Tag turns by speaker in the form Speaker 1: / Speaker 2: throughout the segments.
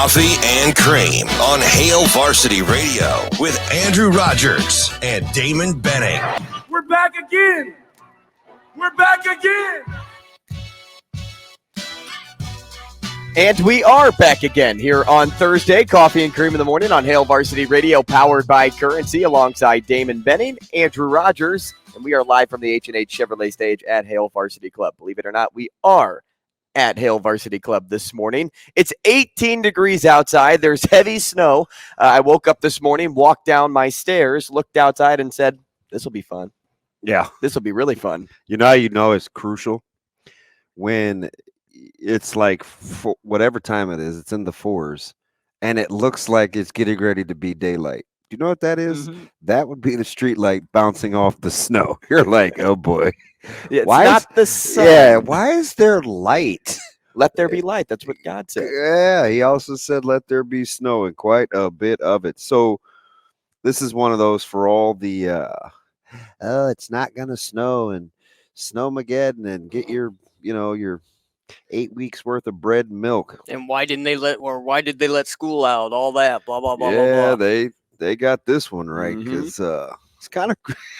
Speaker 1: Coffee and Cream on Hail Varsity Radio with Andrew Rogers and Damon Benning.
Speaker 2: We're back again. We're back again.
Speaker 3: And we are back again here on Thursday. Coffee and Cream in the morning on Hail Varsity Radio, powered by Currency, alongside Damon Benning, Andrew Rogers, and we are live from the H&H Chevrolet stage at Hail Varsity Club. Believe it or not, we are at Hail Varsity Club this morning. It's 18 degrees outside. There's heavy snow. I woke up this morning, walked down my stairs, looked outside, and said, this will be fun.
Speaker 4: Yeah.
Speaker 3: This will be really fun.
Speaker 4: You know it's crucial when it's like whatever time it is, it's in the 4s, and it looks like it's getting ready to be daylight. Do you know what that is? Mm-hmm. That would be the street light bouncing off the snow. You're like, oh boy.
Speaker 3: Yeah, it's not the sun.
Speaker 4: Yeah, why is there light?
Speaker 3: Let there be light. That's what God said.
Speaker 4: Yeah, he also said, let there be snow, and quite a bit of it. So this is one of those for all the, it's not going to snow, and Snowmageddon, and get your 8 weeks worth of bread and milk.
Speaker 5: And why did they let school out? All that, blah, blah, blah,
Speaker 4: yeah,
Speaker 5: blah, blah.
Speaker 4: They got this one right, because it's kind of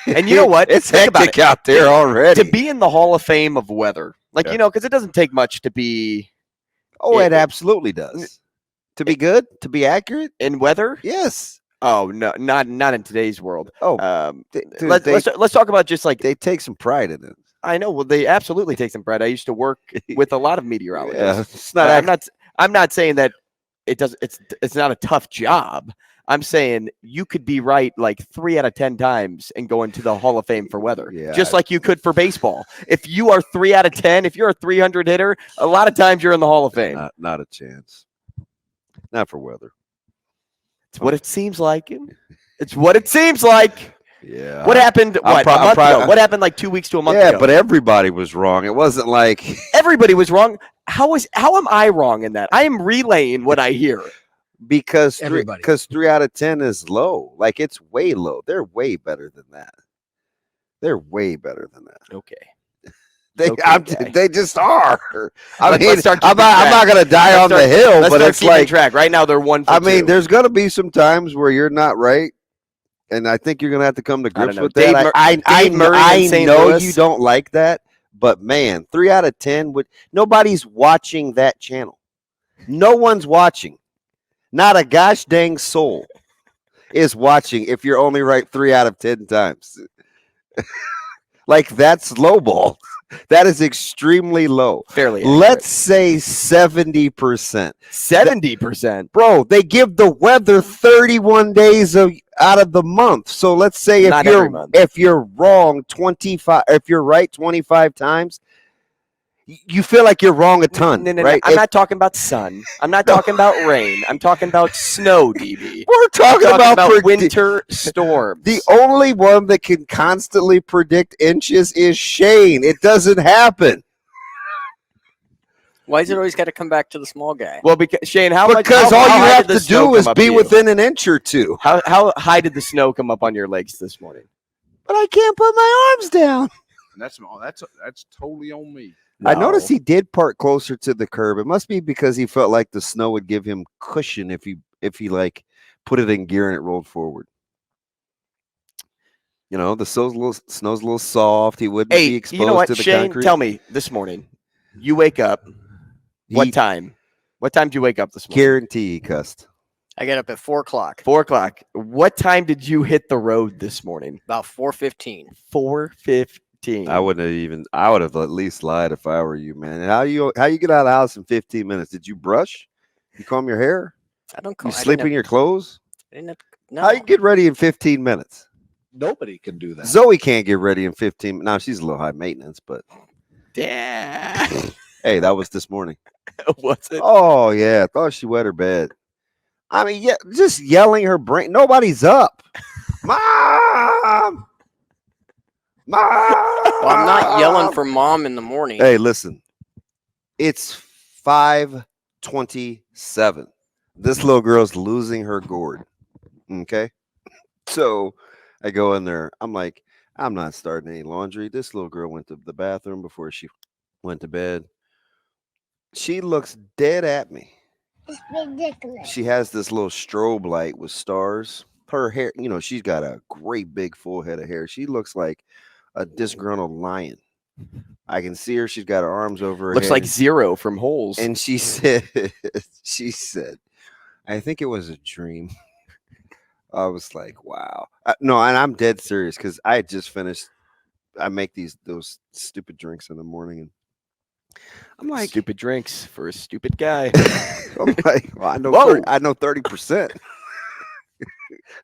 Speaker 3: and you know what?
Speaker 4: It's hectic out there already.
Speaker 3: To be in the Hall of Fame of weather, because it doesn't take much to be.
Speaker 4: Oh, it absolutely does. To be good, to be accurate
Speaker 3: in weather.
Speaker 4: Yes.
Speaker 3: Oh no, not in today's world.
Speaker 4: Oh,
Speaker 3: let's talk about just like
Speaker 4: they take some pride in it.
Speaker 3: I know. Well, they absolutely take some pride. I used to work with a lot of meteorologists.
Speaker 4: Yeah,
Speaker 3: I'm not saying that it does. It's not a tough job. I'm saying you could be right like 3 out of 10 times and go into the Hall of Fame for weather, just like you could for baseball. If you are 3 out of 10, if you're a 300 hitter, a lot of times you're in the Hall of Fame.
Speaker 4: Not a chance. Not for weather.
Speaker 3: It's what it seems like. It's what it seems like.
Speaker 4: Yeah.
Speaker 3: What happened? A month ago? What happened like 2 weeks to a month ago?
Speaker 4: Yeah, but everybody was wrong. It wasn't like
Speaker 3: everybody was wrong. How am I wrong in that? I am relaying what I hear.
Speaker 4: Because 3 out of 10 is low. Like, it's way low. They're way better than that.
Speaker 3: Okay.
Speaker 4: They just are. I'm
Speaker 3: not
Speaker 4: going to die on the hill, but it's like
Speaker 3: track right now. They're 1 for 2.
Speaker 4: There's going to be some times where you're not right, and I think you're going to have to come to grips with that. I know you don't like that, but man, 3 out of 10 nobody's watching that channel. No one's watching. Not a gosh dang soul is watching if you're only right 3 out of 10 times. Like, that's lowball. That is extremely low.
Speaker 3: Fairly.
Speaker 4: Let's say 70%.
Speaker 3: 70%?
Speaker 4: Bro, they give the weather 31 days out of the month. So let's say if you're wrong 25, if you're right 25 times, you feel like you're wrong a ton, right?
Speaker 3: I'm not talking about sun. I'm not talking about rain. I'm talking about snow, DB.
Speaker 4: We're talking about
Speaker 3: winter storms.
Speaker 4: The only one that can constantly predict inches is Shane. It doesn't happen.
Speaker 5: Why is it always got to come back to the small guy?
Speaker 3: Well, because Shane, all you
Speaker 4: have to do is be within an inch or two.
Speaker 3: How high did the snow come up on your legs this morning?
Speaker 4: But I can't put my arms down.
Speaker 2: That's totally on me.
Speaker 4: No. I noticed he did park closer to the curb. It must be because he felt like the snow would give him cushion if he like put it in gear and it rolled forward. The snow's a little soft. He wouldn't be exposed to the
Speaker 3: Shane,
Speaker 4: concrete.
Speaker 3: Tell me this morning. You wake up. What time? What time did you wake up this morning?
Speaker 4: Guarantee he cussed.
Speaker 5: I got up at 4 o'clock.
Speaker 3: 4 o'clock. What time did you hit the road this morning?
Speaker 5: About 4:15.
Speaker 3: 4:15.
Speaker 4: I would have at least lied if I were you, man. How you get out of the house in 15 minutes? Did you brush? You comb your hair? You sleep in your clothes?
Speaker 5: No.
Speaker 4: How you get ready in 15 minutes?
Speaker 2: Nobody can do that.
Speaker 4: Zoe can't get ready in 15 minutes. Now, she's a little high maintenance, but
Speaker 3: yeah.
Speaker 4: Hey, that was this morning.
Speaker 3: Was it?
Speaker 4: Oh, yeah. I thought she wet her bed. I mean, yeah, just yelling her brain. Nobody's up. Mom!
Speaker 5: Well, I'm not yelling for mom in the morning.
Speaker 4: Hey, listen. It's 5:27. This little girl's losing her gourd. Okay? So I go in there. I'm like, I'm not starting any laundry. This little girl went to the bathroom before she went to bed. She looks dead at me.
Speaker 6: It's ridiculous.
Speaker 4: She has this little strobe light with stars. Her hair, she's got a great big full head of hair. She looks like a disgruntled lion. I can see her. She's got her arms over her
Speaker 3: Looks
Speaker 4: head.
Speaker 3: like Zero from Holes.
Speaker 4: And she said, I think it was a dream. I was like, wow. No, and I'm dead serious because I had just finished. I make those stupid drinks in the morning, and I'm like,
Speaker 3: stupid drinks for a stupid guy.
Speaker 4: I'm like, well, I know,
Speaker 3: Whoa.
Speaker 4: I know 30%.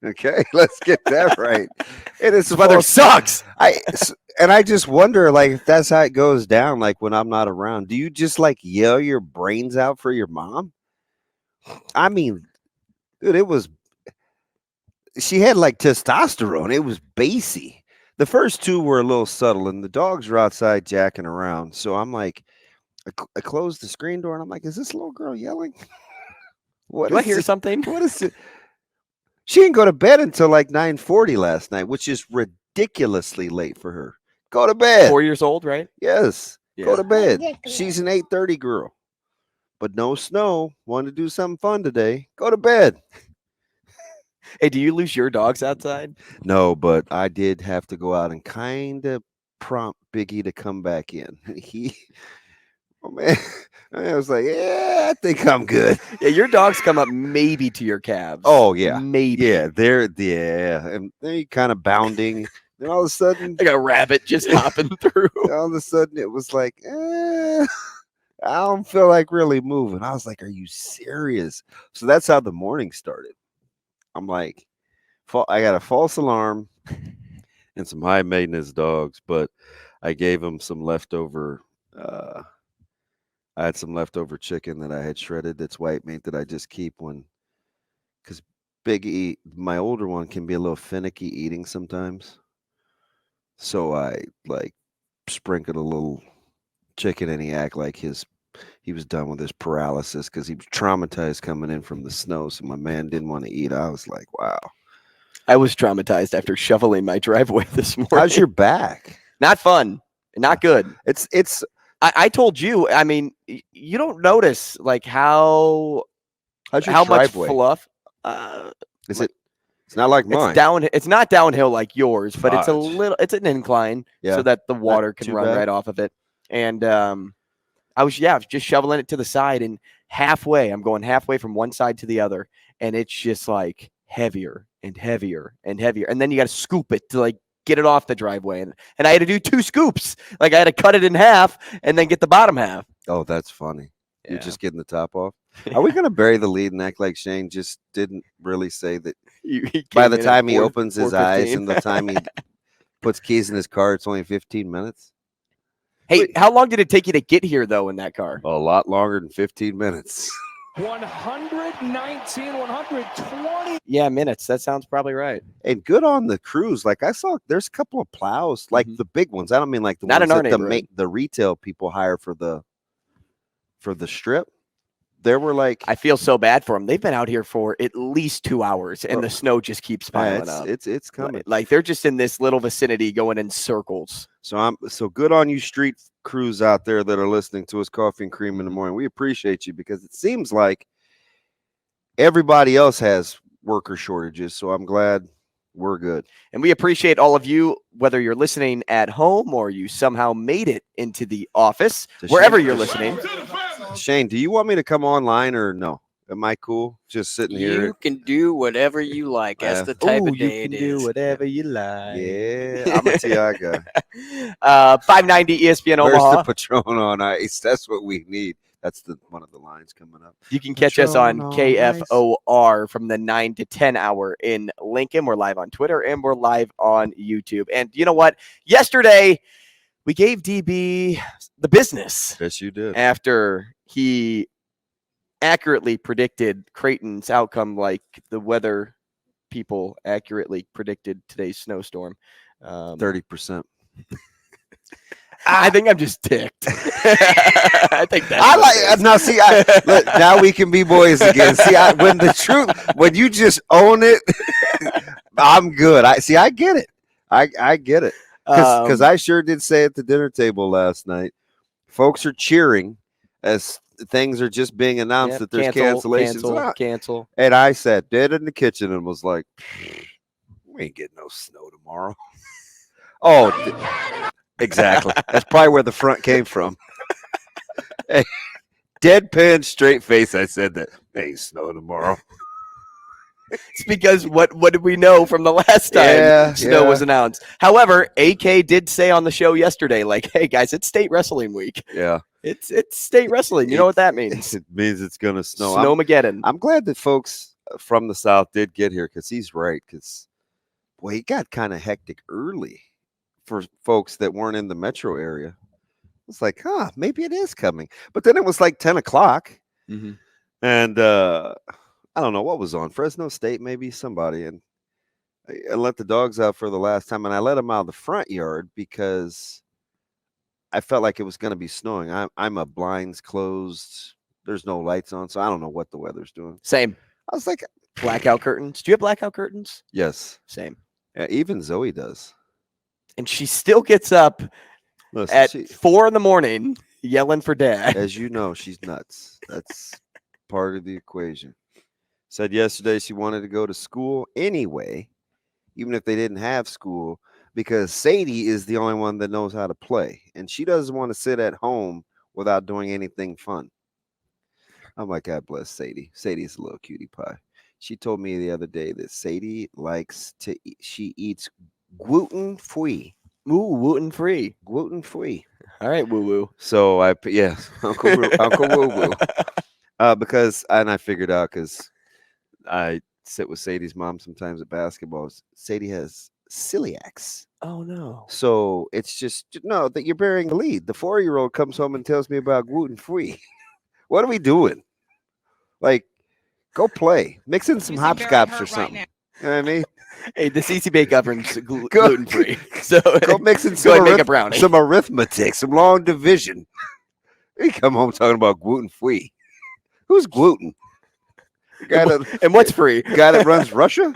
Speaker 4: Okay, let's get that right. And it's
Speaker 3: weather sucks.
Speaker 4: And I just wonder, like, if that's how it goes down. Like when I'm not around, do you just like yell your brains out for your mom? I mean, dude, she had like testosterone. It was bassy. The first two were a little subtle, and the dogs were outside jacking around. So I'm like, I closed the screen door, and I'm like, is this little girl yelling? What?
Speaker 3: Do I hear something?
Speaker 4: What is it? She didn't go to bed until like 9:40 last night, which is ridiculously late for her. Go to bed.
Speaker 3: 4 years old, right?
Speaker 4: Yes.
Speaker 3: Yeah.
Speaker 4: Go to bed.
Speaker 6: Ridiculous.
Speaker 4: She's an 8:30 girl. But no snow. Wanted to do something fun today. Go to bed.
Speaker 3: Hey, do you lose your dogs outside?
Speaker 4: No, but I did have to go out and kind of prompt Biggie to come back in. Oh man, I was like, yeah, I think I'm good.
Speaker 3: Yeah, your dogs come up maybe to your calves.
Speaker 4: Oh yeah,
Speaker 3: maybe.
Speaker 4: Yeah, and they're kind of bounding. Then all of a sudden,
Speaker 3: like a rabbit just hopping through.
Speaker 4: All of a sudden, it was like, I don't feel like really moving. I was like, are you serious? So that's how the morning started. I'm like, I got a false alarm and some high maintenance dogs, but I gave them some leftover. I had some leftover chicken that I had shredded. That's white meat that I just keep because Biggie, my older one, can be a little finicky eating sometimes. So I like sprinkled a little chicken, and he act like he was done with his paralysis because he was traumatized coming in from the snow. So my man didn't want to eat. I was like, wow.
Speaker 3: I was traumatized after shoveling my driveway this morning.
Speaker 4: How's your back?
Speaker 3: Not fun. Not good.
Speaker 4: It's.
Speaker 3: I told you. I mean, you don't notice like how much fluff.
Speaker 4: Is it? It's not like mine.
Speaker 3: It's not downhill like yours, but it's a little. It's an incline, so that the water can run right off of it. And I was just shoveling it to the side, and I'm going halfway from one side to the other, and it's just like heavier and heavier and heavier, and then you got to scoop it to like get it off the driveway, and I had to do 2 scoops. Like I had to cut it in half and then get the bottom half.
Speaker 4: Oh, that's funny.
Speaker 3: Yeah.
Speaker 4: You're just getting the top off. Are we going to bury the lead and act like Shane just didn't really say that?
Speaker 3: He
Speaker 4: by the time he opens his eyes and the time he puts keys in his car, it's only 15 minutes.
Speaker 3: Hey, how long did it take you to get here, though, in that car?
Speaker 4: A lot longer than 15 minutes.
Speaker 2: 119, 120.
Speaker 3: Yeah, minutes. That sounds probably right.
Speaker 4: And good on the crews. Like I saw, there's a couple of plows, like the big ones. I don't mean like the ones that the retail people hire for the strip. There were like,
Speaker 3: I feel so bad for them. They've been out here for at least 2 hours, and the snow just keeps piling up.
Speaker 4: It's coming.
Speaker 3: Like they're just in this little vicinity going in circles.
Speaker 4: So good on you street crews out there that are listening to us, Coffee and Cream in the Morning. We appreciate you because it seems like everybody else has worker shortages. So I'm glad we're good.
Speaker 3: And we appreciate all of you, whether you're listening at home or you somehow made it into the office, wherever you're listening.
Speaker 4: Shane, do you want me to come online or no? Am I cool just sitting here?
Speaker 5: You can do whatever you like. That's the type of day it is.
Speaker 3: You can do whatever you like.
Speaker 4: Yeah, I'm a TI guy.
Speaker 3: 590 ESPN Omaha.
Speaker 4: Where's the Patron on Ice? That's what we need. That's one of the lines coming up.
Speaker 3: You can catch us on KFOR from the 9 to 10 hour in Lincoln. We're live on Twitter and we're live on YouTube. And you know what? Yesterday, we gave DB the business.
Speaker 4: Yes, you did.
Speaker 3: After he accurately predicted Creighton's outcome like the weather people accurately predicted today's snowstorm.
Speaker 4: 30%.
Speaker 3: I think I'm just ticked. I think that's
Speaker 4: now. See, look, now we can be boys again. See, when you just own it, I'm good. I get it. I get it because I sure did say at the dinner table last night, folks are cheering as things are just being announced that there's cancellations.
Speaker 3: Cancel.
Speaker 4: And I sat dead in the kitchen and was like, we ain't getting no snow tomorrow. Oh, exactly. That's probably where the front came from. Hey, deadpan, straight face, I said that. There ain't snow tomorrow.
Speaker 3: It's because what did we know from the last time snow was announced? However, AK did say on the show yesterday, like, hey, guys, it's state wrestling week.
Speaker 4: Yeah.
Speaker 3: It's state wrestling. You know what that means?
Speaker 4: It means it's going to snow.
Speaker 3: Snowmageddon.
Speaker 4: I'm glad that folks from the South did get here because he's right. Because, boy, it got kind of hectic early for folks that weren't in the metro area. It's like, maybe it is coming. But then it was like 10 o'clock.
Speaker 3: Mm-hmm.
Speaker 4: And I don't know what was on. Fresno State, maybe somebody. And I let the dogs out for the last time. And I let them out of the front yard because I felt like it was going to be snowing. I'm a blinds closed. There's no lights on. So I don't know what the weather's doing.
Speaker 3: Same.
Speaker 4: I was like,
Speaker 3: blackout curtains. Do you have blackout curtains?
Speaker 4: Yes.
Speaker 3: Same.
Speaker 4: Yeah, even Zoe does.
Speaker 3: And she still gets up at 4 a.m. yelling for dad.
Speaker 4: As you know, she's nuts. That's part of the equation. Said yesterday she wanted to go to school anyway, even if they didn't have school, because Sadie is the only one that knows how to play. And she doesn't want to sit at home without doing anything fun. I'm like, God bless Sadie. Sadie's a little cutie pie. She told me the other day that Sadie likes to eat, she eats gluten-free.
Speaker 3: Ooh, gluten-free.
Speaker 4: Gluten-free.
Speaker 3: All right, woo-woo.
Speaker 4: So Uncle Woo-Woo. Because, and I figured out because I sit with Sadie's mom sometimes at basketball. Sadie has celiacs.
Speaker 3: Oh, no.
Speaker 4: So it's just, that you're bearing the lead. The 4-year-old comes home and tells me about gluten-free. What are we doing? Like, go play. Mix in some hopscotch or something.
Speaker 6: Right,
Speaker 4: you know what I mean?
Speaker 3: Hey, the CC Bake Oven's gluten-free. So
Speaker 4: go mix in
Speaker 3: make a brownie.
Speaker 4: Some arithmetic, some long division. You come home talking about gluten-free. Who's gluten?
Speaker 3: And what's free?
Speaker 4: Guy that runs Russia?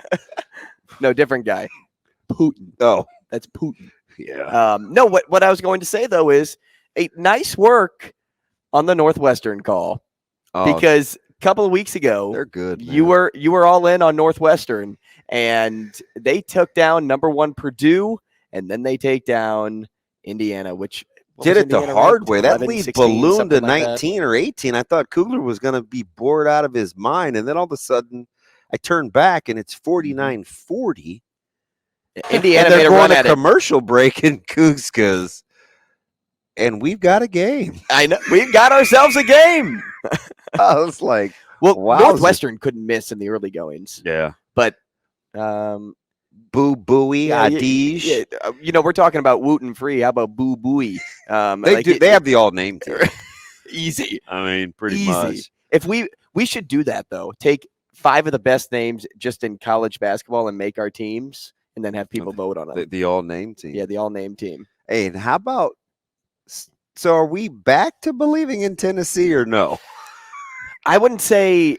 Speaker 3: No, different guy. Putin.
Speaker 4: Oh,
Speaker 3: that's Putin.
Speaker 4: Yeah.
Speaker 3: No, what I was going to say though is a nice work on the Northwestern call because a couple of weeks ago
Speaker 4: they're good. Man.
Speaker 3: You were all in on Northwestern and they took down number 1 Purdue and then they take down Indiana, which
Speaker 4: did it the hard way. That lead
Speaker 3: 16,
Speaker 4: ballooned to
Speaker 3: like
Speaker 4: 19 or 18. I thought Kugler was going to be bored out of his mind. And then all of a sudden, I turned back and it's 49-40.
Speaker 3: Indiana
Speaker 4: and they're
Speaker 3: made a
Speaker 4: going
Speaker 3: run
Speaker 4: to
Speaker 3: at
Speaker 4: commercial break in Cougs, and we've got a game.
Speaker 3: I know. We've got ourselves a game.
Speaker 4: I was like,
Speaker 3: Northwestern couldn't miss in the early goings.
Speaker 4: Yeah.
Speaker 3: But
Speaker 4: Boo Booey, Adige.
Speaker 3: Yeah, we're talking about Wooten Free. How about Boo Booey?
Speaker 4: They have the all name team.
Speaker 3: Easy.
Speaker 4: I mean, pretty
Speaker 3: Easy.
Speaker 4: much.
Speaker 3: If we should do that though. Take 5 of the best names just in college basketball and make our teams, and then have people vote on them.
Speaker 4: The all name team.
Speaker 3: Yeah, the all name team.
Speaker 4: Hey, and how about? So, are we back to believing in Tennessee or no?
Speaker 3: I wouldn't say.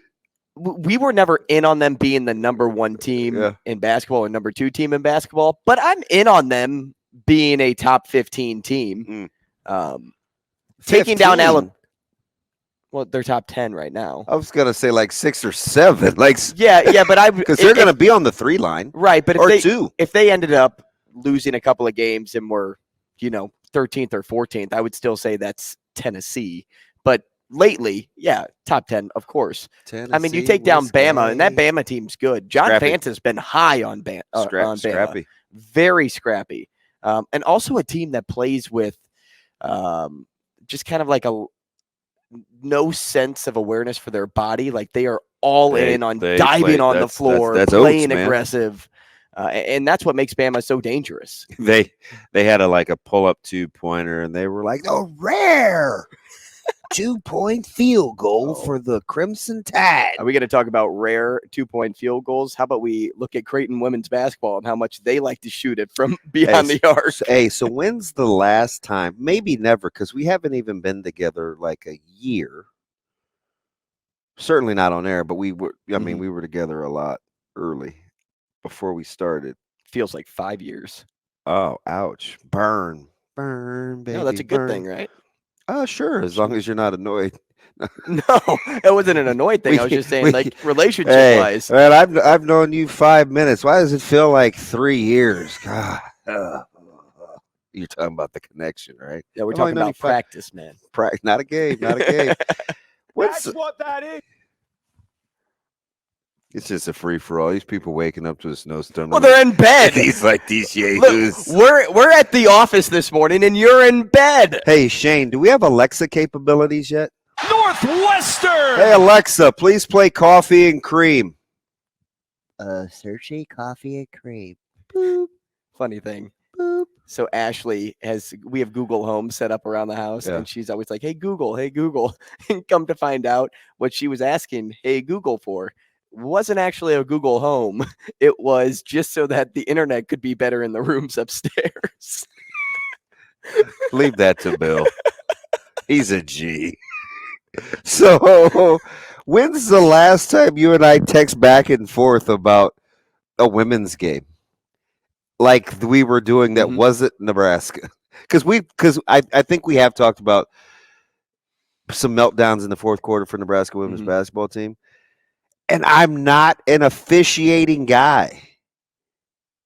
Speaker 3: We were never in on them being the number 1 team in basketball or number 2 team in basketball, but I'm in on them being a top 15 team. Taking down Alabama. Well, they're top 10 right now.
Speaker 4: I was gonna say like 6 or 7. Like
Speaker 3: but
Speaker 4: because they're gonna be on the 3 line,
Speaker 3: right? But
Speaker 4: if
Speaker 3: they ended up losing a couple of games and were 13th or 14th, I would still say that's Tennessee. But lately, top 10, of course.
Speaker 4: Tennessee,
Speaker 3: I mean, you take down Bama, and that Bama team's good. John Vance has been high on Bama.
Speaker 4: Scrappy.
Speaker 3: Very scrappy. And also a team that plays with just kind of like no sense of awareness for their body. Like they are all in on diving on the floor,
Speaker 4: that's
Speaker 3: playing
Speaker 4: Oats,
Speaker 3: aggressive. And that's what makes Bama so dangerous.
Speaker 4: They had a pull-up 2-pointer, and they were like, a rare 2-point field goal for the Crimson Tide.
Speaker 3: Are we going to talk about rare 2-point field goals? How about we look at Creighton women's basketball and how much they like to shoot it from beyond the arc?
Speaker 4: So when's the last time? Maybe never, because we haven't even been together like a year. Certainly not on air, but we were. I mean, we were together a lot early before we started.
Speaker 3: Feels like 5 years.
Speaker 4: Oh, ouch! Burn, baby.
Speaker 3: No, that's a good thing, right?
Speaker 4: Sure, as long as you're not annoyed.
Speaker 3: No, it wasn't an annoyed thing. I was just saying, like, relationship-wise.
Speaker 4: Hey, man, I've known you 5 minutes. Why does it feel like 3 years? God. You're talking about the connection, right?
Speaker 3: Yeah, we're talking about practice, man.
Speaker 4: Not a game. Not a game.
Speaker 2: That's what that is.
Speaker 4: It's just a free-for-all. These people waking up to a snowstorm.
Speaker 3: Well, they're in bed.
Speaker 4: These yahoos.
Speaker 3: Look, we're at the office this morning, and you're in bed.
Speaker 4: Hey, Shane, do we have Alexa capabilities yet?
Speaker 2: Northwestern.
Speaker 4: Hey, Alexa, please play Coffee and Cream.
Speaker 3: Search Coffee and Cream. Boop. Funny thing. Boop. So Ashley we have Google Home set up around the house, and she's always like, hey, Google. And come to find out what she was asking, hey, Google for. Wasn't actually a Google Home. It was just so that the internet could be better in the rooms upstairs.
Speaker 4: Leave that to Bill. He's a G. So, when's the last time you and I text back and forth about a women's game? Like we were doing that wasn't Nebraska. Because I think we have talked about some meltdowns in the fourth quarter for Nebraska women's basketball team. And I'm not an officiating guy.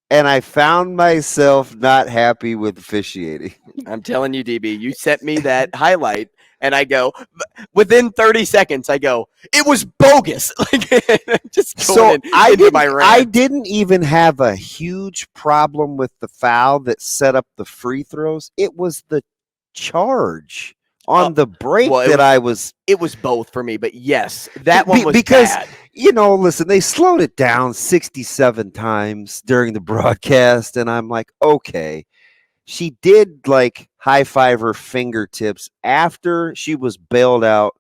Speaker 4: And I found myself not happy with officiating.
Speaker 3: I'm telling you, DB, you sent me that highlight, and I go, within 30 seconds, I go, it was bogus.
Speaker 4: I didn't even have a huge problem with the foul that set up the free throws. It was the charge on the break
Speaker 3: It was both for me, but yes, that one was bad.
Speaker 4: Listen, they slowed it down 67 times during the broadcast, and I'm like, okay. She did like high five her fingertips after she was bailed out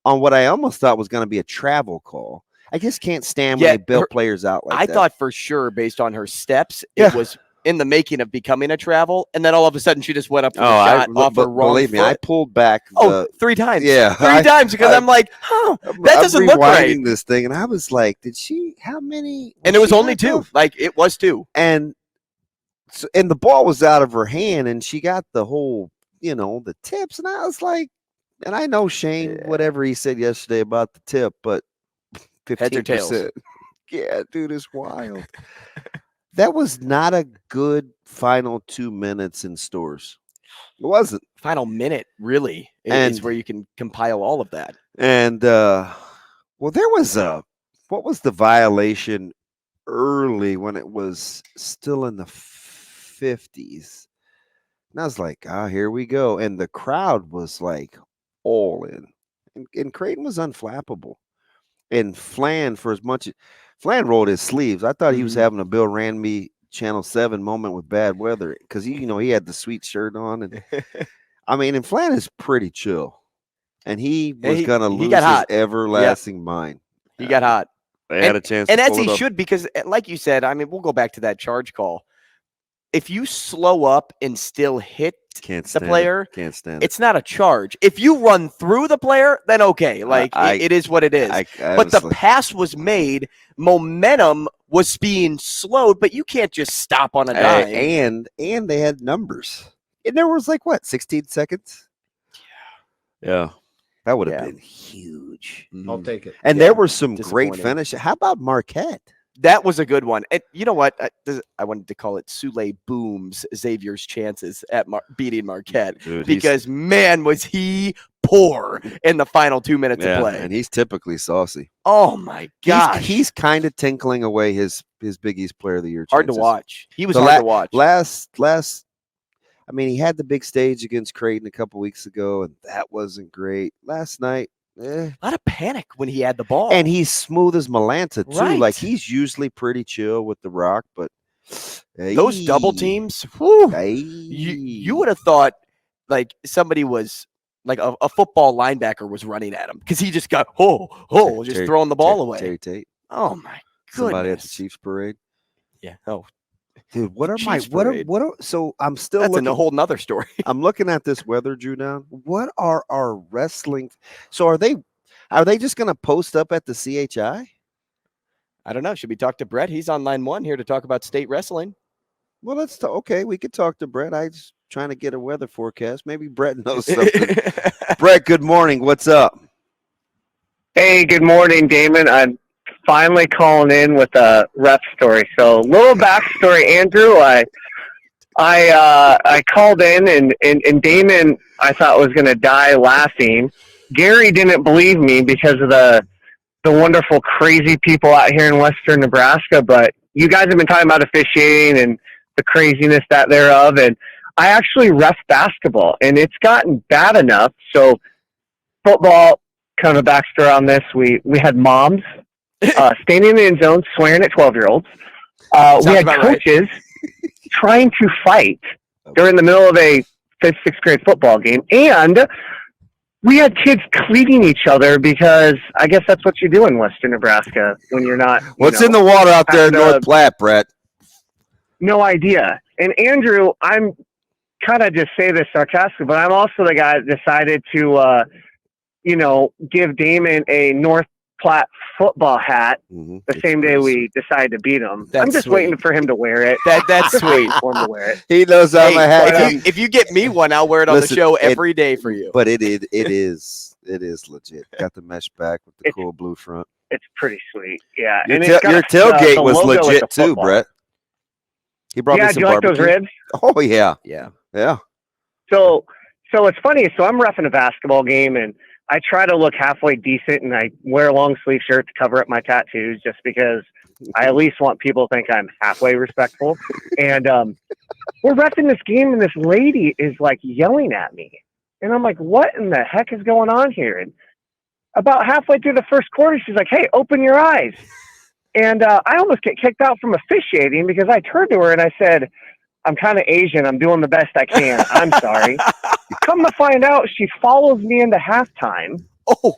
Speaker 4: on what I almost thought was going to be a travel call. I just can't stand when they bail players out like that.
Speaker 3: I thought for sure, based on her steps, it was in the making of becoming a travel, and then all of a sudden she just went up with a shot off her wrong
Speaker 4: believe me,
Speaker 3: foot.
Speaker 4: I pulled back
Speaker 3: 3 times.
Speaker 4: Yeah.
Speaker 3: 3 times because I'm like, that doesn't look right.
Speaker 4: This thing, and I was like, how many?
Speaker 3: And it was only 2. Like, it was 2.
Speaker 4: And the ball was out of her hand, and she got the whole, the tips, and I was like, and I know Shane, whatever he said yesterday about the tip, but 15%.
Speaker 3: Heads or tails?
Speaker 4: Yeah, dude, it's wild. That was not a good final 2 minutes in stores. It wasn't.
Speaker 3: Final minute, really, is where you can compile all of that.
Speaker 4: And, there was what was the violation early when it was still in the 50s? And I was like, here we go. And the crowd was like all in. And Creighton was unflappable. And Flan, Flan rolled his sleeves. I thought he was having a Bill Ranby Channel 7 moment with bad weather because he had the sweet shirt on, and and Flan is pretty chill, and he was gonna lose his everlasting mind.
Speaker 3: He got hot.
Speaker 4: They had a chance,
Speaker 3: and as he should, because like you said, we'll go back to that charge call. If you slow up and still hit the player, it's not a charge. If you run through the player, then okay. It is what it is. But the pass was made. Momentum was being slowed, but you can't just stop on a dime.
Speaker 4: And they had numbers. And there was 16 seconds? Yeah. That would have been huge.
Speaker 2: I'll take it.
Speaker 4: And there were some great finishes. How about Marquette?
Speaker 3: That was a good one. And you know what? I wanted to call it Sule booms Xavier's chances at beating Marquette.
Speaker 4: Dude,
Speaker 3: because, man, was he poor in the final 2 minutes of play.
Speaker 4: And he's typically saucy.
Speaker 3: Oh, my gosh.
Speaker 4: He's kind of tinkling away his Big East Player of the Year chances.
Speaker 3: Hard to watch. He was hard to watch.
Speaker 4: He had the big stage against Creighton a couple weeks ago, and that wasn't great. Last night,
Speaker 3: a lot of panic when he had the ball.
Speaker 4: And he's smooth as Malanta, too.
Speaker 3: Right.
Speaker 4: Like, he's usually pretty chill with the rock, but
Speaker 3: those double teams, you would have thought somebody was a football linebacker was running at him because he just got just throwing the ball away.
Speaker 4: Terry Tate.
Speaker 3: Oh my goodness.
Speaker 4: Somebody at the Chiefs parade.
Speaker 3: Yeah. Oh,
Speaker 4: dude, so I'm still
Speaker 3: that's
Speaker 4: looking.
Speaker 3: a whole nother story.
Speaker 4: I'm looking at this weather, Drew. Now, what are our wrestling? So are they just going to post up at the CHI?
Speaker 3: I don't know. Should we talk to Brett? He's on line 1 here to talk about state wrestling.
Speaker 4: Well, let's talk. Okay, we could talk to Brett. I just trying to get a weather forecast. Maybe Brett knows something. Brett, good morning. What's up?
Speaker 6: Hey, good morning, Damon. I'm finally calling in with a ref story. So, little backstory, Andrew. I called in and Damon, I thought, was going to die laughing. Gary didn't believe me because of the wonderful, crazy people out here in western Nebraska. But you guys have been talking about officiating and the craziness that thereof. And I actually ref basketball, and it's gotten bad enough. So, football, kind of a backstory on this. We had moms standing in the end zone swearing at 12-year-olds. We had coaches trying to fight during the middle of a 5th, 6th grade football game. And we had kids cleating each other because I guess that's what you do in western Nebraska when you're not.
Speaker 4: What's in the water out there in North Platte, Brett?
Speaker 6: No idea. And Andrew, I'm kind of just say this sarcastically, but I'm also the guy that decided to, give Damon a North Platte football hat the same day we decided to beat him. I'm just waiting for him to wear it.
Speaker 3: That's sweet.
Speaker 6: For him to wear it.
Speaker 4: He knows I'm a hat.
Speaker 3: If you get me one, I'll wear it on the show every day for you.
Speaker 4: But it is legit. Got the mesh back with the cool blue front.
Speaker 6: It's pretty sweet. Yeah.
Speaker 4: Your tailgate was legit too, Brett. He brought me some barbecue.
Speaker 6: Like those ribs?
Speaker 4: Oh yeah.
Speaker 6: Yeah. So it's funny. So I'm reffing a basketball game, and I try to look halfway decent, and I wear a long sleeve shirt to cover up my tattoos just because I at least want people to think I'm halfway respectful. And we're reffing this game, and this lady is like yelling at me. And I'm like, what in the heck is going on here? And about halfway through the first quarter, she's like, hey, open your eyes. And I almost get kicked out from officiating because I turned to her and I said, I'm kind of Asian. I'm doing the best I can. I'm sorry. Come to find out, she follows me into halftime.
Speaker 3: Oh,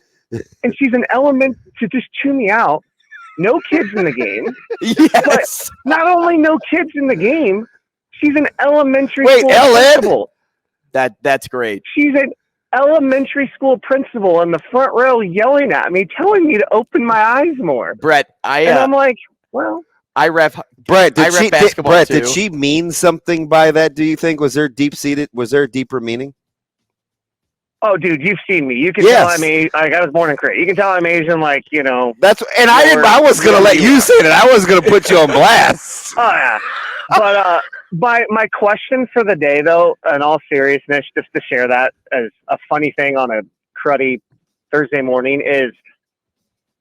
Speaker 6: and she's an element to just chew me out. No kids in the game.
Speaker 3: Yes.
Speaker 6: But not only no kids in the game, she's an elementary school principal.
Speaker 3: That's great.
Speaker 6: She's an elementary school principal in the front row yelling at me, telling me to open my eyes more.
Speaker 3: Brett,
Speaker 6: and I'm like, well.
Speaker 3: I ref
Speaker 4: Brett.
Speaker 3: Basketball too.
Speaker 4: Did she mean something by that? Do you think was there a deeper meaning?
Speaker 6: Oh, dude, you've seen me. You can tell I'm I was born in Korea. You can tell I'm Asian,
Speaker 4: That's I was gonna let you say that. I was gonna put you on blast.
Speaker 6: Oh yeah, but my question for the day, though, in all seriousness, just to share that as a funny thing on a cruddy Thursday morning, is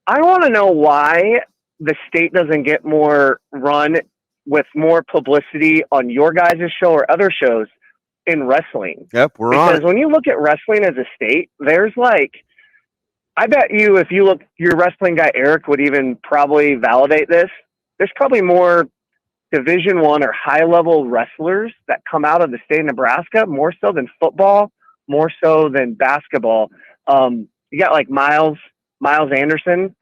Speaker 6: I want to know why the state doesn't get more run with more publicity on your guys' show or other shows in wrestling.
Speaker 4: Yep, we're
Speaker 6: on. Because
Speaker 4: it.
Speaker 6: when you look at wrestling as a state, there's I bet you if you look, your wrestling guy Eric would even probably validate this. There's probably more Division I or high level wrestlers that come out of the state of Nebraska, more so than football, more so than basketball. You got Miles Anderson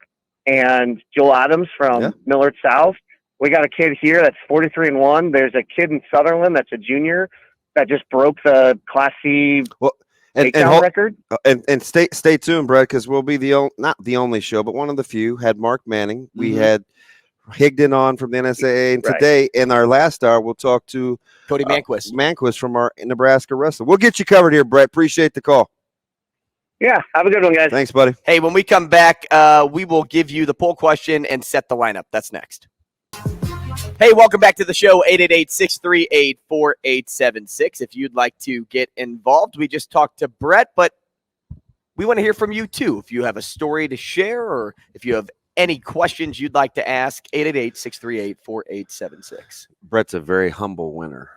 Speaker 6: and Joel Adams from Millard South. We got a kid here that's 43-1. There's a kid in Sutherland that's a junior that just broke the Class C record.
Speaker 4: And stay tuned, Brett, because we'll be not the only show, but one of the few. Had Mark Manning. Mm-hmm. We had Higdon on from the NSAA, and today in our last hour we'll talk to
Speaker 3: Cody Mainquist
Speaker 4: from our Nebraska Wrestling. We'll get you covered here, Brett. Appreciate the call.
Speaker 6: Yeah, have a good one, guys.
Speaker 4: Thanks, buddy.
Speaker 3: Hey, when we come back, we will give you the poll question and set the lineup. That's next. Hey, welcome back to the show, 888-638-4876. If you'd like to get involved, we just talked to Brett, but we want to hear from you too. If you have a story to share or if you have any questions you'd like to ask, 888-638-4876.
Speaker 4: Brett's a very humble winner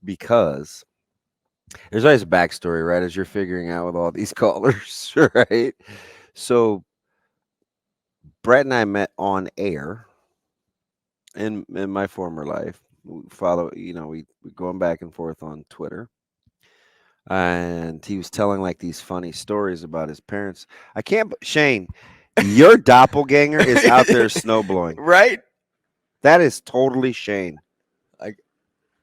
Speaker 4: because there's always a backstory, right, as you're figuring out with all these callers, right? So Brett and I met on air in my former life. We follow, we going back and forth on Twitter. And he was telling these funny stories about his parents. Shane, your doppelganger is out there snowblowing.
Speaker 3: Right?
Speaker 4: That is totally Shane.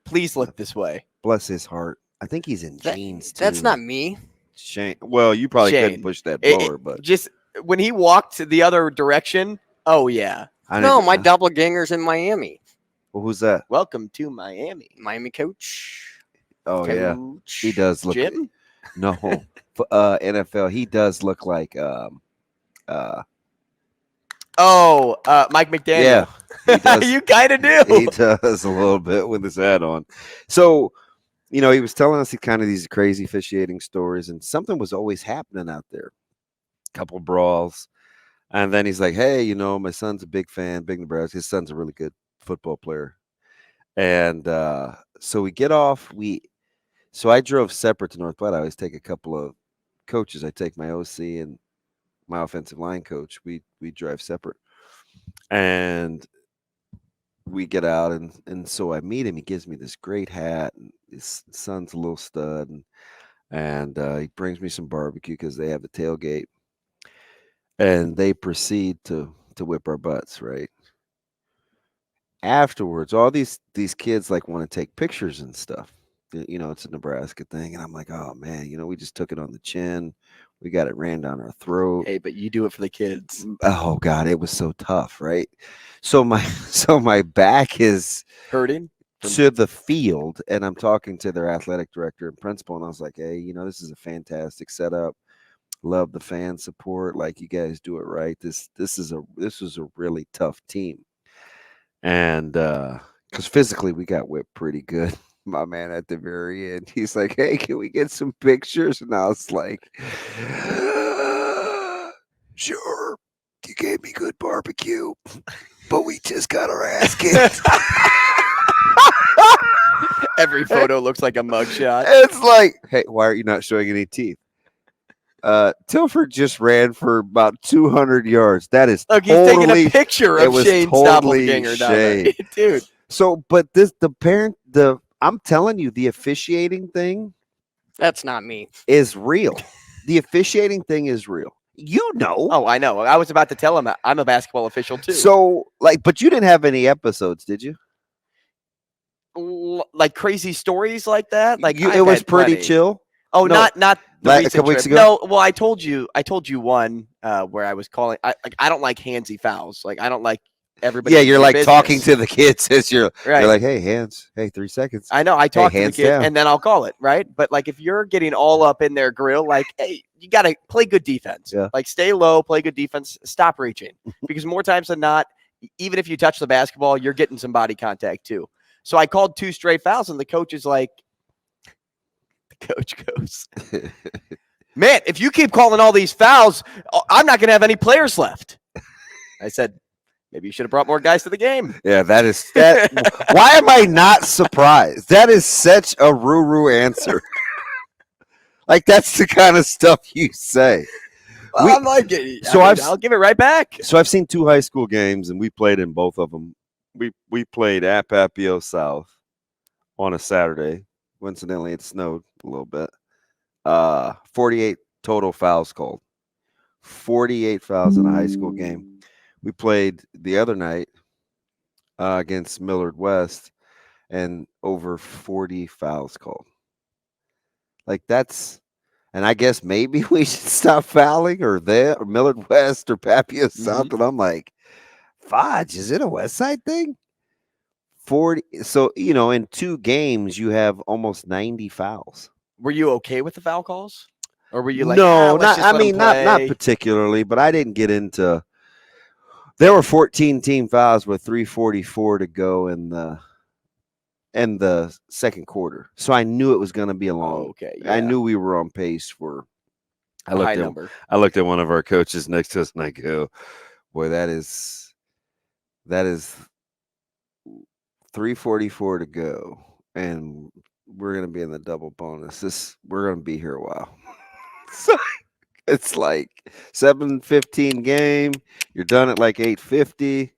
Speaker 3: Please look this way.
Speaker 4: Bless his heart. I think he's in jeans too.
Speaker 5: That's not me.
Speaker 4: Shane. Well, you probably couldn't push that blower, but
Speaker 3: just when he walked the other direction. Oh yeah.
Speaker 5: No, my doppelganger's in Miami.
Speaker 4: Well, who's that?
Speaker 3: Welcome to Miami.
Speaker 5: Miami coach.
Speaker 4: Oh yeah, he does look.
Speaker 3: Jim?
Speaker 4: No, NFL. He does look like
Speaker 3: Mike McDaniel.
Speaker 4: Yeah,
Speaker 3: you kind of do.
Speaker 4: He does a little bit with his hat on. So, he was telling us kind of these crazy officiating stories, and something was always happening out there. A couple brawls. And then he's like, hey, my son's a big fan, big Nebraska. His son's a really good football player. And so we get off. So I drove separate to North Platte. I always take a couple of coaches. I take my OC and my offensive line coach. We drive separate. And we get out, and so I meet him. He gives me this great hat. And his son's a little stud. And he brings me some barbecue because they have the tailgate. And they proceed to whip our butts, right? Afterwards, all these kids want to take pictures and stuff. It's a Nebraska thing, and I'm like, oh man, we just took it on the chin. We got it ran down our throat.
Speaker 3: Hey, but you do it for the kids.
Speaker 4: Oh God, it was so tough, right? So my back is
Speaker 3: hurting
Speaker 4: to the field, and I'm talking to their athletic director and principal, and I was like, hey, this is a fantastic setup. Love the fan support. You guys do it right. This was a really tough team. And because physically we got whipped pretty good. My man at the very end, he's like, hey, can we get some pictures? And I was like, sure. You gave me good barbecue, but we just got our ass kicked.
Speaker 3: Every photo looks like a mugshot.
Speaker 4: It's like, hey, why are you not showing any teeth? Tilford just ran for about 200 yards. That is
Speaker 3: look, he's taking a picture of Shane Stoppelganger down there. Dude.
Speaker 4: So, but I'm telling you, the officiating thing.
Speaker 5: That's not me.
Speaker 4: Is real. The officiating thing is real.
Speaker 3: Oh, I know. I was about to tell him I'm a basketball official too.
Speaker 4: So, but you didn't have any episodes, did you?
Speaker 3: Crazy stories like that?
Speaker 4: It was pretty chill.
Speaker 3: Oh, no, not the
Speaker 4: a couple weeks ago.
Speaker 3: No, well, I told you one where I was calling. I don't like handsy fouls. I don't like everybody.
Speaker 4: Yeah, you're
Speaker 3: business.
Speaker 4: Talking to the kids as you're like, hey, hands. Hey, 3 seconds.
Speaker 3: I know. I talk to the kids
Speaker 4: down.
Speaker 3: and then I'll call it, right? But if you're getting all up in their grill, hey, you got to play good defense.
Speaker 4: Yeah.
Speaker 3: Stay low, play good defense, stop reaching. Because more times than not, even if you touch the basketball, you're getting some body contact too. So I called 2 straight fouls and the coach is like, coach goes, man, if you keep calling all these fouls, I'm not going to have any players left. I said, maybe you should have brought more guys to the game.
Speaker 4: Yeah, that. Why am I not surprised? That is such a Ruru answer. That's the kind of stuff you say.
Speaker 3: Well, I'm like, I'll give it right back.
Speaker 4: So I've seen 2 high school games, and we played in both of them. We played at Papio South on a Saturday. Coincidentally, it snowed a little bit. 48 total fouls called. 48 fouls in a high school game. We played the other night against Millard West, and over 40 fouls called. And I guess maybe we should stop fouling or Millard West or Papio South. Mm-hmm. And I'm like, fudge, is it a West Side thing? 40. So, in 2 games, you have almost 90 fouls.
Speaker 3: Were you okay with the foul calls? Or were you like,
Speaker 4: no, not particularly, but I didn't get into, there were 14 team fouls with 3:44 to go in the second quarter. So I knew it was going to be a long.
Speaker 3: Oh, okay. Yeah.
Speaker 4: I knew we were on pace for
Speaker 3: a high number.
Speaker 4: I looked at one of our coaches next to us and I go, boy, that is 3:44 to go, and we're going to be in the double bonus. We're going to be here a while. So it's 7:15 game. You're done at 8:50,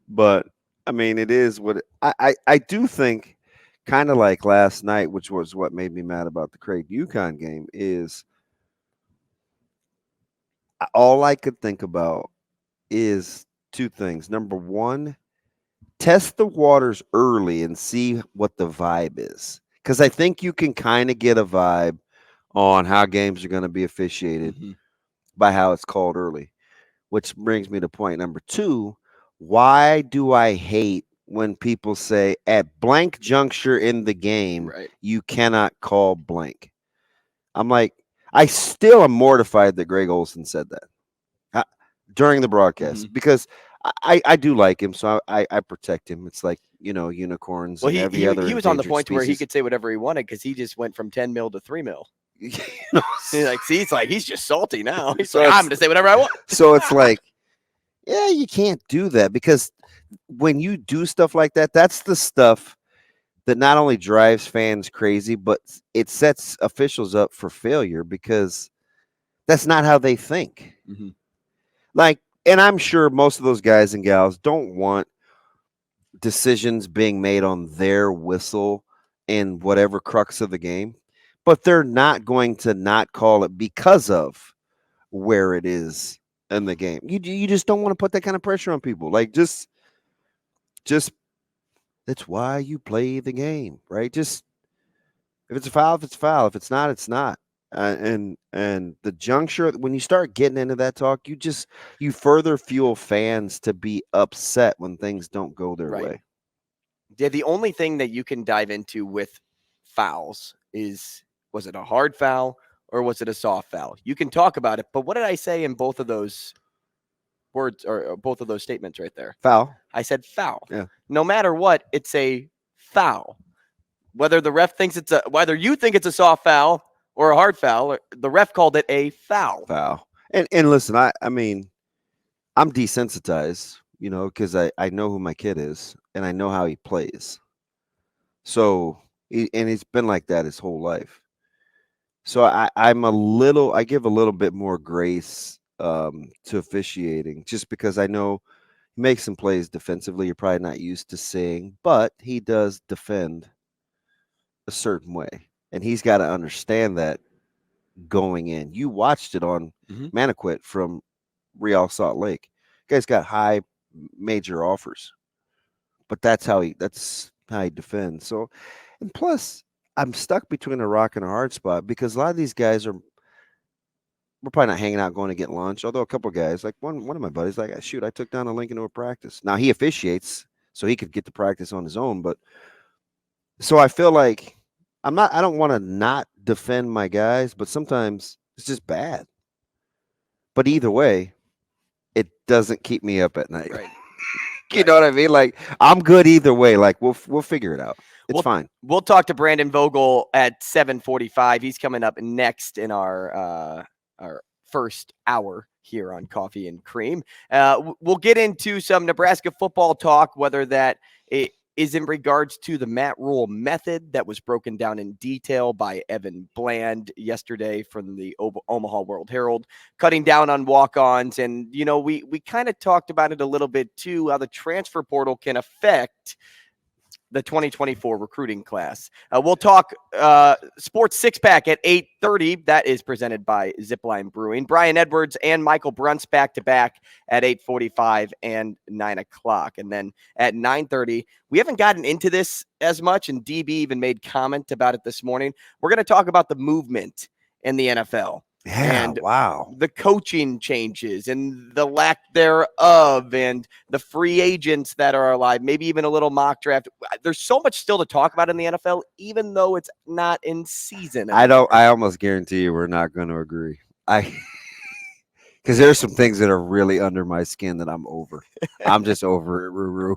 Speaker 4: but it is what I do think. Kind of like last night, which was what made me mad about the Craig UConn game, is all I could think about is 2 things. Number one, test the waters early and see what the vibe is. Because I think you can kind of get a vibe on how games are going to be officiated by how it's called early. Which brings me to point number 2. Why do I hate when people say at blank juncture in the game, you cannot call blank? I'm like, I still am mortified that Greg Olson said that. during the broadcast because I do like him, so I protect him. It's like, unicorns and every other.
Speaker 3: He was on the point
Speaker 4: species.
Speaker 3: where he could say whatever he wanted because he just went from 10 mil to 3 mil. He's just salty now. He's like, I'm going to say whatever I want.
Speaker 4: So it's like, yeah, you can't do that because when you do stuff like that, that's the stuff that not only drives fans crazy, but it sets officials up for failure because that's not how they think.
Speaker 3: Mm-hmm.
Speaker 4: And I'm sure most of those guys and gals don't want decisions being made on their whistle in whatever crux of the game, but they're not going to not call it because of where it is in the game. You just don't want to put that kind of pressure on people. Like just that's why you play the game, right? Just if it's a foul, if it's a foul. If it's not, it's not. And the juncture when you start getting into that talk, you further fuel fans to be upset when things don't go their way.
Speaker 3: Yeah, the only thing that you can dive into with fouls was it a hard foul or was it a soft foul? You can talk about it, but what did I say in both of those words or both of those statements right there?
Speaker 4: Foul.
Speaker 3: I said foul.
Speaker 4: Yeah.
Speaker 3: No matter what, it's a foul. Whether the ref thinks whether you think it's a soft foul or a hard foul, the ref called it a foul.
Speaker 4: Foul. And listen, I mean, I'm desensitized, because I know who my kid is and I know how he plays. So, and he's been like that his whole life. So I give a little bit more grace to officiating just because I know he makes some plays defensively you're probably not used to seeing, but he does defend a certain way. And he's got to understand that going in. You watched it on Maniquit from Real Salt Lake. Guy's got high major offers, but that's how he defends. So, and plus, I'm stuck between a rock and a hard spot because a lot of these guys we're probably not hanging out going to get lunch. Although a couple of guys, like one of my buddies, like, shoot, I took down a Lincoln to a practice. Now he officiates, so he could get to practice on his own. But so I feel like I don't want to not defend my guys, but sometimes it's just bad. But either way, it doesn't keep me up at night.
Speaker 3: Right.
Speaker 4: You know what I mean? Like, I'm good either way. Like, we'll figure it out. It's fine.
Speaker 3: We'll talk to Brandon Vogel at 7:45. He's coming up next in our first hour here on Coffee and Cream. We'll get into some Nebraska football talk, whether that is in regards to the Matt Rule method that was broken down in detail by Evan Bland yesterday from the Omaha World Herald, cutting down on walk-ons. And, we kind of talked about it a little bit too, how the transfer portal can affect the 2024 recruiting class. We'll talk Sports Six Pack at 8:30. That is presented by Zipline Brewing. Brian Edwards and Michael Bruntz back-to-back at 8:45 and 9 o'clock. And then at 9:30, we haven't gotten into this as much, and DB even made comment about it this morning. We're going to talk about the movement in the NFL.
Speaker 4: Yeah,
Speaker 3: and
Speaker 4: wow.
Speaker 3: The coaching changes and the lack thereof and the free agents that are alive, maybe even a little mock draft. There's so much still to talk about in the NFL, even though it's not in season.
Speaker 4: I almost guarantee you we're not going to agree. Because there's some things that are really under my skin that I'm over. I'm just over it, Ruru.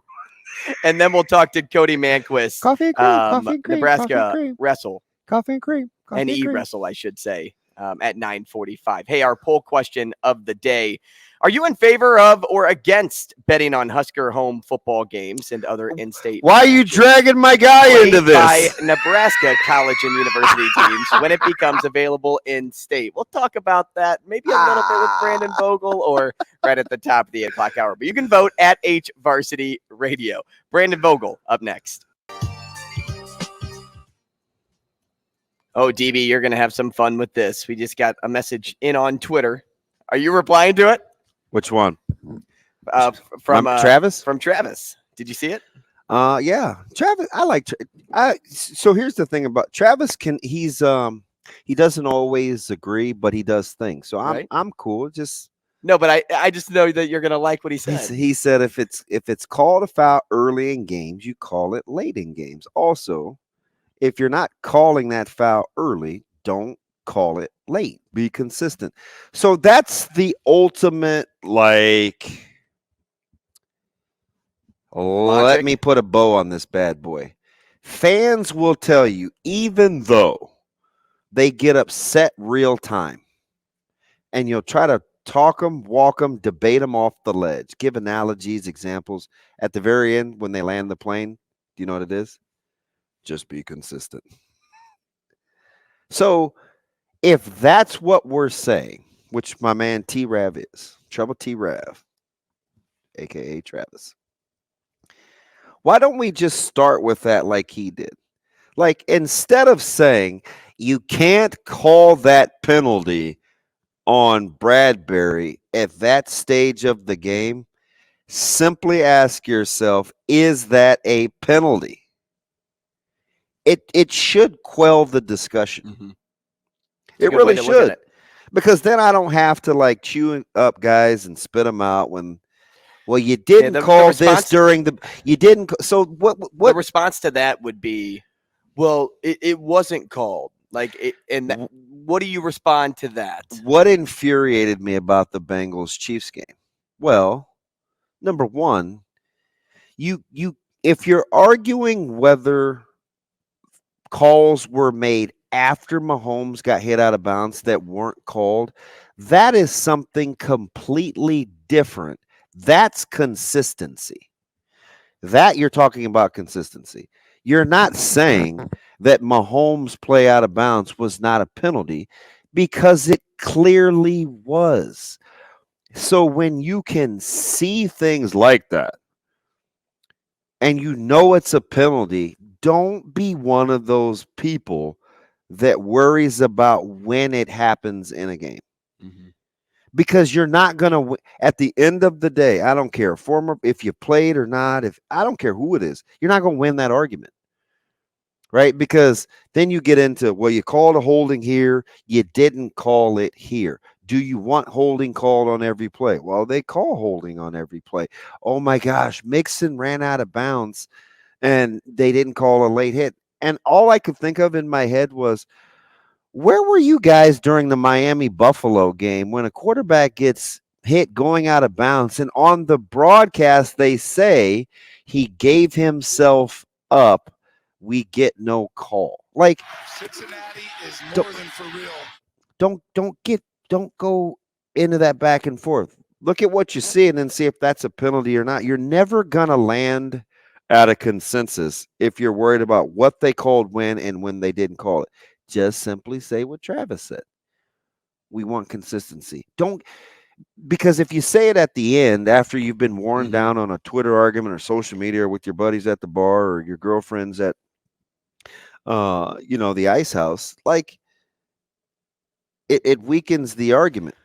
Speaker 3: And then we'll talk to Cody Mainquist.
Speaker 4: Coffee and cream, coffee and cream,
Speaker 3: Nebraska
Speaker 4: coffee and cream.
Speaker 3: Wrestle.
Speaker 4: Coffee and cream. Coffee
Speaker 3: and E-Wrestle, I should say. At 9:45. Hey, our poll question of the day. Are you in favor of or against betting on Husker home football games and other in-state?
Speaker 4: Why are you dragging my guy into this?
Speaker 3: By Nebraska college and university teams when it becomes available in-state. We'll talk about that maybe a little bit with Brandon Vogel or right at the top of the 8 o'clock hour. But you can vote at Varsity Radio. Brandon Vogel up next. Oh, DB, you're going to have some fun with this. We just got a message in on Twitter. Are you replying to it?
Speaker 4: Which one?
Speaker 3: From
Speaker 4: Travis?
Speaker 3: From Travis. Did you see it?
Speaker 4: Yeah. Travis, I like so here's the thing about Travis he doesn't always agree, but he does things. So I'm cool. Just
Speaker 3: no, but I just know that you're going to like what he said.
Speaker 4: He said if it's called a foul early in games, you call it late in games. Also, if you're not calling that foul early, don't call it late. Be consistent. So that's the ultimate, like,
Speaker 3: Logic.
Speaker 4: let me put a bow on this bad boy. Fans will tell you, even though they get upset real time, and you'll try to talk them, walk them, debate them off the ledge, give analogies, examples. At the very end, when they land the plane, do you know what it is? Just be consistent. So if that's what we're saying, which my man T-Rav is, Trouble T-Rav, a.k.a. Travis, why don't we just start with that like he did? Like, instead of saying you can't call that penalty on Bradbury at that stage of the game, simply ask yourself, is that a penalty? It should quell the discussion.
Speaker 3: Mm-hmm.
Speaker 4: It really should. Because then I don't have to like chew up guys and spit them out when, well, you didn't call this during the, you didn't. So what the
Speaker 3: response to that would be, well, it wasn't called. Like, what do you respond to that?
Speaker 4: What infuriated me about the Bengals-Chiefs game? Well, number one, if you're arguing whether calls were made after Mahomes got hit out of bounds that weren't called, that is something completely different. That's consistency. That you're talking about consistency. You're not saying that Mahomes' play out of bounds was not a penalty, because it clearly was. So when you can see things like that and you know it's a penalty, don't be one of those people that worries about when it happens in a game.
Speaker 3: Mm-hmm.
Speaker 4: Because you're not going to, at the end of the day, I don't care, if you played or not, I don't care who it is, you're not going to win that argument. Right? Because then you get into, well, you called a holding here, you didn't call it here. Do you want holding called on every play? Well, they call holding on every play. Oh my gosh, Mixon ran out of bounds and they didn't call a late hit. And all I could think of in my head was, where were you guys during the Miami-Buffalo game when a quarterback gets hit going out of bounds and on the broadcast they say he gave himself up, we get no call? Like,
Speaker 2: Cincinnati is more than for real.
Speaker 4: Don't go into that back and forth. Look at what you see and then see if that's a penalty or not. You're never gonna land at a consensus if you're worried about what they called when and when they didn't call it. Just simply say what Travis said. We want consistency. Because if you say it at the end after you've been worn down on a Twitter argument or social media or with your buddies at the bar or your girlfriends at the ice house, like, it weakens the argument.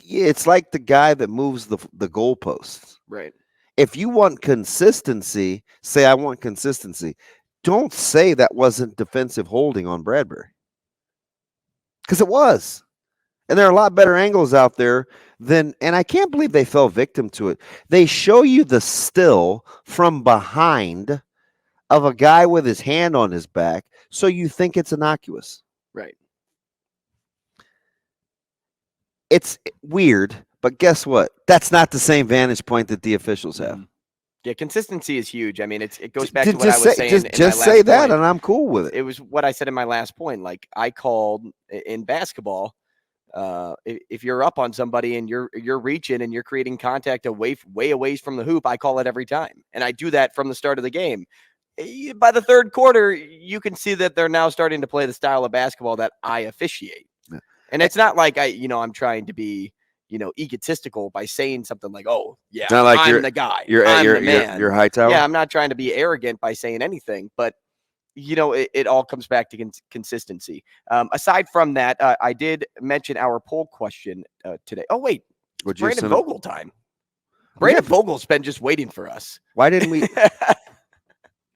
Speaker 4: It's like the guy that moves the goalposts.
Speaker 3: Right.
Speaker 4: If you want consistency, say I want consistency. Don't say that wasn't defensive holding on Bradbury. Because it was. And there are a lot better angles out there and I can't believe they fell victim to it. They show you the still from behind of a guy with his hand on his back, so you think it's innocuous.
Speaker 3: Right.
Speaker 4: It's weird, but guess what? That's not the same vantage point that the officials have.
Speaker 3: Yeah, consistency is huge. I mean, it goes back to what I was saying.
Speaker 4: Just say that, and I'm cool with it.
Speaker 3: It was what I said in my last point. Like, I called in basketball, if you're up on somebody and you're reaching and you're creating contact way away from the hoop, I call it every time, and I do that from the start of the game. By the third quarter, you can see that they're now starting to play the style of basketball that I officiate. Yeah. And it's not like I'm trying to be, egotistical by saying something like, oh, yeah, like I'm the guy. I'm the man.
Speaker 4: You're high tower.
Speaker 3: Yeah, I'm not trying to be arrogant by saying anything, but, it all comes back to consistency. Aside from that, I did mention our poll question today. Oh, wait. Brandon Vogel time. Brandon Vogel's been just waiting for us.
Speaker 4: Why didn't we?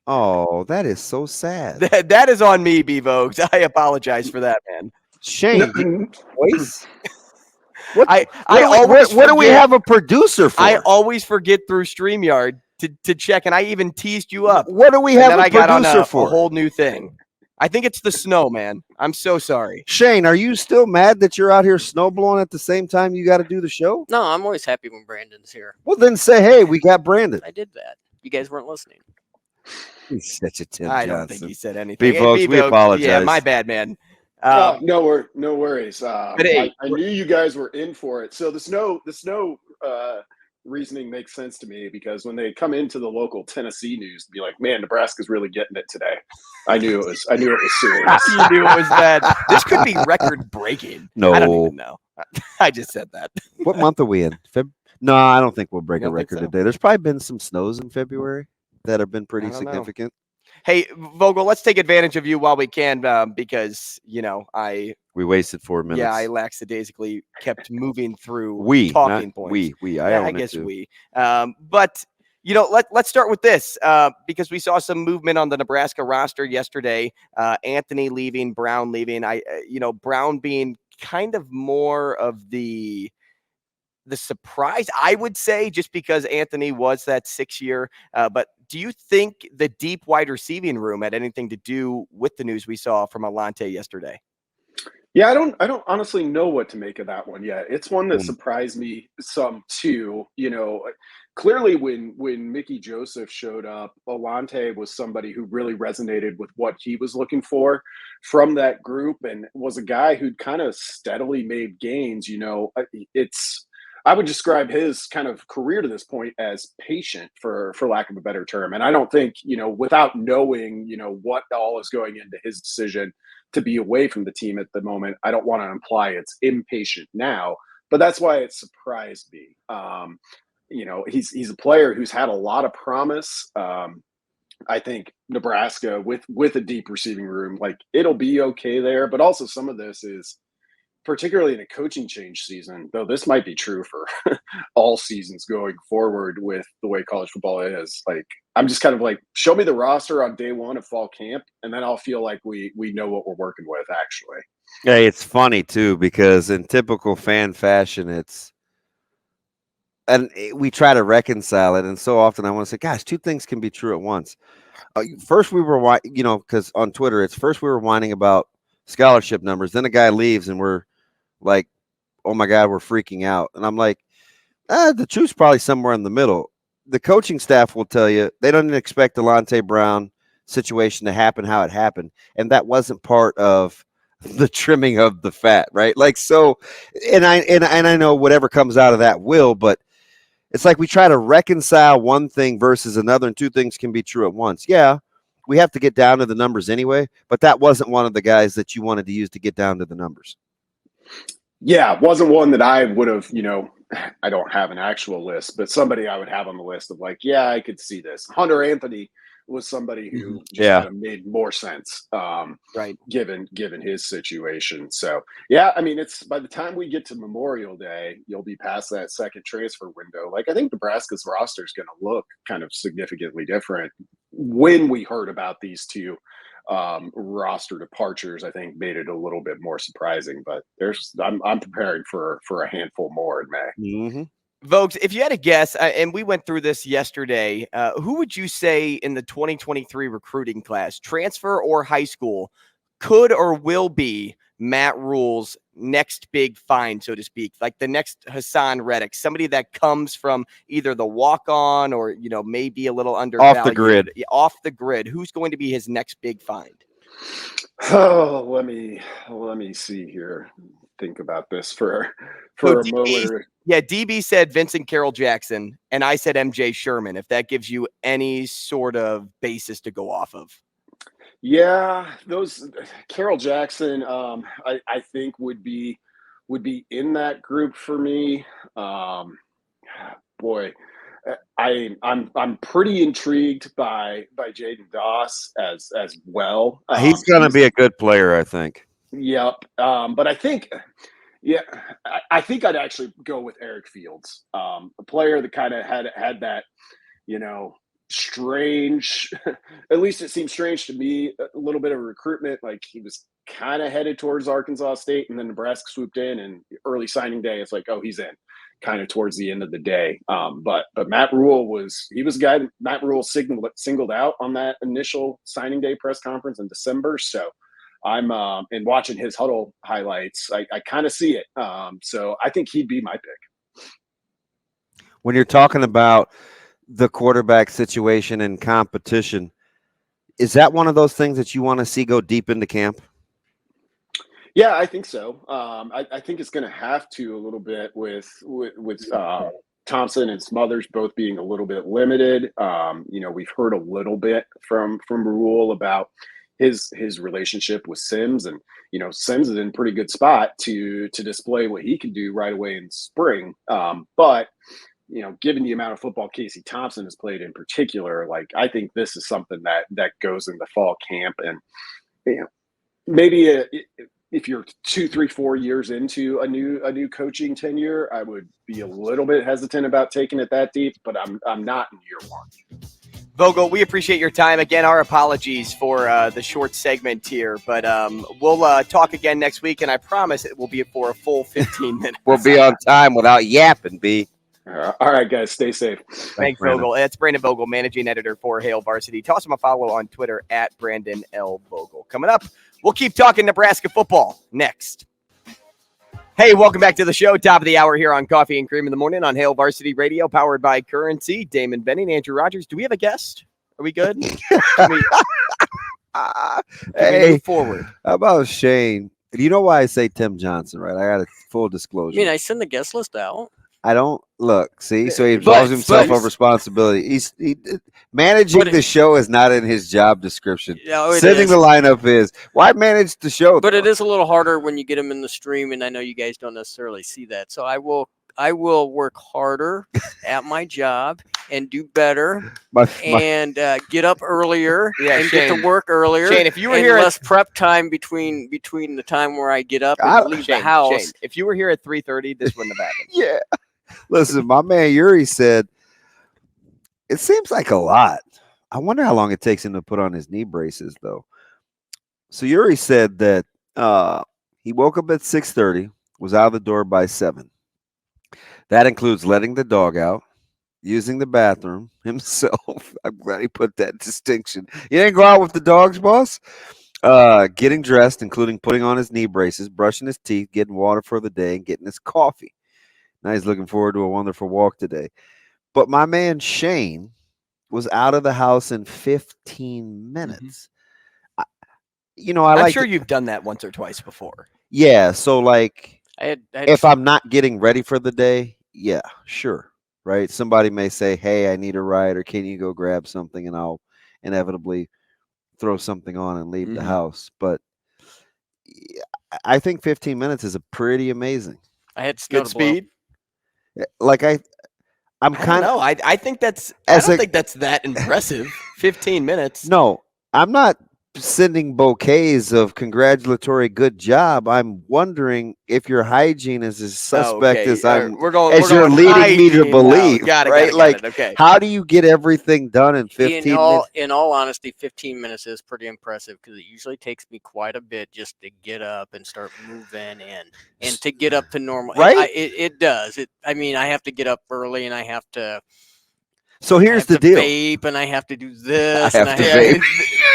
Speaker 4: Oh, that is so sad.
Speaker 3: That is on me, B-Vogues. I apologize for that, man.
Speaker 4: Shane, voice.
Speaker 3: What
Speaker 4: do we have a producer for?
Speaker 3: I always forget through StreamYard to check, and I even teased you up.
Speaker 4: What do we have a producer for?
Speaker 3: A whole new thing. I think it's the snow, man. I'm so sorry.
Speaker 4: Shane, are you still mad that you're out here snow blowing at the same time you got to do the show?
Speaker 5: No, I'm always happy when Brandon's here.
Speaker 4: Well, then say, hey, we got Brandon.
Speaker 5: I did that. You guys weren't listening.
Speaker 4: He's such a Tim
Speaker 3: I
Speaker 4: Johnson.
Speaker 3: don't think he said anything.
Speaker 4: B-Folks, we apologize.
Speaker 3: Yeah, my bad, man.
Speaker 7: No worries.
Speaker 3: But hey,
Speaker 7: I knew you guys were in for it. So the snow reasoning makes sense to me because when they come into the local Tennessee news, be like, "Man, Nebraska's really getting it today." I knew it was serious.
Speaker 3: You knew it was bad. This could be record breaking.
Speaker 4: No,
Speaker 3: I don't even know. I just said that.
Speaker 4: What month are we in? No, I don't think we'll break a
Speaker 3: don't think
Speaker 4: record
Speaker 3: so?
Speaker 4: today. There's probably been some snows in February that have been pretty
Speaker 3: I don't know.
Speaker 4: significant.
Speaker 3: Hey, Vogel, let's take advantage of you while we can because,
Speaker 4: We wasted 4 minutes.
Speaker 3: Yeah, I lackadaisically kept moving through
Speaker 4: We
Speaker 3: talking points.
Speaker 4: We.
Speaker 3: I guess we. But, let's start with this because we saw some movement on the Nebraska roster yesterday. Anthony leaving, Brown leaving. Brown being kind of more of the surprise, I would say, just because Anthony was that 6-year. But do you think the deep wide receiving room had anything to do with the news we saw from Alante yesterday?
Speaker 7: Yeah, I don't honestly know what to make of that one yet. It's one that surprised me some too. Clearly when Mickey Joseph showed up, Alante was somebody who really resonated with what he was looking for from that group and was a guy who'd kind of steadily made gains. I would describe his kind of career to this point as patient, for lack of a better term. And I don't think, without knowing, what all is going into his decision to be away from the team at the moment, I don't want to imply it's impatient now, but that's why it surprised me. He's a player who's had a lot of promise. I think Nebraska with a deep receiving room, like it'll be okay there, but also some of this is, particularly in a coaching change season, though this might be true for all seasons going forward with the way college football is. Like, I'm just kind of like, show me the roster on day one of fall camp, and then I'll feel like we know what we're working with, actually.
Speaker 4: Hey, it's funny, too, because in typical fan fashion, we try to reconcile it, and so often I want to say, gosh, two things can be true at once. First, we were, because on Twitter, first we were whining about scholarship numbers, then a guy leaves, and we're like, oh my God, we're freaking out. And I'm like, the truth's probably somewhere in the middle. The coaching staff will tell you they don't expect the Alante Brown situation to happen how it happened. And that wasn't part of the trimming of the fat, right? Like, so, and I know whatever comes out of that will, but it's like we try to reconcile one thing versus another, and two things can be true at once. Yeah, we have to get down to the numbers anyway, but that wasn't one of the guys that you wanted to use to get down to the numbers.
Speaker 7: Yeah, wasn't one that I would have, I don't have an actual list, but somebody I would have on the list of like, yeah, I could see this. Hunter Anthony was somebody who just kind of made more sense,
Speaker 3: right?
Speaker 7: Given his situation. So yeah, I mean, it's by the time we get to Memorial Day, you'll be past that second transfer window. Like, I think Nebraska's roster is going to look kind of significantly different. When we heard about these two roster departures, I think made it a little bit more surprising. But I'm preparing for a handful more in May.
Speaker 4: Mm-hmm.
Speaker 3: Vogues, if you had a guess, and we went through this yesterday, who would you say in the 2023 recruiting class, transfer or high school, could or will be Matt Rule's next big find, so to speak, like the next Hassan Reddick, somebody that comes from either the walk-on or, maybe a little undervalued. Off the grid. Who's going to be his next big find?
Speaker 7: Oh, let me see here. Think about this for a moment.
Speaker 3: Yeah, DB said Vincent Carroll Jackson, and I said MJ Sherman, if that gives you any sort of basis to go off of.
Speaker 7: Yeah, those Carroll Jackson, I think would be in that group for me. Boy, I'm pretty intrigued by Jaden Doss as well.
Speaker 4: He's going to be a good player, I think.
Speaker 7: Yep, but I think. Yeah, I think I'd actually go with Eric Fields, a player that kind of had that, strange, at least it seemed strange to me, a little bit of recruitment. Like, he was kind of headed towards Arkansas State, and then Nebraska swooped in, and early signing day, it's like, oh, he's in. kind of towards the end of the day. But Matt Rule was a guy Matt Rule singled out on that initial signing day press conference in December. So I'm and watching his huddle highlights, I kind of see it. So I think he'd be my pick.
Speaker 4: When you're talking about the quarterback situation and competition, is that one of those things that you want to see go deep into camp?
Speaker 7: Yeah, I think so. I think it's going to have to a little bit with Thompson and Smothers both being a little bit limited. We've heard a little bit from Rule about his relationship with Sims, and Sims is in a pretty good spot to display what he can do right away in spring. But given the amount of football Casey Thompson has played in particular, like I think this is something that goes in the fall camp, and maybe if you're 2, 3, 4 years into a new coaching tenure, I would be a little bit hesitant about taking it that deep, but I'm not in year one.
Speaker 3: Vogel, we appreciate your time. Again, our apologies for the short segment here, but we'll talk again next week, and I promise it will be for a full 15 minutes.
Speaker 4: We'll be on time without yapping, B.
Speaker 7: All right, guys, stay safe.
Speaker 3: Thanks, Vogel. It's Brandon Vogel, managing editor for Hail Varsity. Toss him a follow on Twitter at Brandon L. Vogel. Coming up, we'll keep talking Nebraska football next. Hey, welcome back to the show. Top of the hour here on Coffee and Cream in the Morning on Hail Varsity Radio, powered by Currency. Damon Benning, Andrew Rogers. Do we have a guest? Are we good? Can we move forward?
Speaker 4: How about Shane? You know why I say Tim Johnson, right? I got a full disclosure.
Speaker 5: I mean, I send the guest list out.
Speaker 4: I don't look. See, so he absolves himself of responsibility. He's managing the show is not in his job description. Sending the lineup is. Why manage the show?
Speaker 5: But it is a little harder when you get him in the stream, and I know you guys don't necessarily see that. So I will work harder at my job and do better and get up earlier and
Speaker 3: Shane,
Speaker 5: get to work earlier.
Speaker 3: Shane, if you were here
Speaker 5: less prep time between the time where I get up and leave the house.
Speaker 3: Shane, if you were here at 3:30, this wouldn't have happened.
Speaker 4: Yeah. Listen, my man Yuri said, it seems like a lot. I wonder how long it takes him to put on his knee braces, though. So Yuri said that he woke up at 6:30, was out of the door by 7. That includes letting the dog out, using the bathroom himself. I'm glad he put that distinction. You didn't go out with the dogs, boss? Getting dressed, including putting on his knee braces, brushing his teeth, getting water for the day, and getting his coffee. Now he's looking forward to a wonderful walk today. But my man Shane was out of the house in 15 minutes. Mm-hmm.
Speaker 3: I'm sure you've done that once or twice before.
Speaker 4: Yeah, so like if I'm not getting ready for the day, yeah, sure, right? Somebody may say, hey, I need a ride, or can you go grab something, and I'll inevitably throw something on and leave the house. But I think 15 minutes is a pretty amazing.
Speaker 5: I had
Speaker 3: good speed.
Speaker 4: Like I'm
Speaker 3: kind of. I think that's. I don't think that's that impressive. 15 minutes.
Speaker 4: No, I'm not sending bouquets of congratulatory good job. I'm wondering if your hygiene is as suspect as you're leading me to believe.
Speaker 3: Got it,
Speaker 4: right?
Speaker 3: Got it. Okay.
Speaker 4: How do you get everything done in 15 minutes?
Speaker 5: In all honesty, 15 minutes is pretty impressive because it usually takes me quite a bit just to get up and start moving and to get up to normal.
Speaker 4: Right?
Speaker 5: It does. I mean, I have to get up early and I have to.
Speaker 4: So here's the deal.
Speaker 5: Vape, and I have to do this.
Speaker 4: I have to vape.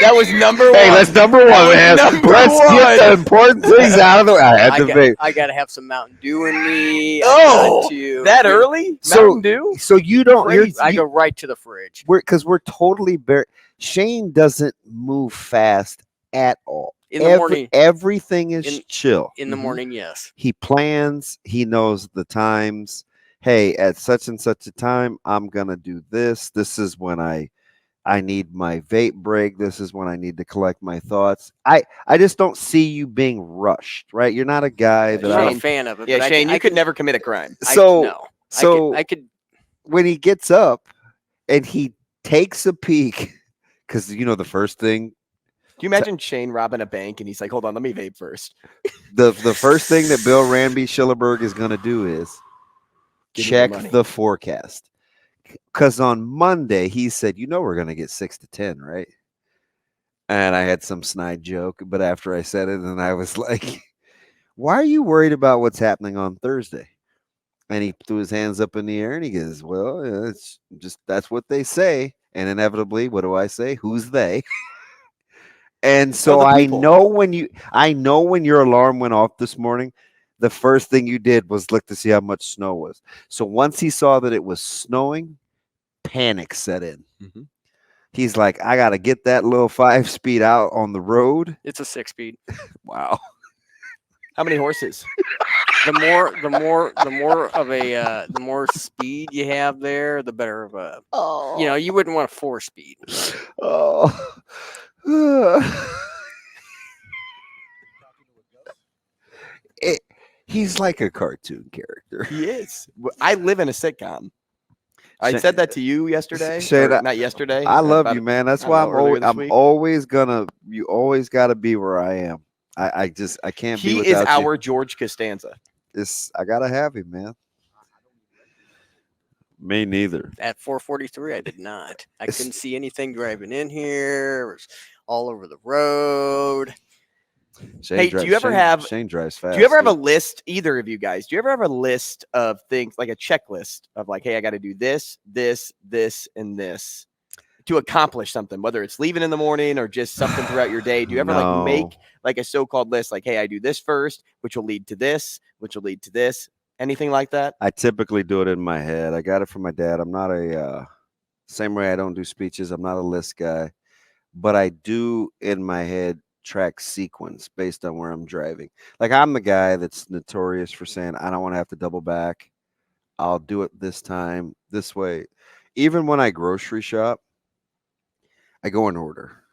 Speaker 3: That was number one.
Speaker 4: Hey, that's number one, man. Let's get the important things out of the way. I had to vape.
Speaker 5: I got to have some Mountain Dew in me.
Speaker 3: That early? Mountain Dew?
Speaker 4: So you don't.
Speaker 5: I go right to the fridge.
Speaker 4: Because we're totally bare. Shane doesn't move fast at all.
Speaker 5: In the morning,
Speaker 4: everything is chill.
Speaker 5: In the morning, yes.
Speaker 4: He plans. He knows the times. Hey, at such and such a time, I'm going to do this. This is when I need my vape break. This is when I need to collect my thoughts. I just don't see you being rushed, right? You're not a guy that
Speaker 5: I'm a fan of it.
Speaker 3: Yeah, Shane, you could never commit a crime.
Speaker 5: I could.
Speaker 4: When he gets up and he takes a peek, because, the first thing.
Speaker 3: Do you imagine Shane robbing a bank and he's like, hold on, let me vape first?
Speaker 4: The first thing that Bill Ranby Schillerberg is going to do is check the forecast, because on Monday he said, we're going to get 6 to 10, right? And I had some snide joke, but after I said it, and I was like, why are you worried about what's happening on Thursday? And he threw his hands up in the air and he goes, well, it's just that's what they say. And inevitably, what do I say? Who's they? And so I know when your alarm went off this morning, the first thing you did was look to see how much snow was. So once he saw that it was snowing, panic set in.
Speaker 3: Mm-hmm.
Speaker 4: He's like, I got to get that little 5-speed out on the road.
Speaker 5: It's a 6-speed.
Speaker 4: Wow.
Speaker 3: How many horses?
Speaker 5: The more speed you have there, the better of a. Oh. You know, you wouldn't want a 4-speed.
Speaker 4: Oh. He's like a cartoon character.
Speaker 3: He is. I live in a sitcom. I said that to you yesterday. Not yesterday.
Speaker 4: I love you, man. That's why I'm always gonna. You always got to be where I am. I can't be without you.
Speaker 3: He is our George Costanza.
Speaker 4: I gotta have him, man. Me neither.
Speaker 5: At 4:43, I did not. I couldn't see anything driving in here. It was all over the road.
Speaker 3: Shane drives fast. Do you ever have a list, either of you guys? Do you ever have a list of things, like a checklist of like, hey, I got to do this, this, this, and this to accomplish something, whether it's leaving in the morning or just something throughout your day? Do you ever like make like a so-called list, like, hey, I do this first, which will lead to this, which will lead to this, anything like that?
Speaker 4: I typically do it in my head. I got it from my dad. I'm not same way I don't do speeches. I'm not a list guy, but I do in my head track sequence based on where I'm driving. Like, I'm the guy that's notorious for saying, I don't want to have to double back. I'll do it this time, this way. Even when I grocery shop, I go in order.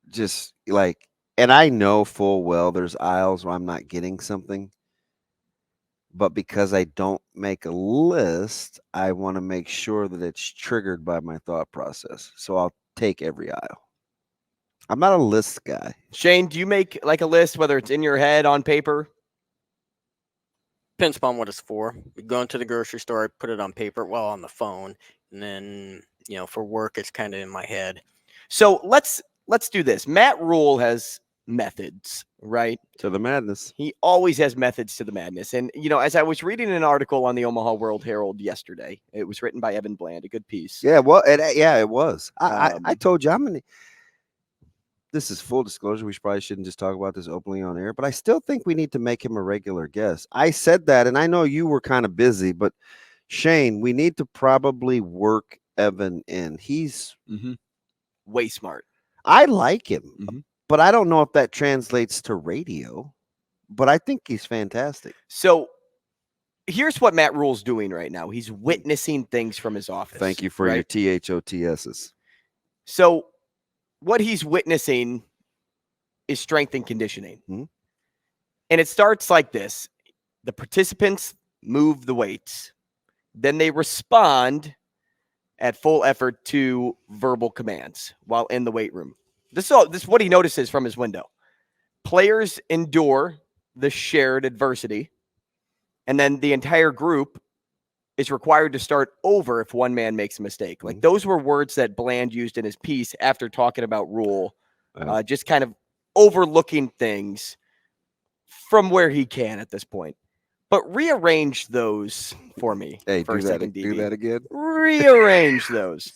Speaker 4: Just like, and I know full well there's aisles where I'm not getting something. But because I don't make a list, I want to make sure that it's triggered by my thought process. So I'll take every aisle. I'm not a list guy.
Speaker 3: Shane, do you make like a list, whether it's in your head, on paper?
Speaker 5: Depends upon what it's for. We go into the grocery store, I put it on paper, on the phone. And then, for work, it's kind of in my head.
Speaker 3: So let's do this. Matt Rule has methods, right?
Speaker 4: To the madness.
Speaker 3: He always has methods to the madness. And, as I was reading an article on the Omaha World Herald yesterday, it was written by Evan Bland, a good piece.
Speaker 4: Yeah, well, it was. I told you, this is full disclosure. We probably shouldn't just talk about this openly on air, but I still think we need to make him a regular guest. I said that, and I know you were kind of busy, but Shane, we need to probably work Evan in. He's
Speaker 3: way smart.
Speaker 4: I like him, but I don't know if that translates to radio, but I think he's fantastic.
Speaker 3: So here's what Matt Rule's doing right now. He's witnessing things from his office.
Speaker 4: Thank you for your THOTSs.
Speaker 3: So what he's witnessing is strength and conditioning.
Speaker 4: Mm-hmm.
Speaker 3: And it starts like this. The participants move the weights. Then they respond at full effort to verbal commands while in the weight room. This is what he notices from his window. Players endure the shared adversity, and then the entire group is required to start over if one man makes a mistake. Like, those were words that Bland used in his piece after talking about Rule, just kind of overlooking things from where he can at this point. But rearrange those for me.
Speaker 4: Hey,
Speaker 3: for a second,
Speaker 4: do that again.
Speaker 3: Rearrange those.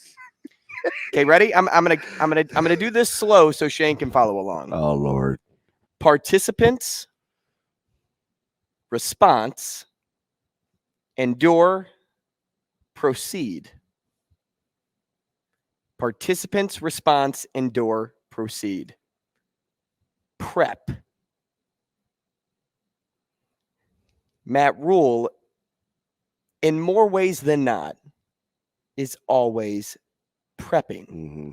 Speaker 3: Okay, ready? I'm gonna do this slow so Shane can follow along.
Speaker 4: Oh Lord.
Speaker 3: Participants, response, endure, proceed. Participants, response, endure, proceed. Prep. Matt Rule, in more ways than not, is always prepping.
Speaker 4: Mm-hmm.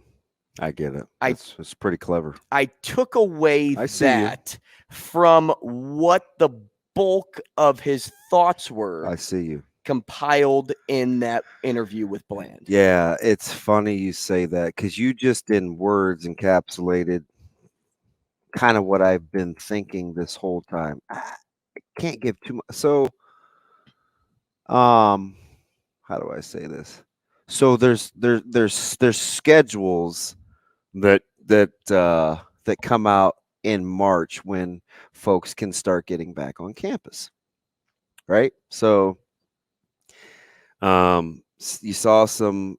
Speaker 4: I get it. It's pretty clever.
Speaker 3: I took away that from what the bulk of his thoughts were.
Speaker 4: I see you.
Speaker 3: Compiled in that interview with Bland.
Speaker 4: Yeah, it's funny you say that because you just in words encapsulated kind of what I've been thinking this whole time. I can't give too much. So, how do I say this? So there's schedules that come out in March when folks can start getting back on campus. right? So you saw some,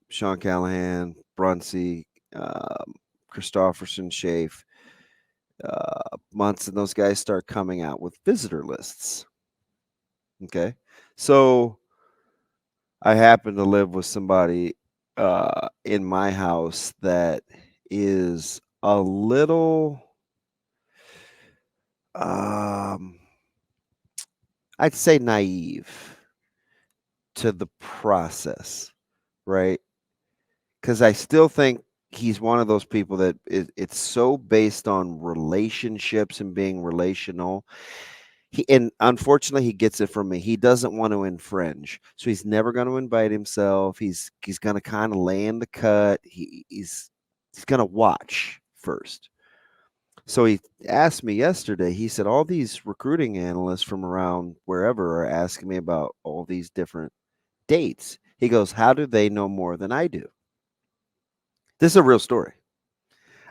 Speaker 4: Sean Callahan, Bruntz, Christopherson, Schaaf, Munson, those guys start coming out with visitor lists. Okay. So I happen to live with somebody in my house that is a little, I'd say naive to the process, right? Because I still think he's one of those people that it's so based on relationships and being relational. And unfortunately, he gets it from me. He doesn't want to infringe, so he's never going to invite himself. He's going to kind of lay in the cut. He's going to watch first. So he asked me yesterday. He said all these recruiting analysts from around wherever are asking me about all these different dates. He goes, "How do they know more than I do?" This is a real story.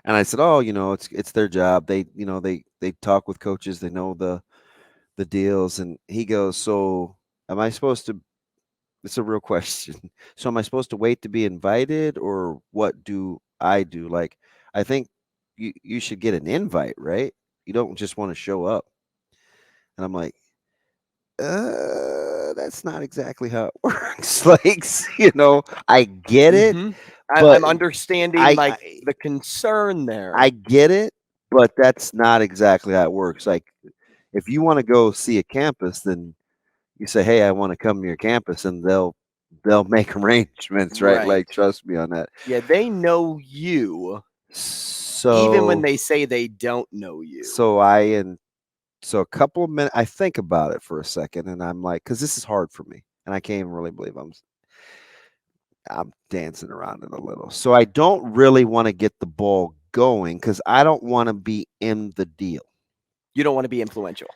Speaker 4: And I said, "Oh, it's their job. They talk with coaches. They know the deals." And he goes, "So am I supposed to?" It's a real question. So am I supposed to wait to be invited, or what do I do? Like, I think you should get an invite, right? You don't just want to show up. And I'm like, that's not exactly how it works. Like, I get it.
Speaker 3: I'm understanding the concern there.
Speaker 4: I get it, but that's not exactly how it works. Like, if you want to go see a campus, then you say, "Hey, I want to come to your campus," and they'll make arrangements, right? Like, trust me on that.
Speaker 3: Yeah, they know you.
Speaker 4: So
Speaker 3: even when they say they don't know you.
Speaker 4: So a couple of minutes, I think about it for a second, and I'm like, because this is hard for me, and I can't even really believe I'm dancing around it a little. So I don't really want to get the ball going because I don't want to be in the deal.
Speaker 3: You don't want to be influential.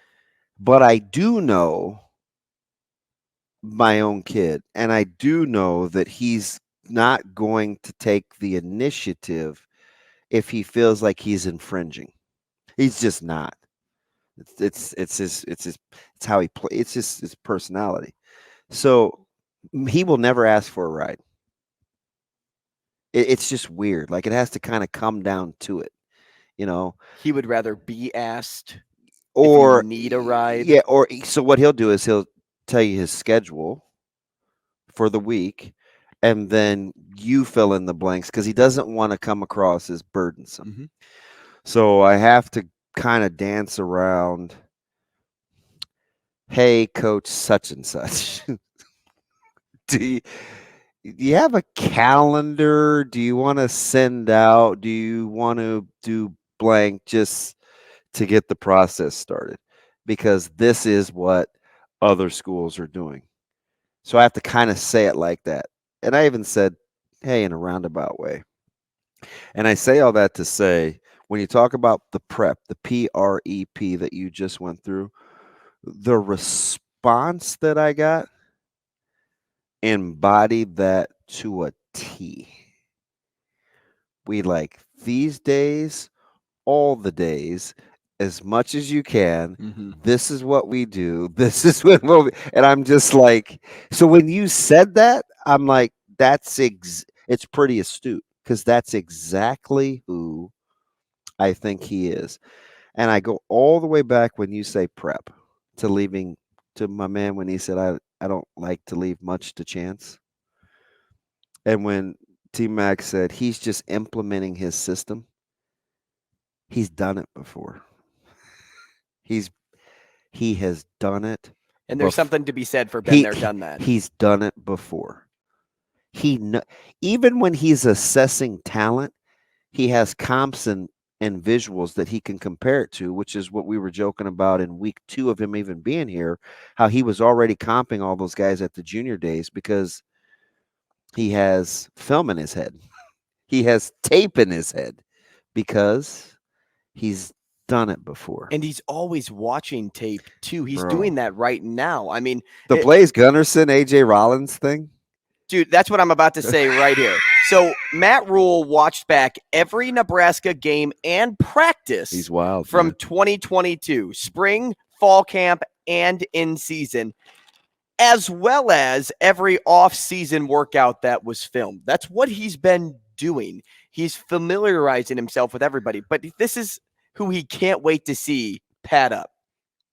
Speaker 4: But I do know my own kid, and I do know that he's not going to take the initiative if he feels like he's infringing. He's just not. It's how he plays. It's just his personality. So he will never ask for a ride. It's just weird. Like, it has to kind of come down to it,
Speaker 3: He would rather be asked,
Speaker 4: or
Speaker 3: if you need a ride.
Speaker 4: Yeah, or so what he'll do is he'll tell you his schedule for the week, and then you fill in the blanks because he doesn't want to come across as burdensome.
Speaker 3: Mm-hmm.
Speaker 4: So I have to kind of dance around. Hey, coach, such and such. Do you have a calendar? Do you want to send out? Do you want to do blank just to get the process started? Because this is what other schools are doing. So I have to kind of say it like that. And I even said, hey, in a roundabout way. And I say all that to say, when you talk about the prep, the PREP that you just went through, the response that I got embodied that to a T. We these days, all the days, as much as you can.
Speaker 3: Mm-hmm.
Speaker 4: This is what we do. This is what and I'm just like, so when you said that, I'm like, it's pretty astute because that's exactly who I think he is. And I go all the way back when you say prep to my man when he said, I don't like to leave much to chance. And when T-Mac said he's just implementing his system, he's done it before. He has done it.
Speaker 3: And there's something to be said for been there, done that.
Speaker 4: He's done it before. Even when he's assessing talent, he has comps and visuals that he can compare it to, which is what we were joking about in week 2 of him even being here, how he was already comping all those guys at the junior days because he has film in his head. He has tape in his head because he's done it before.
Speaker 3: And he's always watching tape too. He's doing that right now. I mean,
Speaker 4: the Blaze Gunnarsson, AJ Rollins thing.
Speaker 3: Dude, that's what I'm about to say right here. So Matt Rule watched back every Nebraska game and practice.
Speaker 4: He's wild
Speaker 3: from 2022, spring, fall camp and in season, as well as every off-season workout that was filmed. That's what he's been doing. He's familiarizing himself with everybody. But this is who he can't wait to see pad up.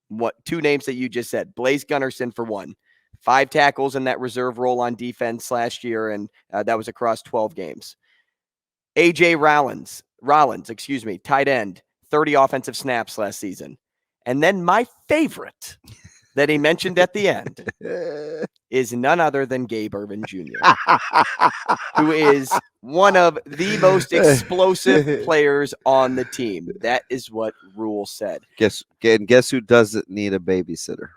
Speaker 3: What two names that you just said? Blaise Gunnerson for one. 5 tackles in that reserve role on defense last year, and that was across 12 games. A.J. Rollins, tight end, 30 offensive snaps last season. And then my favorite that he mentioned at the end is none other than Gabe Ervin Jr., who is one of the most explosive players on the team. That is what Rule said.
Speaker 4: Guess who doesn't need a babysitter?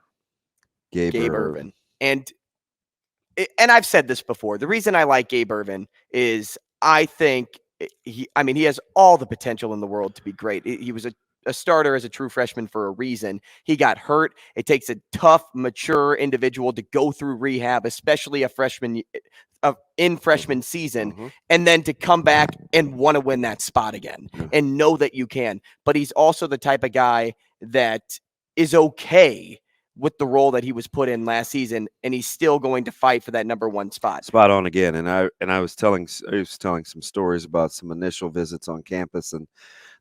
Speaker 4: Gabe Ervin.
Speaker 3: And I've said this before. The reason I like Gabe Ervin is I think he has all the potential in the world to be great. He was a starter as a true freshman for a reason. He got hurt. It takes a tough, mature individual to go through rehab, especially a freshman season, and then to come back and want to win that spot again and know that you can. But he's also the type of guy that is okay with the role that he was put in last season, and he's still going to fight for that number 1 spot.
Speaker 4: Spot on again. And I was telling some stories about some initial visits on campus, and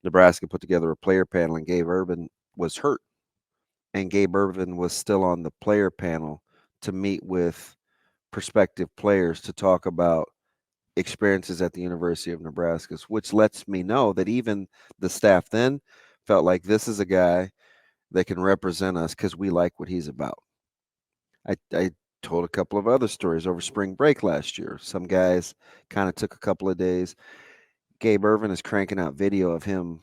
Speaker 4: Nebraska put together a player panel, and Gabe Ervin was hurt. And Gabe Ervin was still on the player panel to meet with prospective players to talk about experiences at the University of Nebraska, which lets me know that even the staff then felt like this is a guy that can represent us because we like what he's about. I told a couple of other stories over spring break last year. Some guys kind of took a couple of days. Gabe Ervin is cranking out video of him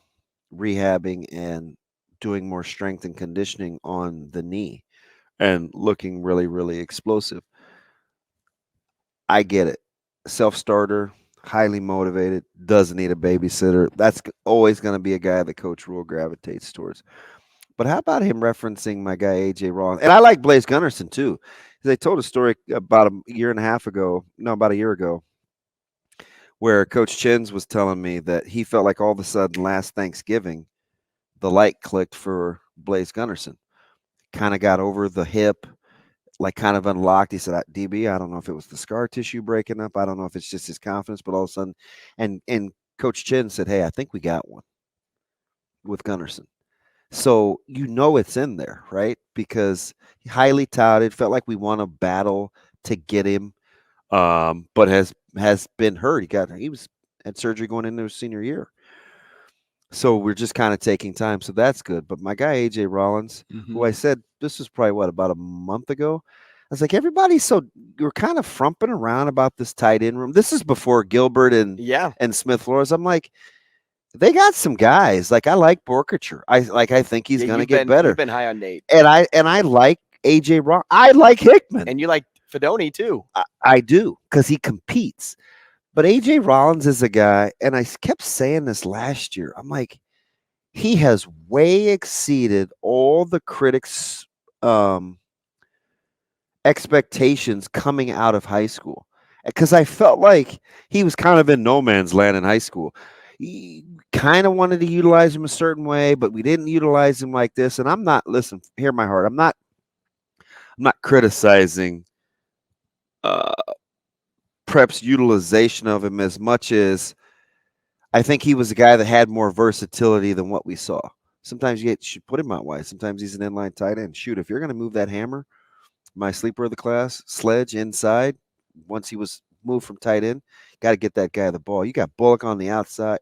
Speaker 4: rehabbing and doing more strength and conditioning on the knee and looking really, really explosive. I get it. Self-starter, highly motivated, doesn't need a babysitter. That's always going to be a guy that Coach Rule gravitates towards. But how about him referencing my guy, A.J. Rollins? And I like Blaise Gunnerson, too. They told a story about a year ago, where Coach Chins was telling me that he felt like all of a sudden last Thanksgiving, the light clicked for Blaise Gunnerson. Kind of got over the hip, like kind of unlocked. He said, DB, I don't know if it was the scar tissue breaking up. I don't know if it's just his confidence, but all of a sudden, and Coach Chin said, hey, I think we got one with Gunnerson. So it's in there, right? Because highly touted, felt like we won a battle to get him, but has been hurt. He had surgery going into his senior year. So we're just kind of taking time. So that's good. But my guy, A.J. Rollins, who I said, this was probably about a month ago. I was like, you're kind of frumping around about this tight end room. This is before Gilbert and Smith Flores. I'm like, they got some guys. Like, I like Borkacher. I think he's going to get better.
Speaker 3: You've been high on Nate.
Speaker 4: And I like A.J. Rollins. I like Hickman.
Speaker 3: And you like Fedoni, too.
Speaker 4: I do, because he competes. But A.J. Rollins is a guy, and I kept saying this last year. I'm like, he has way exceeded all the critics' expectations coming out of high school. Because I felt like he was kind of in no man's land in high school. He kind of wanted to utilize him a certain way, but we didn't utilize him like this. And hear my heart. I'm not criticizing Prep's utilization of him as much as I think he was a guy that had more versatility than what we saw. Sometimes you should put him out wide. Sometimes he's an inline tight end. Shoot, if you're going to move that hammer, my sleeper of the class, Sledge inside, once he was moved from tight end, got to get that guy the ball. You got Bullock on the outside.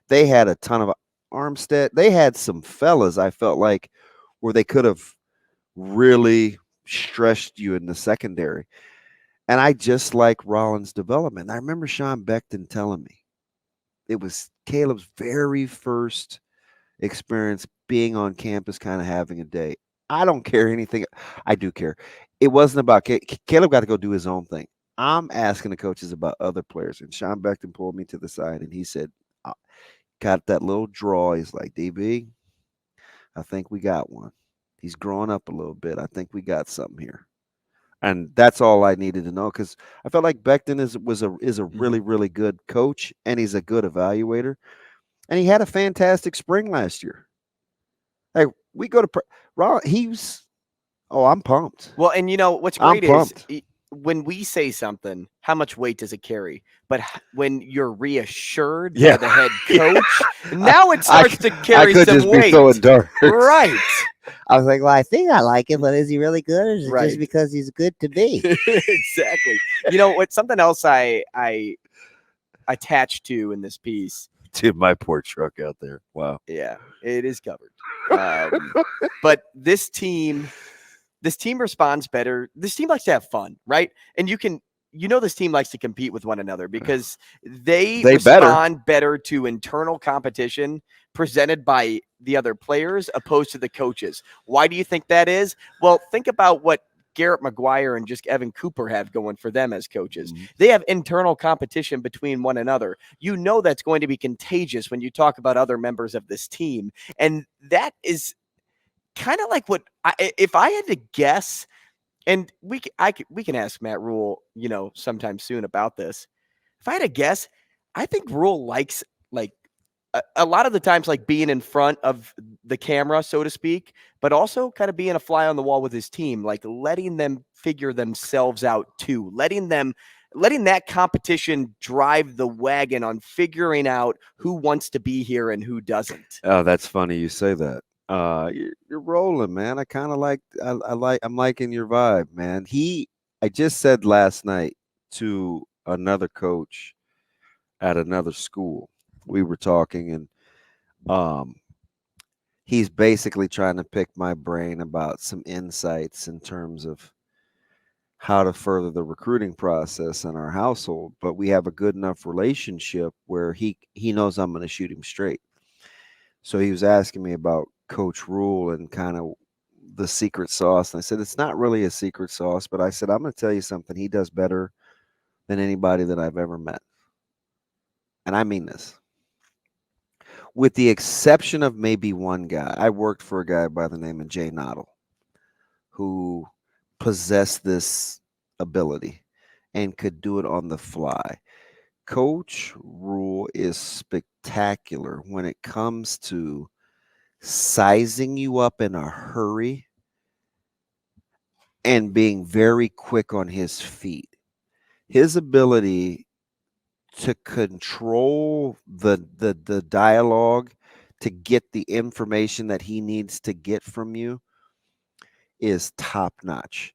Speaker 4: They had a ton of Armstead. They had some fellas, I felt like, where they could have really stretched you in the secondary. And I just like Rollins' development. I remember Sean Beckton telling me it was Caleb's very first experience being on campus, kind of having a day. I don't care anything. I do care. It wasn't about Caleb got to go do his own thing. I'm asking the coaches about other players. And Sean Beckton pulled me to the side and he said, got that little draw. He's like, DB, I think we got one. He's growing up a little bit. I think we got something here. And that's all I needed to know, because I felt like Beckton is a really, really good coach, and he's a good evaluator. And he had a fantastic spring last year. Like, We go to I'm pumped.
Speaker 3: Well, and what's great is when we say something, how much weight does it carry? But when you're reassured by the head coach, now it starts to carry some weight. I could just be so endorsed. Right.
Speaker 8: I was like, well, I think I like him, but is he really good? Or is it just because he's good to me?
Speaker 3: Exactly. What's something else I attached to in this piece?
Speaker 4: Dude, my poor truck out there. Wow.
Speaker 3: Yeah, it is covered. But this team responds better. This team likes to have fun, right? And this team likes to compete with one another because they respond better to internal competition presented by the other players opposed to the coaches. Why do you think that is? Well, think about what Garrett McGuire and just Evan Cooper have going for them as coaches. Mm-hmm. They have internal competition between one another. That's going to be contagious when you talk about other members of this team. And that is kind of like if I had to guess, and we can ask Matt Rule, sometime soon about this. If I had to guess, I think Rule likes a lot of the times being in front of the camera, so to speak, but also kind of being a fly on the wall with his team, letting them figure themselves out too, letting that competition drive the wagon on figuring out who wants to be here and who doesn't.
Speaker 4: Oh, that's funny you say that. You're rolling, man. I kind of I'm liking your vibe, man. I just said last night to another coach at another school, we were talking, and he's basically trying to pick my brain about some insights in terms of how to further the recruiting process in our household. But we have a good enough relationship where he knows I'm going to shoot him straight. So he was asking me about Coach Rule and kind of the secret sauce. And I said, it's not really a secret sauce, but I said, I'm going to tell you something. He does better than anybody that I've ever met. And I mean this. With the exception of maybe one guy. I worked for a guy by the name of Jay Noddle who possessed this ability and could do it on the fly. Coach Rule is spectacular when it comes to sizing you up in a hurry and being very quick on his feet. His ability to control the dialogue, to get the information that he needs to get from you is top notch.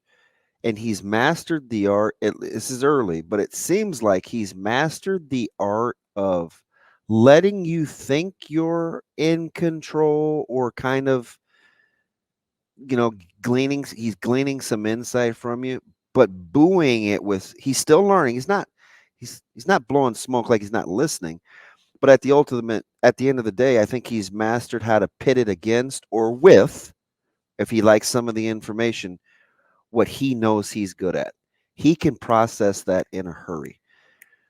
Speaker 4: And he's mastered the art. This is early, but it seems like he's mastered the art of letting you think you're in control or kind of, gleaning. He's gleaning some insight from you, but buoying it with, he's still learning. He's not blowing smoke like he's not listening. But at the end of the day, I think he's mastered how to pit it against or with, if he likes some of the information, what he knows he's good at. He can process that in a hurry.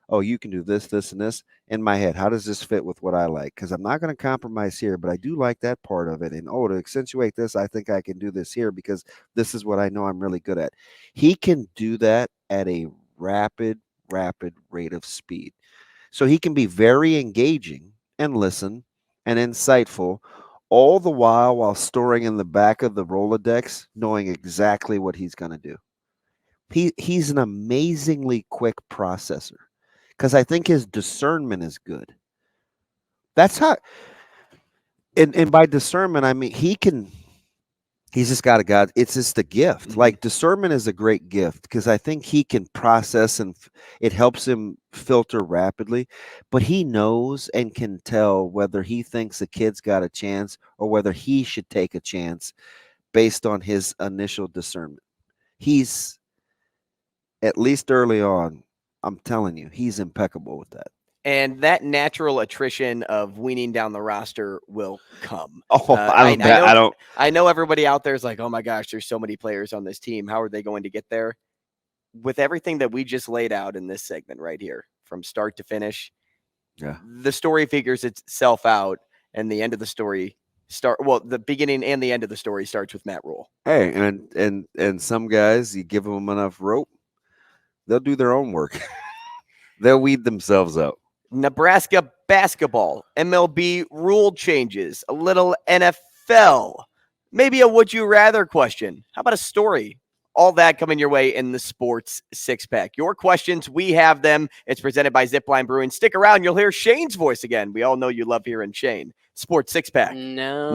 Speaker 4: Oh, you can do this, this, and this. In my head, how does this fit with what I like? Because I'm not going to compromise here, but I do like that part of it. And to accentuate this, I think I can do this here because this is what I know I'm really good at. He can do that at a rapid rate of speed. So he can be very engaging and listen and insightful, all the while storing in the back of the Rolodex, knowing exactly what he's going to do. He's an amazingly quick processor because I think his discernment is good. That's how, and by discernment, I mean, he's just got it's just a gift. Mm-hmm. Like discernment is a great gift because I think he can process and it helps him filter rapidly, but he knows and can tell whether he thinks a kid's got a chance or whether he should take a chance based on his initial discernment. He's, at least early on, I'm telling you, he's impeccable with that.
Speaker 3: And that natural attrition of weaning down the roster will come.
Speaker 4: Oh,
Speaker 3: I know everybody out there is like, oh my gosh, there's so many players on this team. How are they going to get there? With everything that we just laid out in this segment right here, from start to finish, the story figures itself out, and the end of the story the beginning and the end of the story starts with Matt Rule.
Speaker 4: Hey, and some guys, you give them enough rope, they'll do their own work. They'll weed themselves out.
Speaker 3: Nebraska basketball, MLB rule changes, a little NFL. maybe a would you rather question. How about a story? All that coming your way in the Sports Six Pack. Your questions, we have them. It's presented by Zipline Brewing. Stick around. You'll hear Shane's voice again. We all know you love hearing Shane. Sports Six Pack.
Speaker 5: No.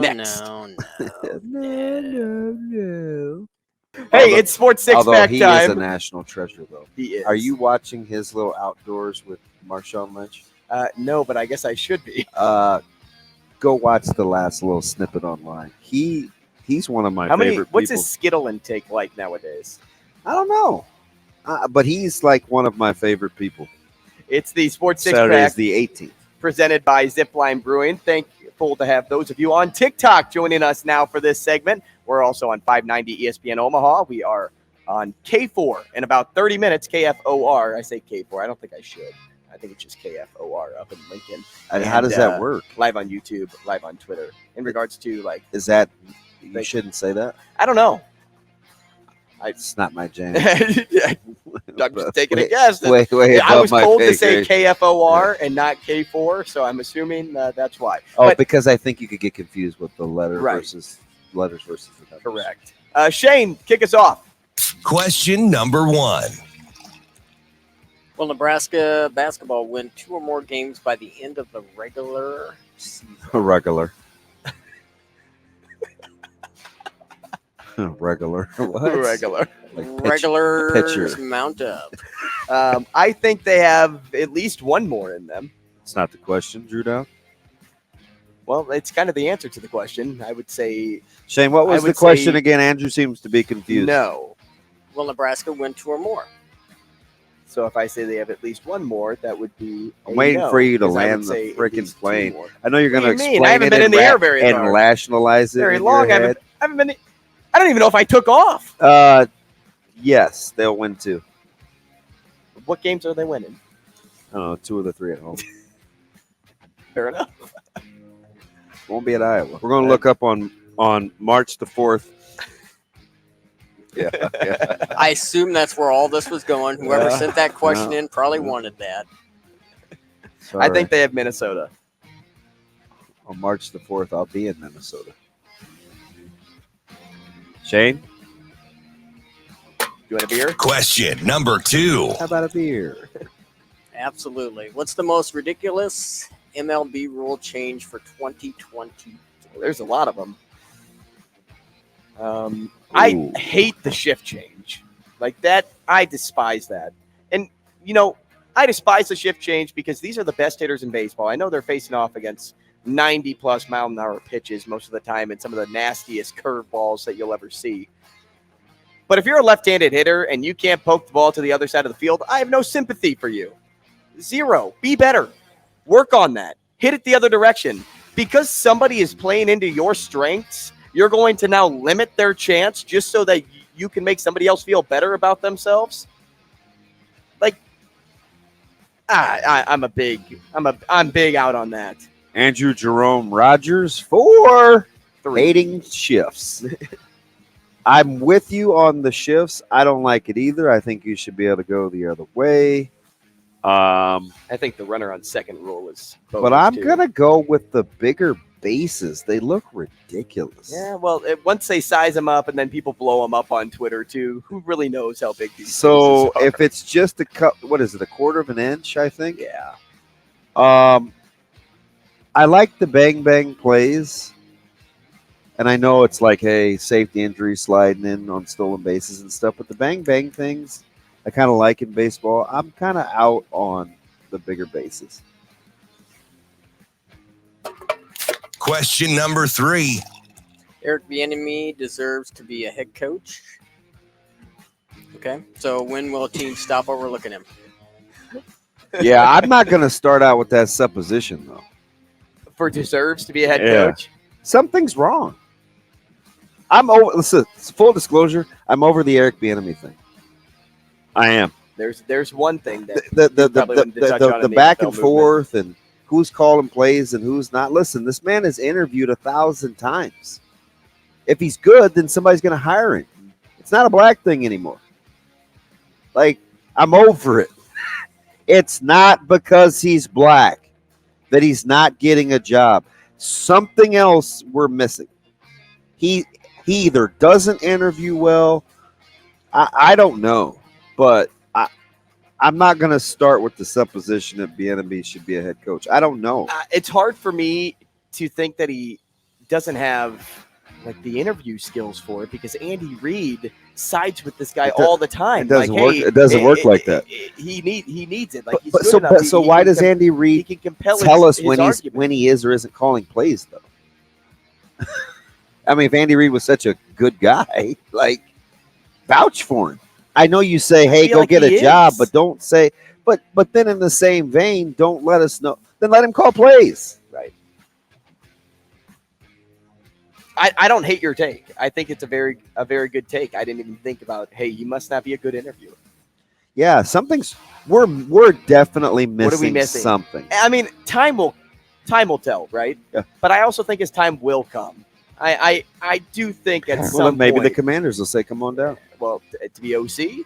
Speaker 3: Hey, it's Sports Six Pack
Speaker 4: he
Speaker 3: time.
Speaker 4: He is a national treasure, though.
Speaker 3: He is.
Speaker 4: Are you watching his little outdoors with Marshawn Lynch?
Speaker 3: No, but I guess I should be.
Speaker 4: Go watch the last little snippet online. He's one of my favorite people.
Speaker 3: What's his Skittle intake like nowadays?
Speaker 4: I don't know. But he's like one of my favorite people.
Speaker 3: It's the Sports Six
Speaker 4: Saturday's
Speaker 3: Pack.
Speaker 4: the 18th.
Speaker 3: Presented by Zipline Brewing. Thankful to have those of you on TikTok joining us now for this segment. We're also on 590 ESPN Omaha. We are on K4 in about 30 minutes. KFOR. I say K4. I don't think I should. I think it's just KFOR up in Lincoln.
Speaker 4: And how does that work?
Speaker 3: Live on YouTube, live on Twitter. In regards to
Speaker 4: is that you shouldn't say that?
Speaker 3: I don't know.
Speaker 4: It's not my jam.
Speaker 3: I'm just taking a guess.
Speaker 4: Way
Speaker 3: I was told to say
Speaker 4: grade.
Speaker 3: KFOR and not K4, so I'm assuming that's why.
Speaker 4: Oh, because I think you could get confused with the letters versus the numbers.
Speaker 3: Correct. Shane, kick us off.
Speaker 1: Question number 1.
Speaker 5: Will Nebraska basketball win 2 or more games by the end of the regular season?
Speaker 4: Regular. Regular. What?
Speaker 3: Regular.
Speaker 5: Regulars mount up.
Speaker 3: I think they have at least one more in them.
Speaker 4: It's not the question, Drew Down.
Speaker 3: Well, it's kind of the answer to the question. I would say.
Speaker 4: Shane, what was the question again? Andrew seems to be confused.
Speaker 3: No.
Speaker 5: Will Nebraska win 2 or more?
Speaker 3: So if I say they have at least one more, that would be.
Speaker 4: I'm waiting for you to land the freaking plane. I know you're going to explain
Speaker 3: I haven't been in the air very long.
Speaker 4: And rationalize it.
Speaker 3: Very long. I haven't been. I don't even know if I took off.
Speaker 4: Yes, they'll win 2.
Speaker 3: What games are they winning?
Speaker 4: I don't know, 2 of the 3 at home.
Speaker 3: Fair enough.
Speaker 4: Won't be at Iowa. We're going to look up on March the 4th. Yeah.
Speaker 5: I assume that's where all this was going. Whoever sent that question in probably wanted that.
Speaker 3: Sorry. I think they have Minnesota.
Speaker 4: On March the 4th, I'll be in Minnesota. Shane?
Speaker 3: You want a beer?
Speaker 1: Question number 2.
Speaker 4: How about a beer?
Speaker 5: Absolutely. What's the most ridiculous MLB rule change for 2020?
Speaker 3: There's a lot of them. I hate the shift change. Like that, I despise that. And, I despise the shift change because these are the best hitters in baseball. I know they're facing off against 90-plus mile-an-hour pitches most of the time and some of the nastiest curveballs that you'll ever see. But if you're a left-handed hitter and you can't poke the ball to the other side of the field, I have no sympathy for you. 0. Be better. Work on that. Hit it the other direction. Because somebody is playing into your strengths, you're going to now limit their chance just so that you can make somebody else feel better about themselves. Like, I'm big out on that.
Speaker 4: Andrew Jerome Rogers for 3. Hating shifts. I'm with you on the shifts. I don't like it either. I think you should be able to go the other way.
Speaker 3: I think the runner on second rule is.
Speaker 4: But I'm going to go with the bigger bases. They look ridiculous.
Speaker 3: Yeah, well, once they size them up and then people blow them up on Twitter too, who really knows how big these bases are?
Speaker 4: If it's just a quarter of an inch, I think?
Speaker 3: Yeah.
Speaker 4: I like the bang plays. And I know it's like, hey, safety injury sliding in on stolen bases and stuff, but the bang things I kind of like in baseball. I'm kind of out on the bigger bases.
Speaker 1: Question number 3.
Speaker 5: Eric Bieniemy deserves to be a head coach. Okay, so when will a team stop overlooking him?
Speaker 4: Yeah, I'm not going to start out with that supposition, though.
Speaker 3: For deserves to be a head coach?
Speaker 4: Something's wrong. Listen, full disclosure, I'm over the Eric Bieniemy thing. I am.
Speaker 3: There's one thing that
Speaker 4: the back and forth and who's calling plays and who's not. Listen, this man is interviewed 1,000 times. If he's good, then somebody's going to hire him. It's not a black thing anymore. Like, I'm over it. It's not because he's black that he's not getting a job. Something else we're missing. he either doesn't interview well. I don't know, but I'm not going to start with the supposition that Bieniemy should be a head coach. I don't know.
Speaker 3: It's hard for me to think that he doesn't have like the interview skills for it, because Andy Reid sides with this guy all the time.
Speaker 4: It doesn't work. It doesn't work like that.
Speaker 3: He needs it. Like,
Speaker 4: so why does Andy Reid tell us when he is or isn't calling plays though? I mean, if Andy Reid was such a good guy, like, vouch for him. I know you say, "Hey, go get a job," but don't say. But then in the same vein, don't let us know. Then let him call plays.
Speaker 3: Right. I don't hate your take. I think it's a very good take. I didn't even think about, hey, you must not be a good interviewer.
Speaker 4: Yeah, we're definitely missing,
Speaker 3: what are we missing?
Speaker 4: Something.
Speaker 3: I mean, time will tell, right? Yeah. But I also think his time will come. I do think at some
Speaker 4: maybe
Speaker 3: point,
Speaker 4: the Commanders will say, "Come on down."
Speaker 3: Well, to be OC.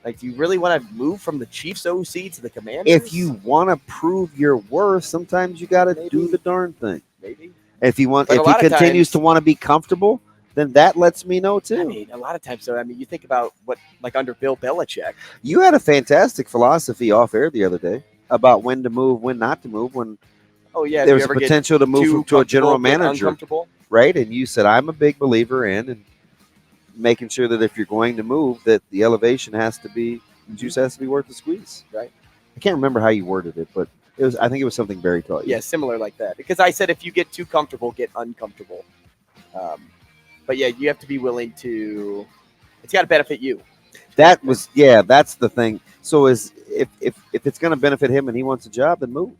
Speaker 3: Like, do you really want to move from the Chiefs OC to the Commanders?
Speaker 4: If you want to prove your worth, sometimes you got to do the darn thing.
Speaker 3: Maybe.
Speaker 4: If he continues to want to be comfortable, then that lets me know too.
Speaker 3: I mean, a lot of times, though, you think about what, like under Bill Belichick.
Speaker 4: You had a fantastic philosophy off air the other day about when to move, when not to move. When there was a potential to move to a general manager, right? And you said, "I'm a big believer in making sure that if you're going to move, that the elevation has to be, the juice has to be worth the squeeze." Right? I can't remember how you worded it, but I think it was something Barry taught you.
Speaker 3: Yeah, similar like that. Because I said, if you get too comfortable, get uncomfortable. But yeah, you have to be willing to. It's got to benefit you.
Speaker 4: That's the thing. So if it's going to benefit him and he wants a job, then move.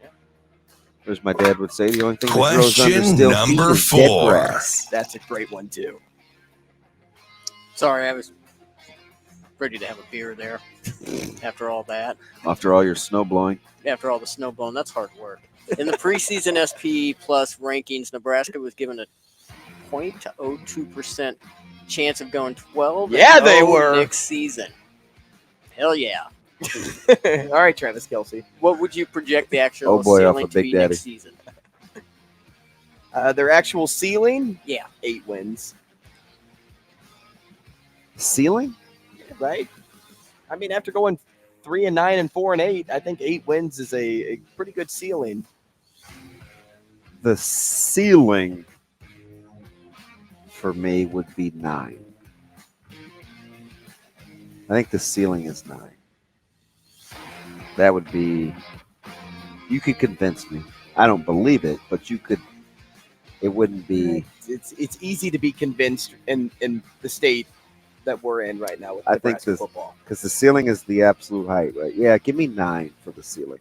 Speaker 4: Yeah. As my dad would say, the only thing that grows under still
Speaker 1: number
Speaker 4: is
Speaker 1: 4.
Speaker 4: dead grass.
Speaker 3: That's a great one too.
Speaker 5: Sorry, I was ready to have a beer there after all that.
Speaker 4: After all your snow blowing.
Speaker 5: After all the snow blowing, that's hard work. In the preseason SP Plus rankings, Nebraska was given a 0.02% chance of going 12.
Speaker 3: Yeah, they were
Speaker 5: next season. Hell yeah!
Speaker 3: All right, Travis Kelce.
Speaker 5: What would you project the actual ceiling to be next season?
Speaker 3: Their actual ceiling?
Speaker 5: Yeah,
Speaker 3: 8 wins.
Speaker 4: Ceiling?
Speaker 3: Yeah, right. I mean, after going 3-9 and 4-8, I think 8 wins is a pretty good ceiling.
Speaker 4: The ceiling for me would be 9. I think the ceiling is 9. That would be. You could convince me. I don't believe it, but you could. It wouldn't be.
Speaker 3: It's easy to be convinced in the state that we're in right now with Nebraska football.
Speaker 4: Because the ceiling is the absolute height, right? Yeah, give me 9 for the ceiling.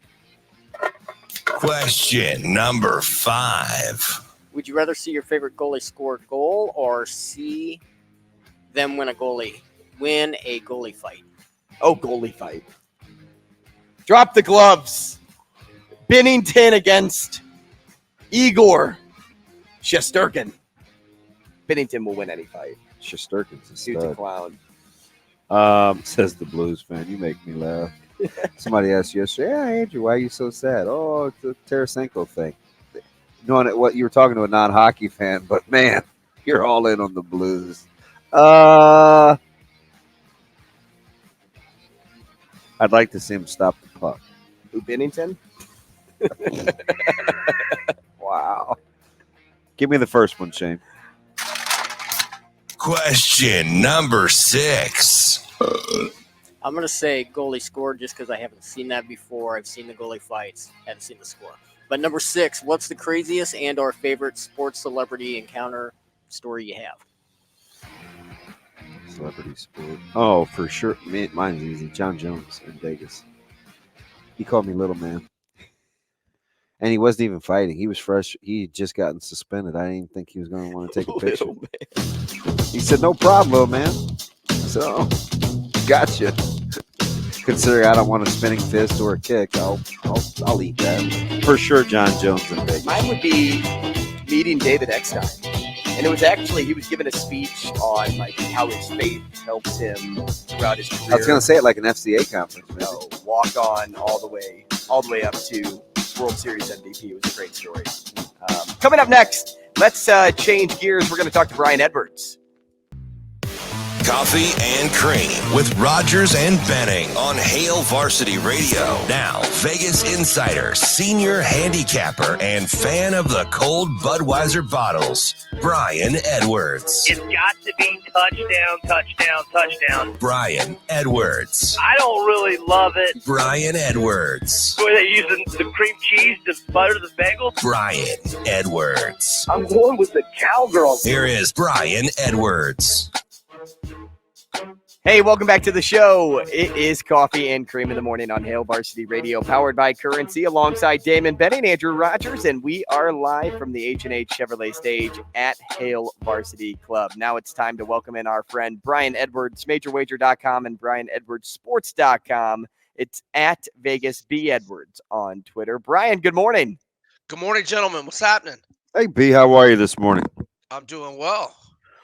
Speaker 1: Question number 5.
Speaker 5: Would you rather see your favorite goalie score a goal or see them win a goalie fight?
Speaker 3: Oh, goalie fight. Drop the gloves. Bennington against Igor Shesterkin. Bennington will win any fight.
Speaker 4: Shesterkin's a
Speaker 3: Dude's a clown.
Speaker 4: Says the Blues fan. You make me laugh. Somebody asked you yesterday, "Yeah, Andrew, why are you so sad?" "Oh, it's a Tarasenko thing." Knowing what you were talking to a non-hockey fan, but man, you're all in on the Blues. I'd like to see him stop the puck.
Speaker 3: Who, Bennington?
Speaker 4: Wow. Give me the first one, Shane.
Speaker 1: Question number 6.
Speaker 5: I'm going to say goalie score just because I haven't seen that before. I've seen the goalie fights, haven't seen the score. But number 6, what's the craziest and or favorite sports celebrity encounter story you have?
Speaker 4: Celebrity sport. Oh, for sure. Mine's easy. John Jones in Vegas. He called me little man. And he wasn't even fighting. He was fresh. He had just gotten suspended. I didn't think he was going to want to take a picture. He said, "No problem, little man." So, gotcha. Considering I don't want a spinning fist or a kick, I'll eat that. For sure, John Jones in Vegas.
Speaker 3: Mine would be meeting David Eckstein. And it was actually, he was giving a speech on like how his faith helps him throughout his career.
Speaker 4: I was going to say it like an FCA conference.
Speaker 3: No, walk on all the way up to World Series MVP. It was a great story. Coming up next, let's change gears. We're going to talk to Brian Edwards.
Speaker 1: Coffee and Cream with Rogers and Benning on Hail Varsity Radio. Now, Vegas insider, senior handicapper, and fan of the cold Budweiser bottles, Brian Edwards.
Speaker 9: It's got to be touchdown, touchdown, touchdown.
Speaker 1: Brian Edwards.
Speaker 9: I don't really love it.
Speaker 1: Brian Edwards.
Speaker 9: Were they using the cream cheese to butter the bagel?
Speaker 1: Brian Edwards.
Speaker 9: I'm going with the cowgirl.
Speaker 1: Here is Brian Edwards.
Speaker 3: Hey, welcome back to the show. It is Coffee and Cream in the Morning on Hail Varsity Radio, powered by Currency, alongside Damon Benning, Andrew Rogers, and we are live from the H&H Chevrolet stage at Hail Varsity Club. Now it's time to welcome in our friend Brian Edwards, MajorWager.com and BrianEdwardsSports.com. It's at Vegas B. Edwards on Twitter. Brian, good morning.
Speaker 10: Good morning, gentlemen. What's happening?
Speaker 4: Hey, B, how are you this morning?
Speaker 10: I'm doing well.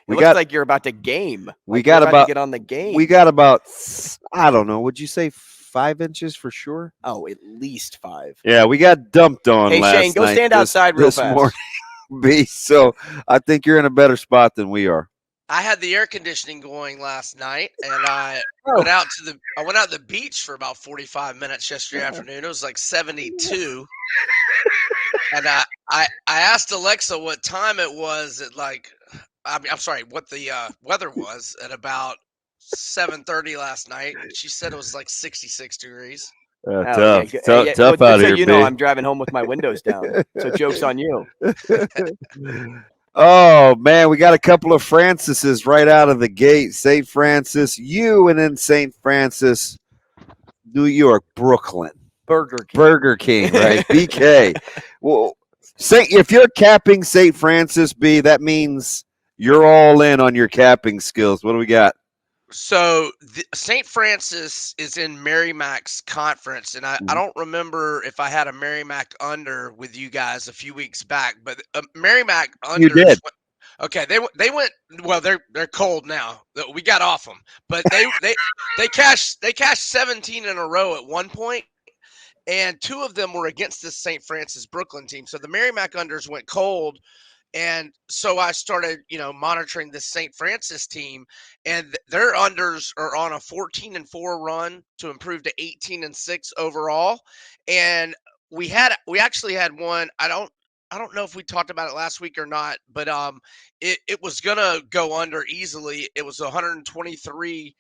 Speaker 3: It looks like you're about to game.
Speaker 4: We got about
Speaker 3: to get on the game.
Speaker 4: We got about, I don't know, would you say 5 inches for sure?
Speaker 3: Oh, at least 5.
Speaker 4: Yeah, we got dumped on last night.
Speaker 3: Hey, Shane, go stand outside real fast.
Speaker 4: Morning, B, so I think you're in a better spot than we are.
Speaker 10: I had the air conditioning going last night, and I went out to the beach for about 45 minutes yesterday afternoon. It was like 72. And I asked Alexa what time it was at I'm sorry, what the weather was at about 7:30 last night. And she said it was like 66 degrees.
Speaker 4: Tough out here,
Speaker 3: you know, I'm driving home with my windows down. So joke's on you.
Speaker 4: Oh, man, we got a couple of Francises right out of the gate. St. Francis, and then St. Francis, New York, Brooklyn. Burger King, right? BK. Well, if you're capping St. Francis, B, that means you're all in on your capping skills. What do we got?
Speaker 10: So St. Francis is in Merrimack's conference, and I don't remember if I had a Merrimack under with you guys a few weeks back, but Merrimack under.
Speaker 4: You did.
Speaker 10: Okay, they went. Well, they're cold now. We got off them, but they cashed 17 in a row at one point, and 2 of them were against this St. Francis Brooklyn team. So the Merrimack unders went cold. And so I started, monitoring this St. Francis team, and their unders are on a 14-4 run to improve to 18-6 overall. And we actually had one. I don't know if we talked about it last week or not, but it was gonna go under easily. It was 123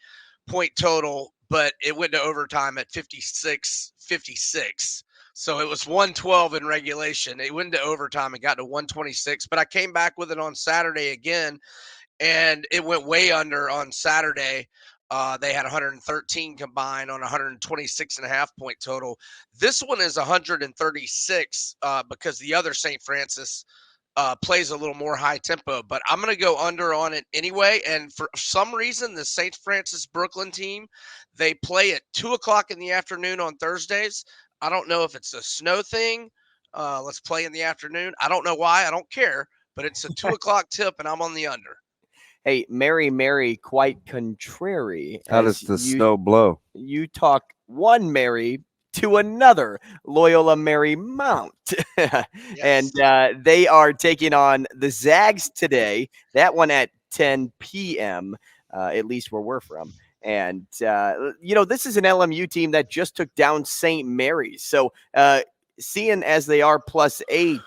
Speaker 10: point total, but it went to overtime at 56-56. So it was 112 in regulation. It went into overtime and got to 126. But I came back with it on Saturday again, and it went way under on Saturday. They had 113 combined on 126.5 point total. This one is 136 because the other St. Francis plays a little more high tempo. But I'm going to go under on it anyway. And for some reason, the St. Francis Brooklyn team, they play at 2 o'clock in the afternoon on Thursdays. I don't know if it's a snow thing. Let's play in the afternoon. I don't know why. I don't care. But it's a 2 o'clock tip, and I'm on the under.
Speaker 3: Hey, Mary, quite contrary.
Speaker 4: How does the snow blow?
Speaker 3: You talk one Mary to another, Loyola Marymount. Yes. And they are taking on the Zags today. That one at 10 p.m., at least where we're from. And, this is an LMU team that just took down St. Mary's. So seeing as they are +8,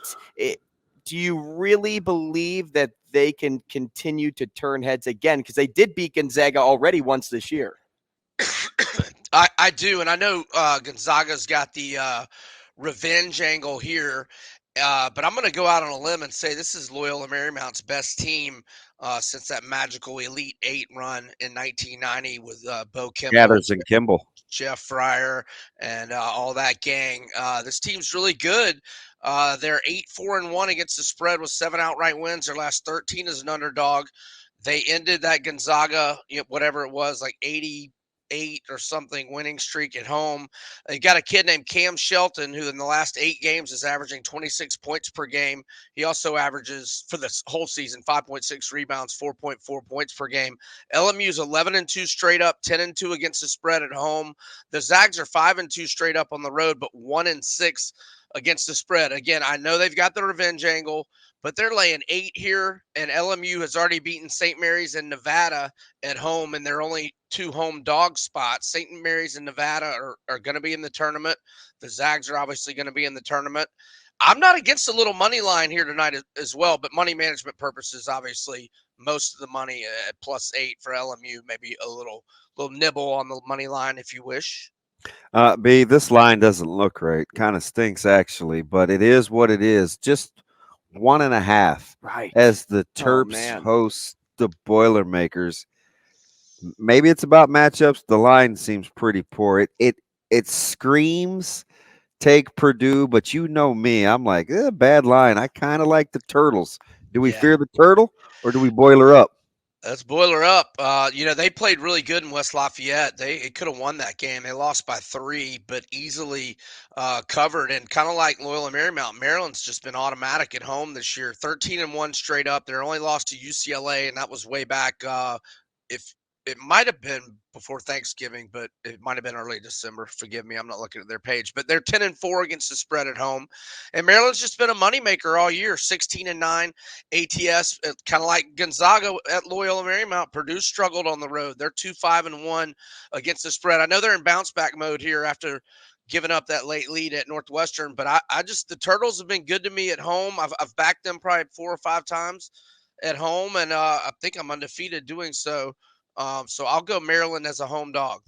Speaker 3: do you really believe that they can continue to turn heads again? Because they did beat Gonzaga already once this year.
Speaker 10: I do. And I know Gonzaga's got the revenge angle here. But I'm going to go out on a limb and say this is Loyola Marymount's best team since that magical Elite 8 run in 1990 with Bo Kimball,
Speaker 4: Gathers and Kimball,
Speaker 10: Jeff Fryer, and all that gang. This team's really good. They're 8-4-1 against the spread with 7 outright wins. Their last 13 as an underdog. They ended that Gonzaga, whatever it was, like 88 or something winning streak at home. They got a kid named Cam Shelton who in the last 8 games is averaging 26 points per game. He also averages for this whole season 5.6 rebounds, 4.4 points per game. LMU's 11-2 straight up, 10-2 against the spread at home. The Zags are 5-2 straight up on the road, but 1-6 against the spread. Again, I know they've got the revenge angle, but they're laying 8 here, and LMU has already beaten St. Mary's and Nevada at home, and they're only 2 home dog spots. St. Mary's and Nevada are going to be in the tournament. The Zags are obviously going to be in the tournament. I'm not against a little money line here tonight as well, but money management purposes, obviously, most of the money at +8 for LMU, maybe a little nibble on the money line if you wish.
Speaker 4: B, this line doesn't look right. Kind of stinks, actually, but it is what it is. Just 1.5.
Speaker 3: Right.
Speaker 4: As the Terps host the Boilermakers. Maybe it's about matchups. The line seems pretty poor. It screams take Purdue, but you know me. I'm like, bad line. I kind of like the Turtles. Do we fear the turtle or do we boil her up?
Speaker 10: Let's boil her up. They played really good in West Lafayette. They could have won that game. They lost by 3, but easily covered. And kind of like Loyola Marymount, Maryland's just been automatic at home this year. 13-1 straight up. They're only lost to UCLA, and that was way back. If it might have been before Thanksgiving, but it might have been early December. Forgive me, I'm not looking at their page. But they're 10-4 against the spread at home. And Maryland's just been a moneymaker all year, 16-9 ATS, kind of like Gonzaga at Loyola Marymount. Purdue struggled on the road. They're 2-5-1 against the spread. I know they're in bounce back mode here after giving up that late lead at Northwestern, but I just the Turtles have been good to me at home. I've backed them probably 4 or 5 times at home, and I think I'm undefeated doing so. So I'll go Maryland as a home dog.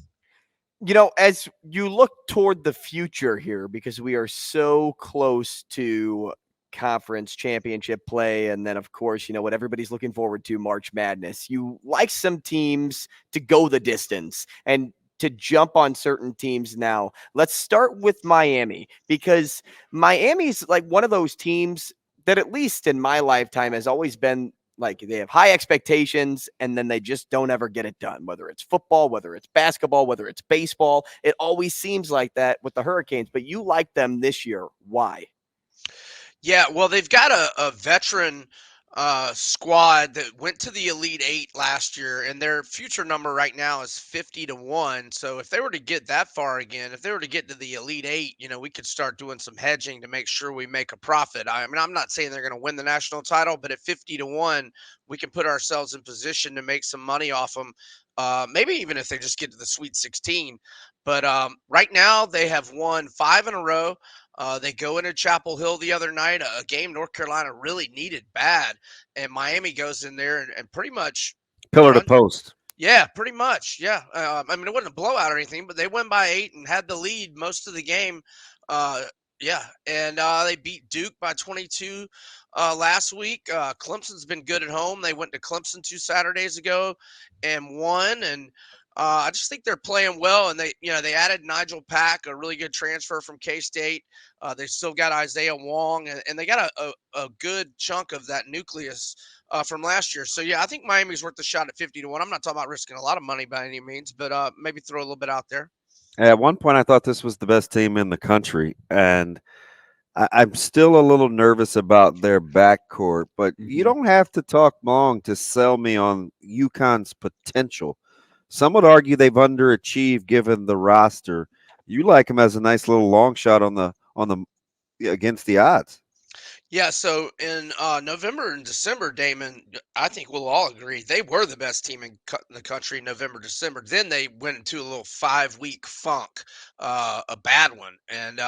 Speaker 3: As you look toward the future here, because we are so close to conference championship play, and then, of course, what everybody's looking forward to, March Madness, you like some teams to go the distance and to jump on certain teams now. Let's start with Miami, because Miami's like one of those teams that, at least in my lifetime, has always been like they have high expectations and then they just don't ever get it done, whether it's football, whether it's basketball, whether it's baseball. It always seems like that with the Hurricanes, but you like them this year. Why?
Speaker 10: Yeah, well, they've got a veteran squad that went to the Elite 8 last year, and their future number right now is 50-1. So if they were to get that far again, if they were to get to the Elite 8, we could start doing some hedging to make sure we make a profit. I mean, I'm not saying they're going to win the national title, but at 50-1, we can put ourselves in position to make some money off them. Maybe even if they just get to the Sweet 16. But right now, they have won 5 in a row. They go into Chapel Hill the other night, a game North Carolina really needed bad, and Miami goes in there and pretty much
Speaker 4: pillar to post.
Speaker 10: Yeah, pretty much. Yeah. I mean, it wasn't a blowout or anything, but they won by 8 and had the lead most of the game. Yeah, and they beat Duke by 22 last week. Clemson's been good at home. They went to Clemson 2 Saturdays ago and won, and I just think they're playing well, and they added Nigel Pack, a really good transfer from K-State. They still got Isaiah Wong, and they got a good chunk of that nucleus from last year. So, yeah, I think Miami's worth a shot at 50-1. I'm not talking about risking a lot of money by any means, but maybe throw a little bit out there.
Speaker 4: At one point, I thought this was the best team in the country, and I'm still a little nervous about their backcourt, but you don't have to talk long to sell me on UConn's potential. Some would argue they've underachieved given the roster. You like them as a nice little long shot on the against the odds.
Speaker 10: Yeah, so in November and December, Damon, I think we'll all agree they were the best team in the country in November, December. Then they went into a little 5-week funk, a bad one, and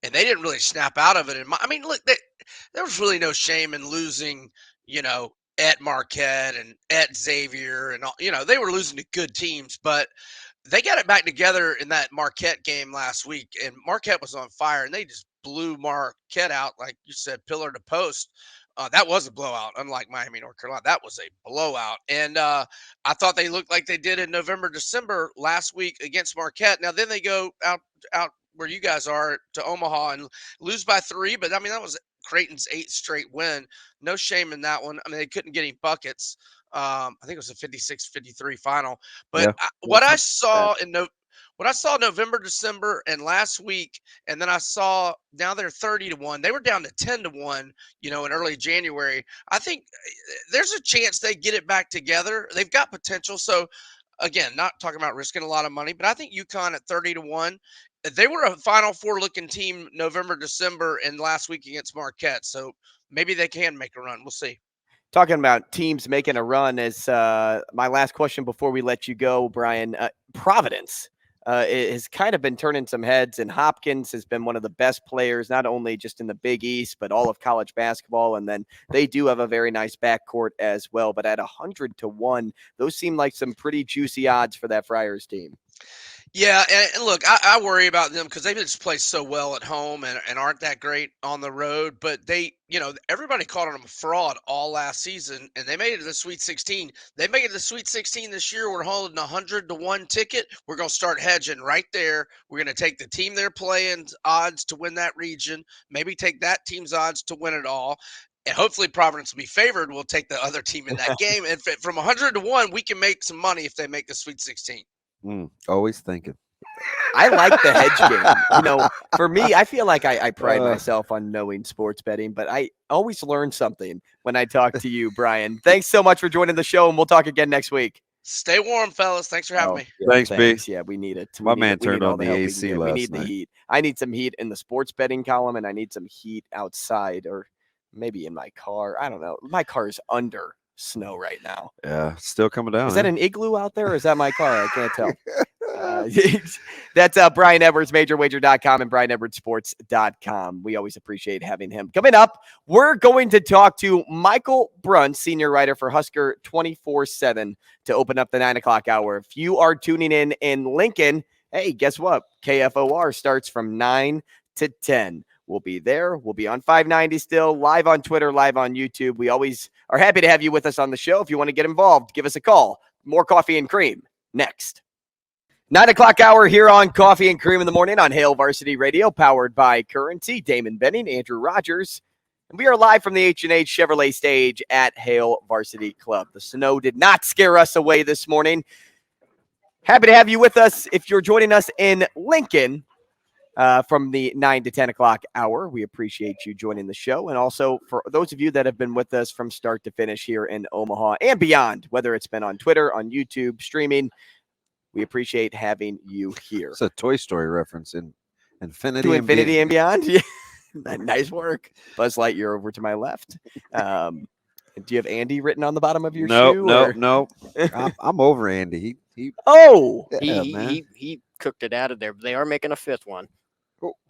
Speaker 10: they didn't really snap out of it. And I mean, look, there was really no shame in losing, at Marquette and at Xavier, and all, they were losing to good teams, but they got it back together in that Marquette game last week, and Marquette was on fire, and they just blew Marquette out, like you said, pillar to post. That was a blowout, unlike Miami, North Carolina. That was a blowout. And I thought they looked like they did in November, December last week against Marquette. Now, then they go out where you guys are to Omaha and lose by 3. But, I mean, that was Creighton's 8th straight win. No shame in that one. I mean, they couldn't get any buckets. I think it was a 56-53 final. But
Speaker 4: Yeah.
Speaker 10: What I saw November, December, and last week, and then I saw now they're 30-1. They were down to 10-1, in early January. I think there's a chance they get it back together. They've got potential. So again, not talking about risking a lot of money, but I think UConn at 30-1. They were a Final Four looking team November, December, and last week against Marquette. So maybe they can make a run. We'll see.
Speaker 3: Talking about teams making a run is my last question before we let you go, Brian. Providence has kind of been turning some heads, and Hopkins has been one of the best players, not only just in the Big East, but all of college basketball. And then they do have a very nice backcourt as well. But at 100-1, those seem like some pretty juicy odds for that Friars team.
Speaker 10: Yeah, and look, I worry about them because they just play so well at home and aren't that great on the road. But they, everybody called them a fraud all last season, and they made it to the Sweet 16. They made it to the Sweet 16 this year. We're holding a 100-1 ticket. We're going to start hedging right there. We're going to take the team they're playing odds to win that region, maybe take that team's odds to win it all. And hopefully Providence will be favored. We'll take the other team in that game. And from 100-1, we can make some money if they make the Sweet 16.
Speaker 4: Always thinking.
Speaker 3: I like the hedge game. For me, I feel like I pride myself on knowing sports betting, but I always learn something when I talk to you, Brian. Thanks so much for joining the show, and we'll talk again next week.
Speaker 10: Stay warm, fellas. Thanks for having me.
Speaker 3: Yeah,
Speaker 4: thanks, B.
Speaker 3: Yeah, we need it.
Speaker 4: My man turned on the AC last night.
Speaker 3: We need the heat. I need some heat in the sports betting column, and I need some heat outside or maybe in my car. I don't know. My car is under snow right now.
Speaker 4: Yeah, still coming down.
Speaker 3: Is that an igloo out there, or is that my car? I can't tell. That's Brian Edwards, MajorWager.com and BrianEdwardsSports.com. We always appreciate having him. Coming up, we're going to talk to Michael Bruntz, senior writer for Husker 24/7, to open up the 9 o'clock hour. If you are tuning in Lincoln, hey, guess what? KFOR starts from 9 to 10. We'll be there. We'll be on 590 still, live on Twitter, live on YouTube. We always are happy to have you with us on the show. If you want to get involved, give us a call. More Coffee and Cream next. 9 o'clock hour here on Coffee and Cream in the Morning on Hail Varsity Radio, powered by Currency. Damon Benning, Andrew Rogers. And we are live from the H&H Chevrolet stage at Hail Varsity Club. The snow did not scare us away this morning. Happy to have you with us. If you're joining us in Lincoln, from the 9 to 10 o'clock hour. We appreciate you joining the show. And also for those of you that have been with us from start to finish here in Omaha and beyond, whether it's been on Twitter, on YouTube, streaming, we appreciate having you here.
Speaker 4: It's a Toy Story reference in
Speaker 3: Infinity and Beyond. Yeah. Nice work. Buzz Lightyear over to my left. Do you have Andy written on the bottom of your shoe?
Speaker 4: No. I'm over Andy. He
Speaker 5: cooked it out of there. But they are making a fifth one.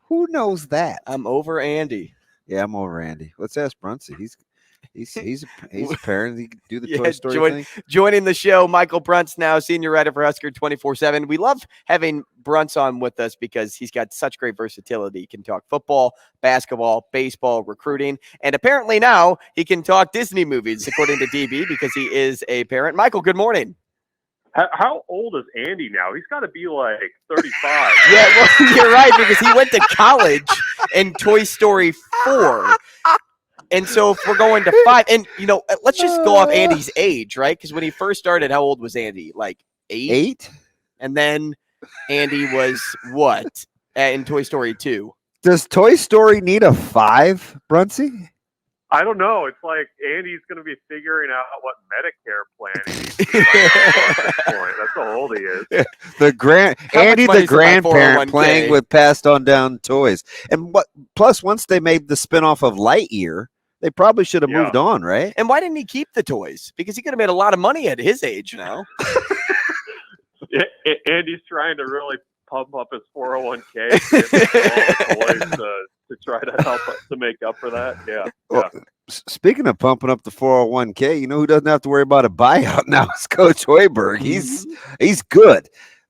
Speaker 4: Who knows that?
Speaker 3: I'm over Andy.
Speaker 4: Yeah, I'm over Andy. Let's ask Bruntz. He's a parent. He can do the Toy Story thing.
Speaker 3: Joining the show, Michael Bruntz now, senior writer for Husker 24/7. We love having Bruntz on with us because he's got such great versatility. He can talk football, basketball, baseball, recruiting, and apparently now he can talk Disney movies, according to DB, because he is a parent. Michael, good morning.
Speaker 11: How old is Andy now? He's got to be like 35.
Speaker 3: Yeah, well, you're right, because he went to college in Toy Story 4. And so if we're going to 5, and, let's just go off Andy's age, right? Because when he first started, how old was Andy? Like 8?
Speaker 4: 8?
Speaker 3: And then Andy was what in Toy Story 2?
Speaker 4: Does Toy Story need a 5, Bruntzy?
Speaker 11: I don't know. It's like Andy's going to be figuring out what Medicare plan he needs to at this point. That's how old he is.
Speaker 4: Andy, the grandparent, playing with passed on down toys. And plus, once they made the spinoff of Lightyear, they probably should have moved on, right?
Speaker 3: And why didn't he keep the toys? Because he could have made a lot of money at his age now.
Speaker 11: Andy's trying to really pump up his 401k to try to help to make up for that. Yeah.
Speaker 4: Well, speaking of pumping up the 401k, you know who doesn't have to worry about a buyout now? It's Coach Hoiberg. He's good.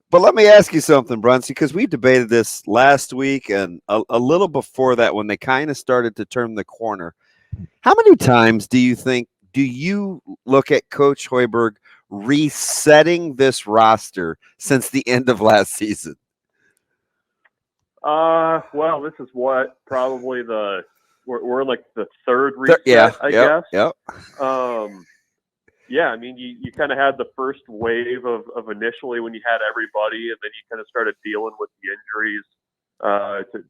Speaker 4: But let me ask you something, Bruntz, because we debated this last week and a little before that when they kind of started to turn the corner. How many times do you look at Coach Hoiberg resetting this roster since the end of last season?
Speaker 11: Well, this is probably we're like the third reset, I guess.
Speaker 4: Yep.
Speaker 11: Yeah, I mean, you kind of had the first wave of initially when you had everybody, and then you kind of started dealing with the injuries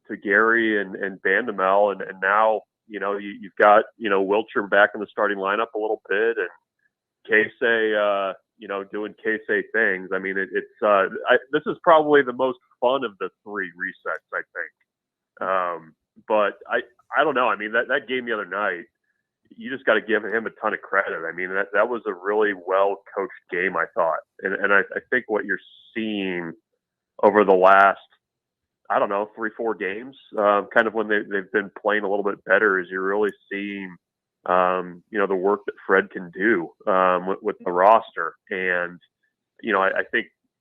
Speaker 11: to Gary and Bandamel, and now you've got Wilcher back in the starting lineup a little bit, and Casey doing K-State things. I mean, this is probably the most fun of the 3 resets, I think. But I don't know. I mean, that game the other night, you just got to give him a ton of credit. I mean, that was a really well-coached game, I thought. And I think what you're seeing over the last, I don't know, 3-4 games, kind of when they've been playing a little bit better, is you're really seeing, the work that Fred can do with the roster. And,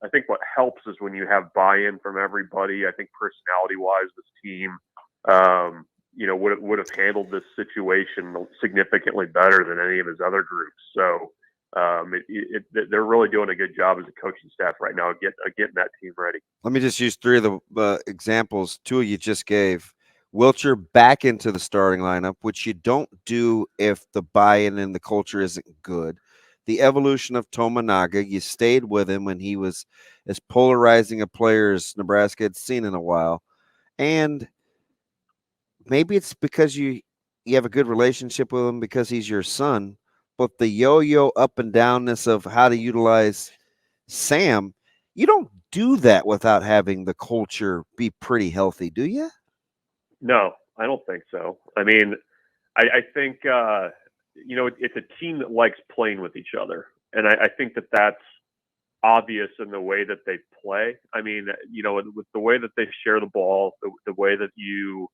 Speaker 11: I think what helps is when you have buy-in from everybody. I think personality-wise, this team, would have handled this situation significantly better than any of his other groups. So they're really doing a good job as a coaching staff right now getting that team ready.
Speaker 4: Let me just use 3 of the examples. 2 you just gave. Wilcher back into the starting lineup, which you don't do if the buy-in and the culture isn't good. The evolution of Tominaga, you stayed with him when he was as polarizing a player as Nebraska had seen in a while. And maybe it's because you have a good relationship with him because he's your son, but the yo-yo up and downness of how to utilize Sam, you don't do that without having the culture be pretty healthy, do you?
Speaker 11: No, I don't think so. I mean, I think, it's a team that likes playing with each other. And I think that's obvious in the way that they play. I mean, with the way that they share the ball, the way that you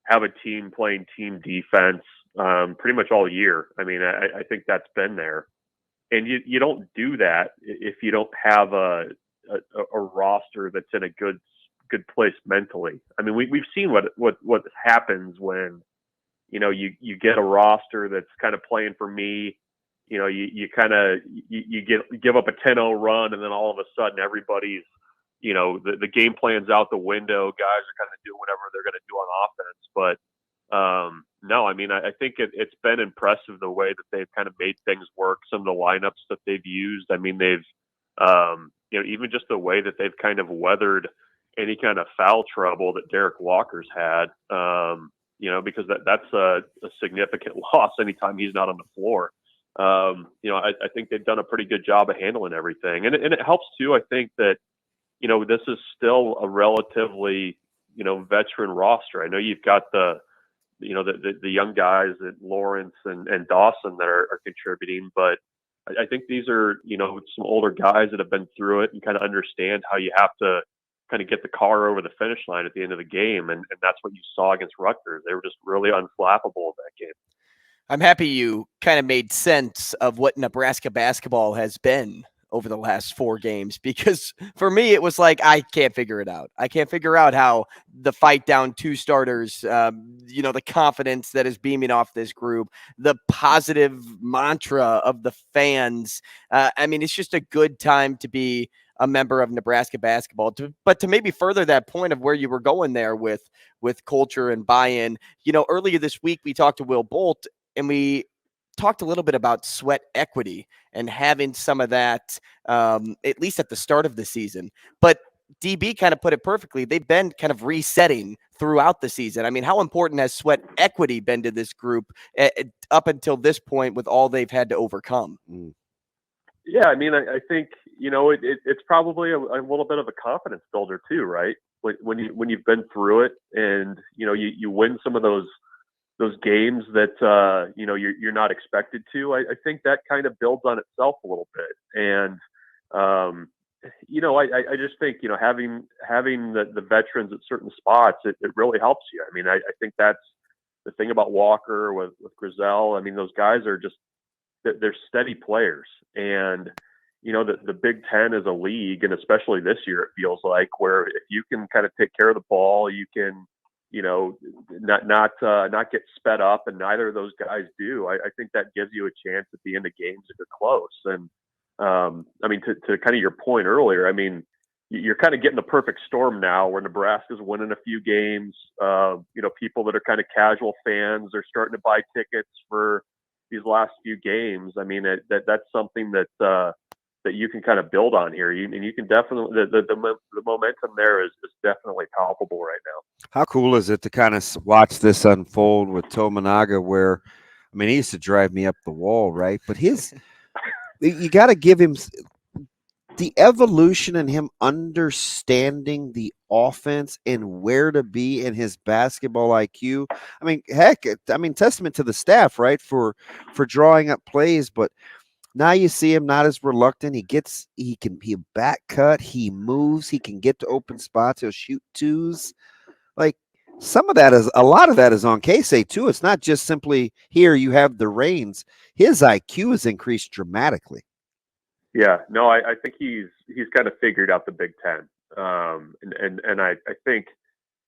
Speaker 11: have a team playing team defense pretty much all year. I mean, I think that's been there. And you don't do that if you don't have a roster that's in a good place mentally. I mean, we've seen what happens when, you get a roster that's kind of playing for me. You give up a 10-0 run, and then all of a sudden everybody's, the game plan's out the window. Guys are kind of doing whatever they're going to do on offense. But no, I mean, I think it's been impressive the way that they've kind of made things work. Some of the lineups that they've used. I mean, they've, even just the way that they've kind of weathered any kind of foul trouble that Derek Walker's had, because that's a significant loss anytime he's not on the floor. I think they've done a pretty good job of handling everything. And it helps too, I think that, this is still a relatively, veteran roster. I know you've got the young guys at Lawrence and Dawson that are contributing, but I think these are, some older guys that have been through it and kind of understand how you have to kind of get the car over the finish line at the end of the game. And that's what you saw against Rutgers. They were just really unflappable in that game.
Speaker 3: I'm happy you kind of made sense of what Nebraska basketball has been over the last 4 games, because for me, it was like, I can't figure it out. I can't figure out how the fight down 2 starters, the confidence that is beaming off this group, the positive mantra of the fans. I mean, it's just a good time to be a member of Nebraska basketball. But to maybe further that point of where you were going there with culture and buy-in, earlier this week, we talked to Will Bolt, and we talked a little bit about sweat equity and having some of that, at least at the start of the season. But DB kind of put it perfectly. They've been kind of resetting throughout the season. I mean, how important has sweat equity been to this group up until this point with all they've had to overcome?
Speaker 11: Yeah, I mean, I think, it's probably a little bit of a confidence builder too, right? When you've been through it and, you win some of those games that, you're not expected to, I think that kind of builds on itself a little bit. And, I just think, having the veterans at certain spots, it really helps you. I mean, I think that's the thing about Walker with Grizel. I mean, those guys are just, they're steady players. And, the Big Ten is a league, and especially this year, it feels like, where if you can kind of take care of the ball, you can, not get sped up, and neither of those guys do. I think that gives you a chance at the end of games if you're close. And I mean, to kind of your point earlier, I mean, you're kind of getting the perfect storm now where Nebraska's winning a few games. People that are kind of casual fans are starting to buy tickets for these last few games. I mean, that's something that you can kind of build on here. And you can definitely, the momentum there is definitely palpable right now.
Speaker 4: How cool is it to kind of watch this unfold with Tominaga, where, I mean, he used to drive me up the wall, right? But his you got to give him the evolution and him understanding the offense and where to be in his basketball IQ. I mean, heck, testament to the staff, right, for drawing up plays. But now you see him not as reluctant. He back cut, he moves, he can get to open spots, he'll shoot twos. Like a lot of that is on Casey too. It's not just simply here you have the reins. His IQ has increased dramatically.
Speaker 11: Yeah, no, I think he's kind of figured out the Big Ten, and I think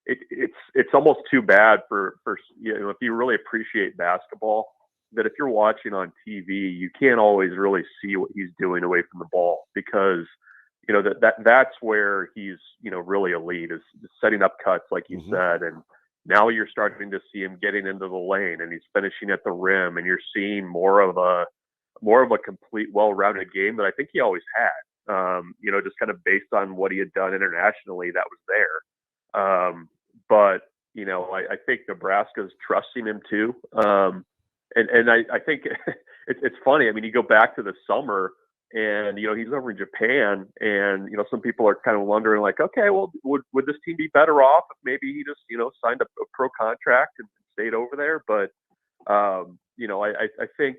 Speaker 11: it's almost too bad for if you really appreciate basketball, that if you're watching on TV, you can't always really see what he's doing away from the ball, because that's where he's really elite, is setting up cuts like you said, and now you're starting to see him getting into the lane and he's finishing at the rim, and you're seeing more of a complete, well-rounded game that I think he always had. Just kind of based on what he had done internationally, that was there. But I think Nebraska's trusting him too. And I think it's funny. I mean, you go back to the summer, and he's over in Japan, and some people are kind of wondering, like, okay, well, would this team be better off if maybe he just signed a pro contract and stayed over there? But I think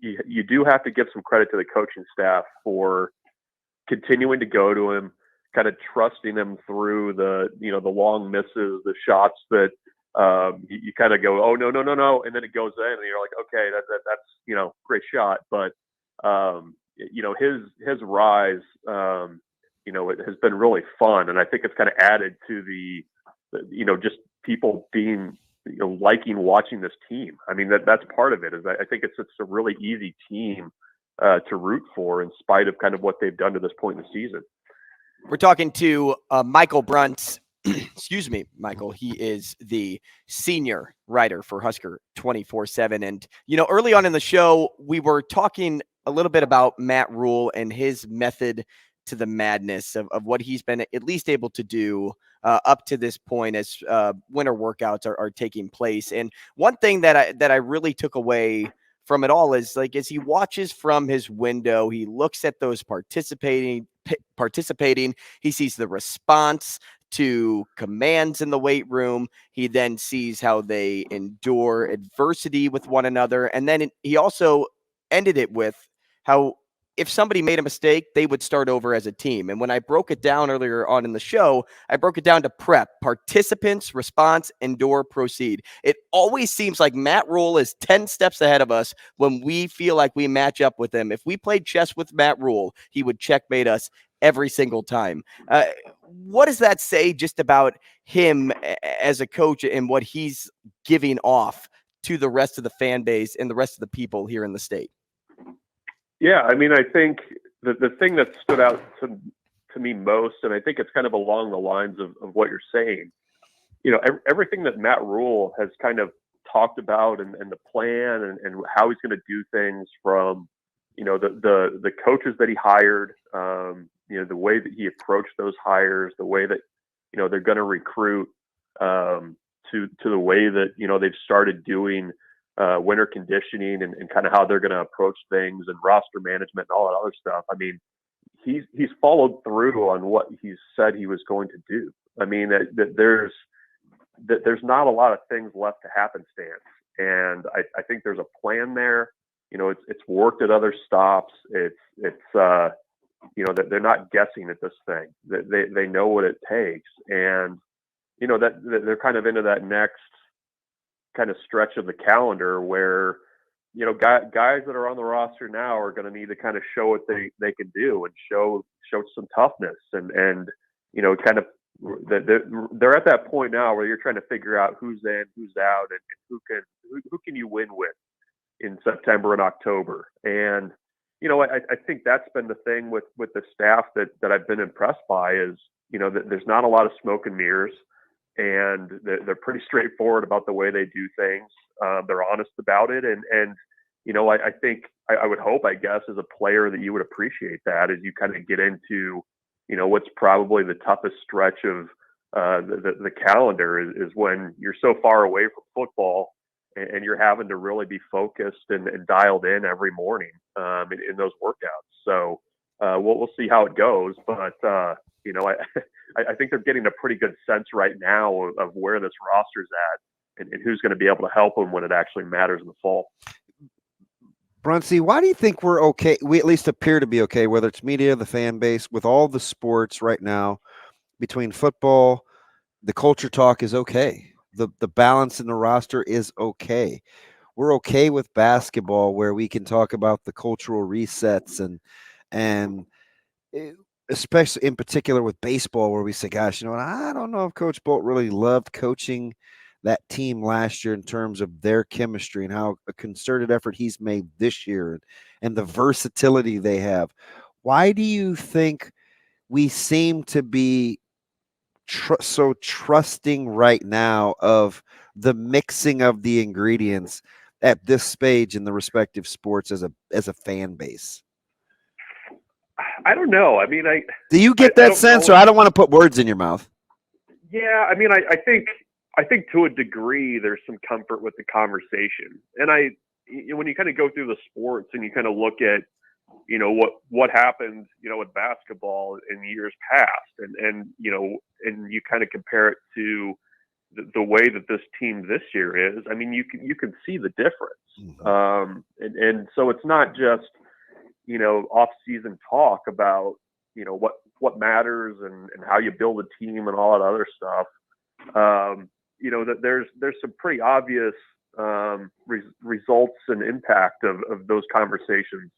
Speaker 11: you do have to give some credit to the coaching staff for continuing to go to him, kind of trusting him through the long misses, the shots that you kind of go, oh no, and then it goes in, and you're like, okay, that's great shot, but his rise, it has been really fun, and I think it's kind of added to the just people being liking watching this team. I mean, that's part of it. Is I think it's a really easy team to root for, in spite of kind of what they've done to this point in the season.
Speaker 3: We're talking to Michael Bruntz. Excuse me, Michael. He is the senior writer for Husker 24/7. And, early on in the show, we were talking a little bit about Matt Rule and his method to the madness of what he's been at least able to do up to this point as winter workouts are taking place. And one thing that I really took away from it all is, like, as he watches from his window, he looks at those participating, he sees the response to commands in the weight room. He then sees how they endure adversity with one another. And then he also ended it with how if somebody made a mistake, they would start over as a team. And when I broke it down earlier on in the show, I broke it down to prep, participants, response, endure, proceed. It always seems like Matt Rule is 10 steps ahead of us when we feel like we match up with him. If we played chess with Matt Rule, he would checkmate us every single time. What does that say just about him as a coach and what he's giving off to the rest of the fan base and the rest of the people here in the state?
Speaker 11: Yeah, I mean, I think the thing that stood out to me most, and I think it's kind of along the lines of what you're saying, everything that Matt Rule has kind of talked about and the plan and how he's going to do things, from, the coaches that he hired, the way that he approached those hires, the way that, they're going to recruit, to the way that, they've started doing winter conditioning and kind of how they're going to approach things and roster management and all that other stuff. I mean, he's followed through on what he said he was going to do. I mean, that there's not a lot of things left to happenstance, and I think there's a plan there. It's worked at other stops. It's that they're not guessing at this thing. That they know what it takes, and that they're kind of into that next kind of stretch of the calendar where guys that are on the roster now are going to need to kind of show what they can do and show some toughness and kind of they're at that point now where you're trying to figure out who's in, who's out, and who can you win with in September and October. And I think that's been the thing with the staff that I've been impressed by, is that there's not a lot of smoke and mirrors. And they're pretty straightforward about the way they do things. They're honest about it. And I think I would hope, I guess, as a player, that you would appreciate that as you kind of get into, what's probably the toughest stretch of the calendar is when you're so far away from football and you're having to really be focused and dialed in every morning in those workouts. So we'll see how it goes, but you know, I think they're getting a pretty good sense right now of where this roster's at and who's going to be able to help them when it actually matters in the fall.
Speaker 4: Bruntz, why do you think we're okay? We at least appear to be okay, whether it's media, the fan base, with all the sports right now, between football, the culture talk is okay. The balance in the roster is okay. We're okay with basketball, where we can talk about the cultural resets and especially in particular with baseball, where we say, gosh, you know what? I don't know if Coach Bolt really loved coaching that team last year in terms of their chemistry and how a concerted effort he's made this year and the versatility they have. Why do you think we seem to be so trusting right now of the mixing of the ingredients at this stage in the respective sports as a fan base?
Speaker 11: I don't know. I mean,
Speaker 4: do you get that sense, or I don't want to put words in your mouth?
Speaker 11: Yeah, I mean, I think to a degree there's some comfort with the conversation, and when you kind of go through the sports and you kind of look at, you know, what happened, you know, with basketball in years past, and you know, and you kind of compare it to the way that this team this year is. I mean, you can see the difference, and so it's not just, you know, off-season talk about, you know, what matters and how you build a team and all that other stuff. You know, that there's some pretty obvious results and impact of those conversations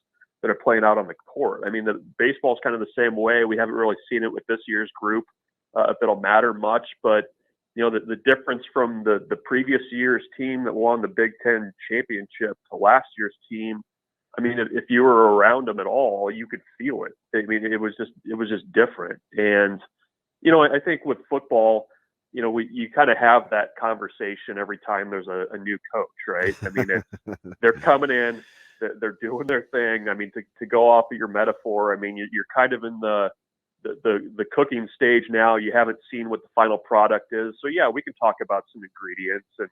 Speaker 11: that are playing out on the court. I mean, the baseball's kind of the same way. We haven't really seen it with this year's group, if it'll matter much, but you know, the difference from the previous year's team that won the Big Ten championship to last year's team, I mean, if you were around them at all, you could feel it. I mean, it was just different. And, you know, I think with football, you know, you kind of have that conversation every time there's a new coach, right? I mean, they're coming in, they're doing their thing. I mean, to go off of your metaphor, I mean, you're kind of in the cooking stage now. You haven't seen what the final product is. So yeah, we can talk about some ingredients and,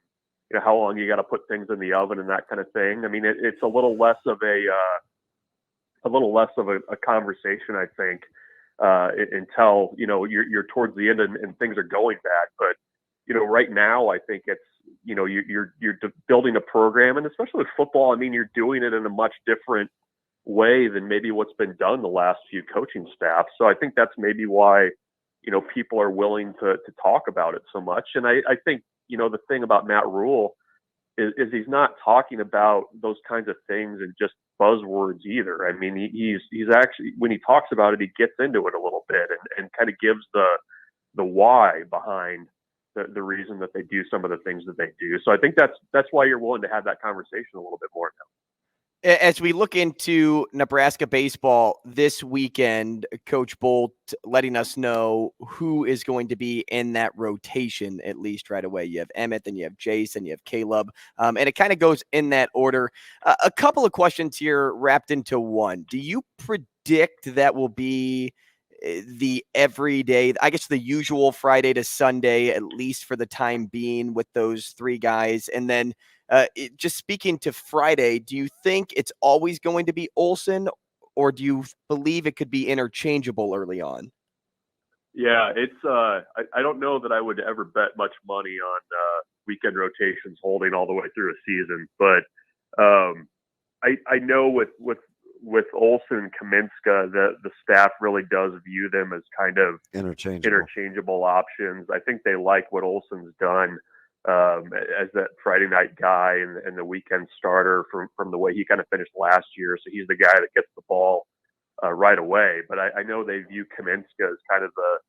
Speaker 11: you know, how long you got to put things in the oven and that kind of thing. I mean, it's a little less of a conversation, I think, until, you know, you're towards the end and things are going back. But, you know, right now, I think it's, you know, you're building a program, and especially with football, I mean, you're doing it in a much different way than maybe what's been done the last few coaching staffs. So I think that's maybe why, you know, people are willing to talk about it so much. And I think, you know, the thing about Matt Rule is he's not talking about those kinds of things and just buzzwords either. I mean, he's actually, when he talks about it, he gets into it a little bit and kind of gives the why behind the reason that they do some of the things that they do. So I think that's why you're willing to have that conversation a little bit more now.
Speaker 3: As we look into Nebraska baseball this weekend, Coach Bolt letting us know who is going to be in that rotation, at least right away. You have Emmett, then you have Jason, you have Caleb, and it kind of goes in that order. A couple of questions here wrapped into one. Do you predict that will be the everyday, I guess the usual Friday to Sunday, at least for the time being, with those three guys? And then just speaking to Friday, do you think it's always going to be Olsen, or do you believe it could be interchangeable early on?
Speaker 11: Yeah, it's I don't know that I would ever bet much money on weekend rotations holding all the way through a season, but I know with Olsen and Kaminska, the staff really does view them as kind of interchangeable options. I think they like what Olsen's done as that Friday night guy and the weekend starter from the way he kind of finished last year. So he's the guy that gets the ball right away. But I know they view Kaminska as kind of a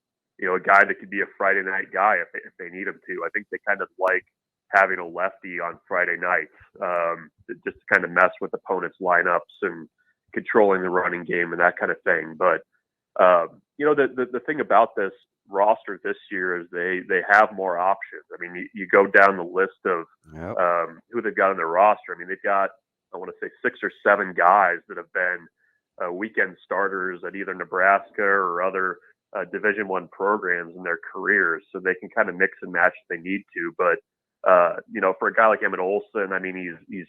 Speaker 11: guy that could be a Friday night guy if they need him to. I think they kind of like having a lefty on Friday nights, just to kind of mess with opponents' lineups and controlling the running game and that kind of thing. But the thing about this roster this year is they have more options. I mean, you go down the list of who they've got on their roster. I mean, they've got, I want to say 6 or 7 guys that have been weekend starters at either Nebraska or other Division I programs in their careers, so they can kind of mix and match if they need to. But for a guy like Emmett Olson, I mean, he's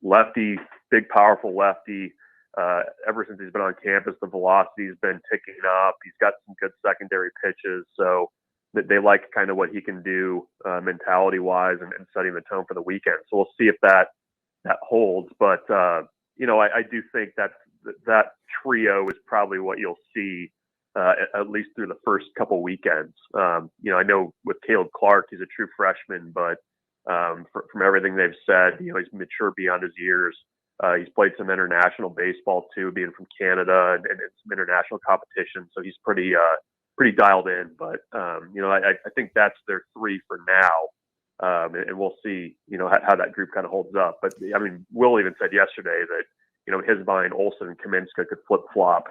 Speaker 11: lefty, big, powerful lefty. Ever since he's been on campus, the velocity's been ticking up. He's got some good secondary pitches, so they like kind of what he can do mentality-wise and setting the tone for the weekend. So we'll see if that holds. But I do think that trio is probably what you'll see at least through the first couple weekends. I know with Caleb Clark, he's a true freshman, but from everything they've said, he's mature beyond his years. He's played some international baseball too, being from Canada and some international competition. So he's pretty dialed in. But I think that's their three for now, and we'll see how that group kind of holds up. But I mean, Will even said yesterday that his mind, Olson and Kaminska could flip flop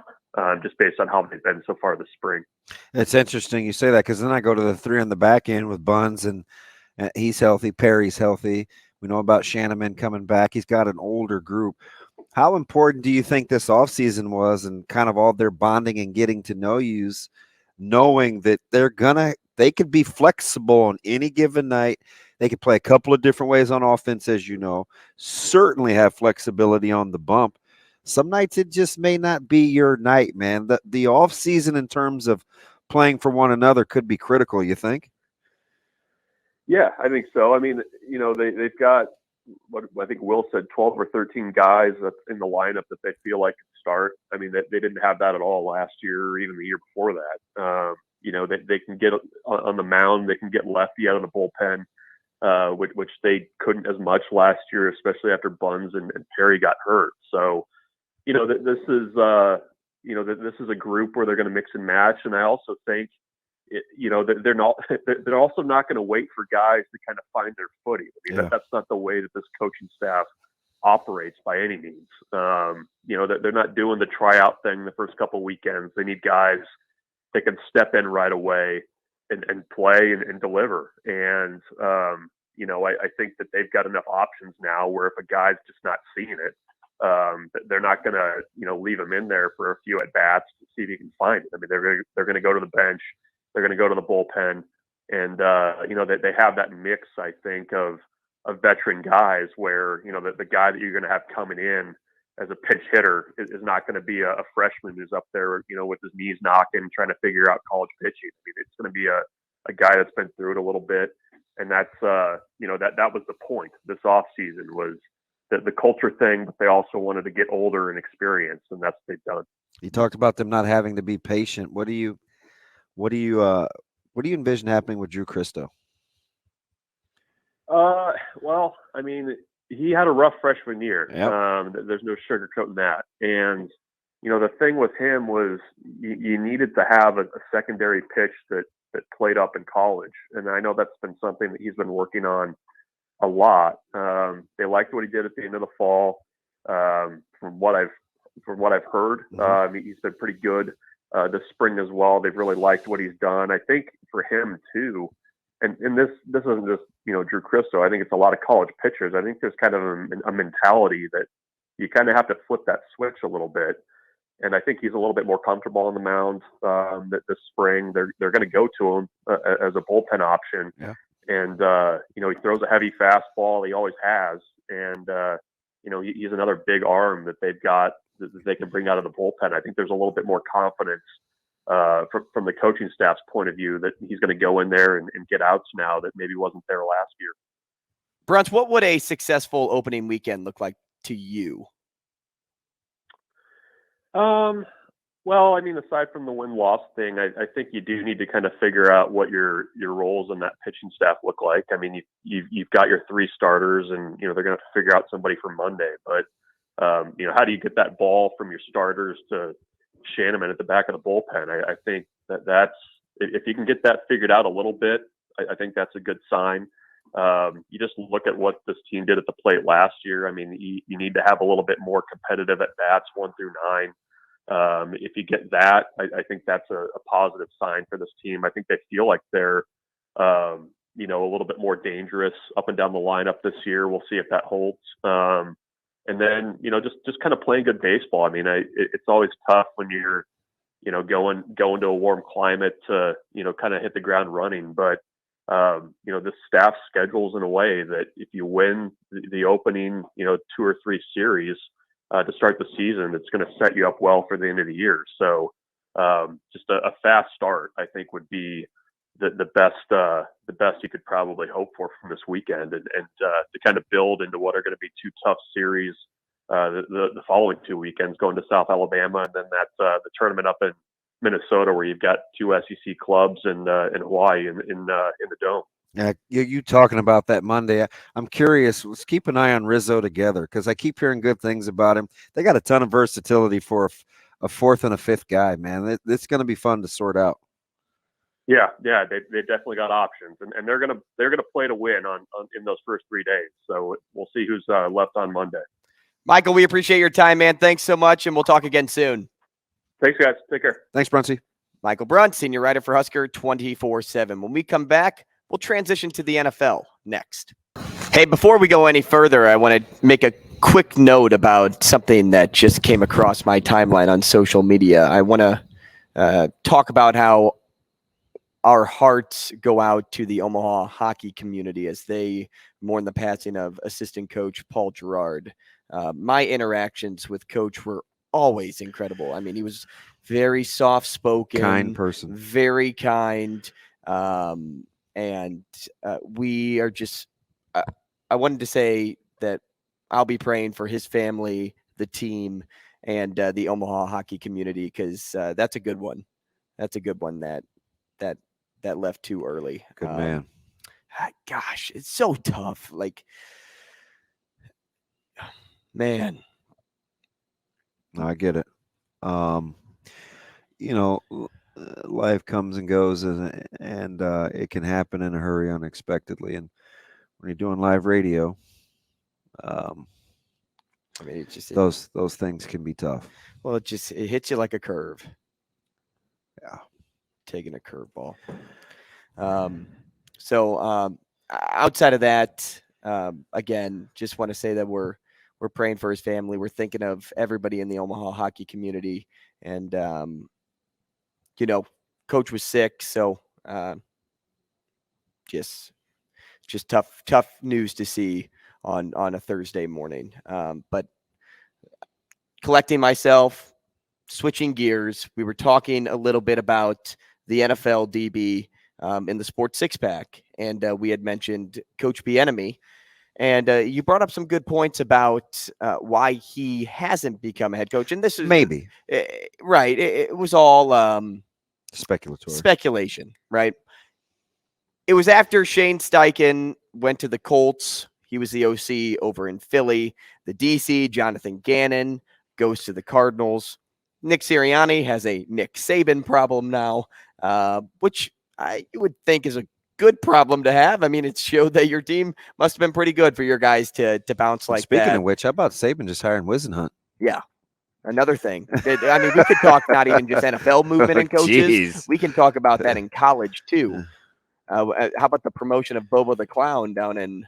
Speaker 11: just based on how they've been so far this spring.
Speaker 4: It's interesting you say that, because then I go to the three on the back end with Buns, and he's healthy. Perry's healthy. We know about Shanneman coming back. He's got an older group. How important do you think this offseason was, and kind of all their bonding and getting to know yous, knowing that they could be flexible on any given night? They could play a couple of different ways on offense, as you know, certainly have flexibility on the bump. Some nights it just may not be your night, man. The offseason in terms of playing for one another could be critical, you think?
Speaker 11: Yeah, I think so. I mean, they've got what I think Will said, 12 or 13 guys in the lineup that they feel like could start. I mean, they didn't have that at all last year or even the year before that. They can get on the mound, they can get lefty out of the bullpen, which they couldn't as much last year, especially after Buns and Perry got hurt. So, this is a group where they're going to mix and match. And I also think, they're also not going to wait for guys to kind of find their footing. I mean, that's not the way that this coaching staff operates by any means. They're not doing the tryout thing the first couple of weekends. They need guys that can step in right away and play and deliver. And, I think that they've got enough options now where if a guy's just not seeing it, they're not going to, leave him in there for a few at bats to see if he can find it. I mean, they're going to go to the bench. They're going to go to the bullpen, and they have that mix, I think, of veteran guys where the guy that you're going to have coming in as a pinch hitter is not going to be a freshman who's up there, with his knees knocking, trying to figure out college pitching. I mean, it's going to be a guy that's been through it a little bit, and that's that was the point this off season was the culture thing, but they also wanted to get older and experience, and that's what they've done.
Speaker 4: You talked about them not having to be patient. What do you envision happening with Drew Christo?
Speaker 11: Well, I mean, he had a rough freshman year.
Speaker 4: Yep.
Speaker 11: There's no sugarcoating that. And, the thing with him was you needed to have a secondary pitch that played up in college. And I know that's been something that he's been working on a lot. They liked what he did at the end of the fall. From what I've heard, he's been pretty good this spring as well. They've really liked what he's done. I think for him too, and this isn't just Drew Christo. I think it's a lot of college pitchers. I think there's kind of a mentality that you kind of have to flip that switch a little bit. And I think he's a little bit more comfortable on the mound this spring. They're going to go to him as a bullpen option.
Speaker 4: Yeah.
Speaker 11: And he throws a heavy fastball. He always has. And he's another big arm that they've got that they can bring out of the bullpen. I think there's a little bit more confidence from the coaching staff's point of view that he's going to go in there and get outs now that maybe wasn't there last year.
Speaker 3: Bruntz, what would a successful opening weekend look like to you?
Speaker 11: Well, I mean, aside from the win-loss thing, I think you do need to kind of figure out what your roles in that pitching staff look like. I mean, you've got your three starters, and they're going to have to figure out somebody for Monday. But how do you get that ball from your starters to Shanneman at the back of the bullpen? I think that's if you can get that figured out a little bit, I think that's a good sign. You just look at what this team did at the plate last year. I mean, you need to have a little bit more competitive at bats 1 through 9. If you get that, I think that's a positive sign for this team. I think they feel like they're, a little bit more dangerous up and down the lineup this year. We'll see if that holds. And then, just kind of playing good baseball. I mean, it's always tough when you're, going to a warm climate to, kind of hit the ground running. But this staff schedules in a way that if you win the opening, 2 or 3 series to start the season, it's going to set you up well for the end of the year. So just a fast start, I think, would be the best you could probably hope for from this weekend, and to kind of build into what are going to be 2 tough series the following 2 weekends, going to South Alabama, and then that's the tournament up in Minnesota, where you've got 2 SEC clubs and Hawaii in the Dome.
Speaker 4: Yeah, you talking about that Monday. I'm curious. Let's keep an eye on Rizzo together, because I keep hearing good things about him. They got a ton of versatility for a 4th and a 5th guy, man. It's going to be fun to sort out.
Speaker 11: Yeah, they definitely got options, and they're gonna play to win on in those first 3 days. So we'll see who's left on Monday.
Speaker 3: Michael, we appreciate your time, man. Thanks so much, and we'll talk again soon.
Speaker 11: Thanks, guys. Take care.
Speaker 4: Thanks, Bruntz.
Speaker 3: Michael Bruntz, senior writer for Husker 24/7. When we come back, we'll transition to the NFL next. Hey, before we go any further, I want to make a quick note about something that just came across my timeline on social media. I want to talk about how our hearts go out to the Omaha hockey community as they mourn the passing of assistant coach Paul Gerard. My interactions with Coach were always incredible. I mean, he was very soft-spoken,
Speaker 4: kind person,
Speaker 3: very kind, and we are just. I wanted to say that I'll be praying for his family, the team, and the Omaha hockey community, because that's a good one. That's a good one that left too early.
Speaker 4: Good man.
Speaker 3: Gosh, it's so tough. Like, man.
Speaker 4: No, I get it. Life comes and goes, and it can happen in a hurry, unexpectedly. And when you're doing live radio, I mean, it's just those things can be tough.
Speaker 3: Well, it hits you like a curve.
Speaker 4: Yeah,
Speaker 3: taking a curveball. So outside of that, again, just want to say that we're praying for his family. We're thinking of everybody in the Omaha hockey community, and Coach was sick, so just tough news to see on a Thursday morning. But collecting myself, switching gears, we were talking a little bit about the NFL DB in the Sports Six Pack, and we had mentioned Coach Bieniemy, and you brought up some good points about why he hasn't become a head coach. And this is
Speaker 4: maybe
Speaker 3: right. It was all
Speaker 4: speculation,
Speaker 3: right? It was after Shane Steichen went to the Colts. He was the OC over in Philly. The DC, Jonathan Gannon, goes to the Cardinals. Nick Sirianni has a Nick Saban problem now, which I would think is a good problem to have. I mean, it showed that your team must have been pretty good for your guys to bounce like that.
Speaker 4: Speaking of which, how about Saban just hiring Wisenhunt?
Speaker 3: Yeah. Another thing. I mean, we could talk not even just NFL movement and coaches.
Speaker 4: Geez.
Speaker 3: We can talk about that in college too. How about the promotion of Bobo the Clown down in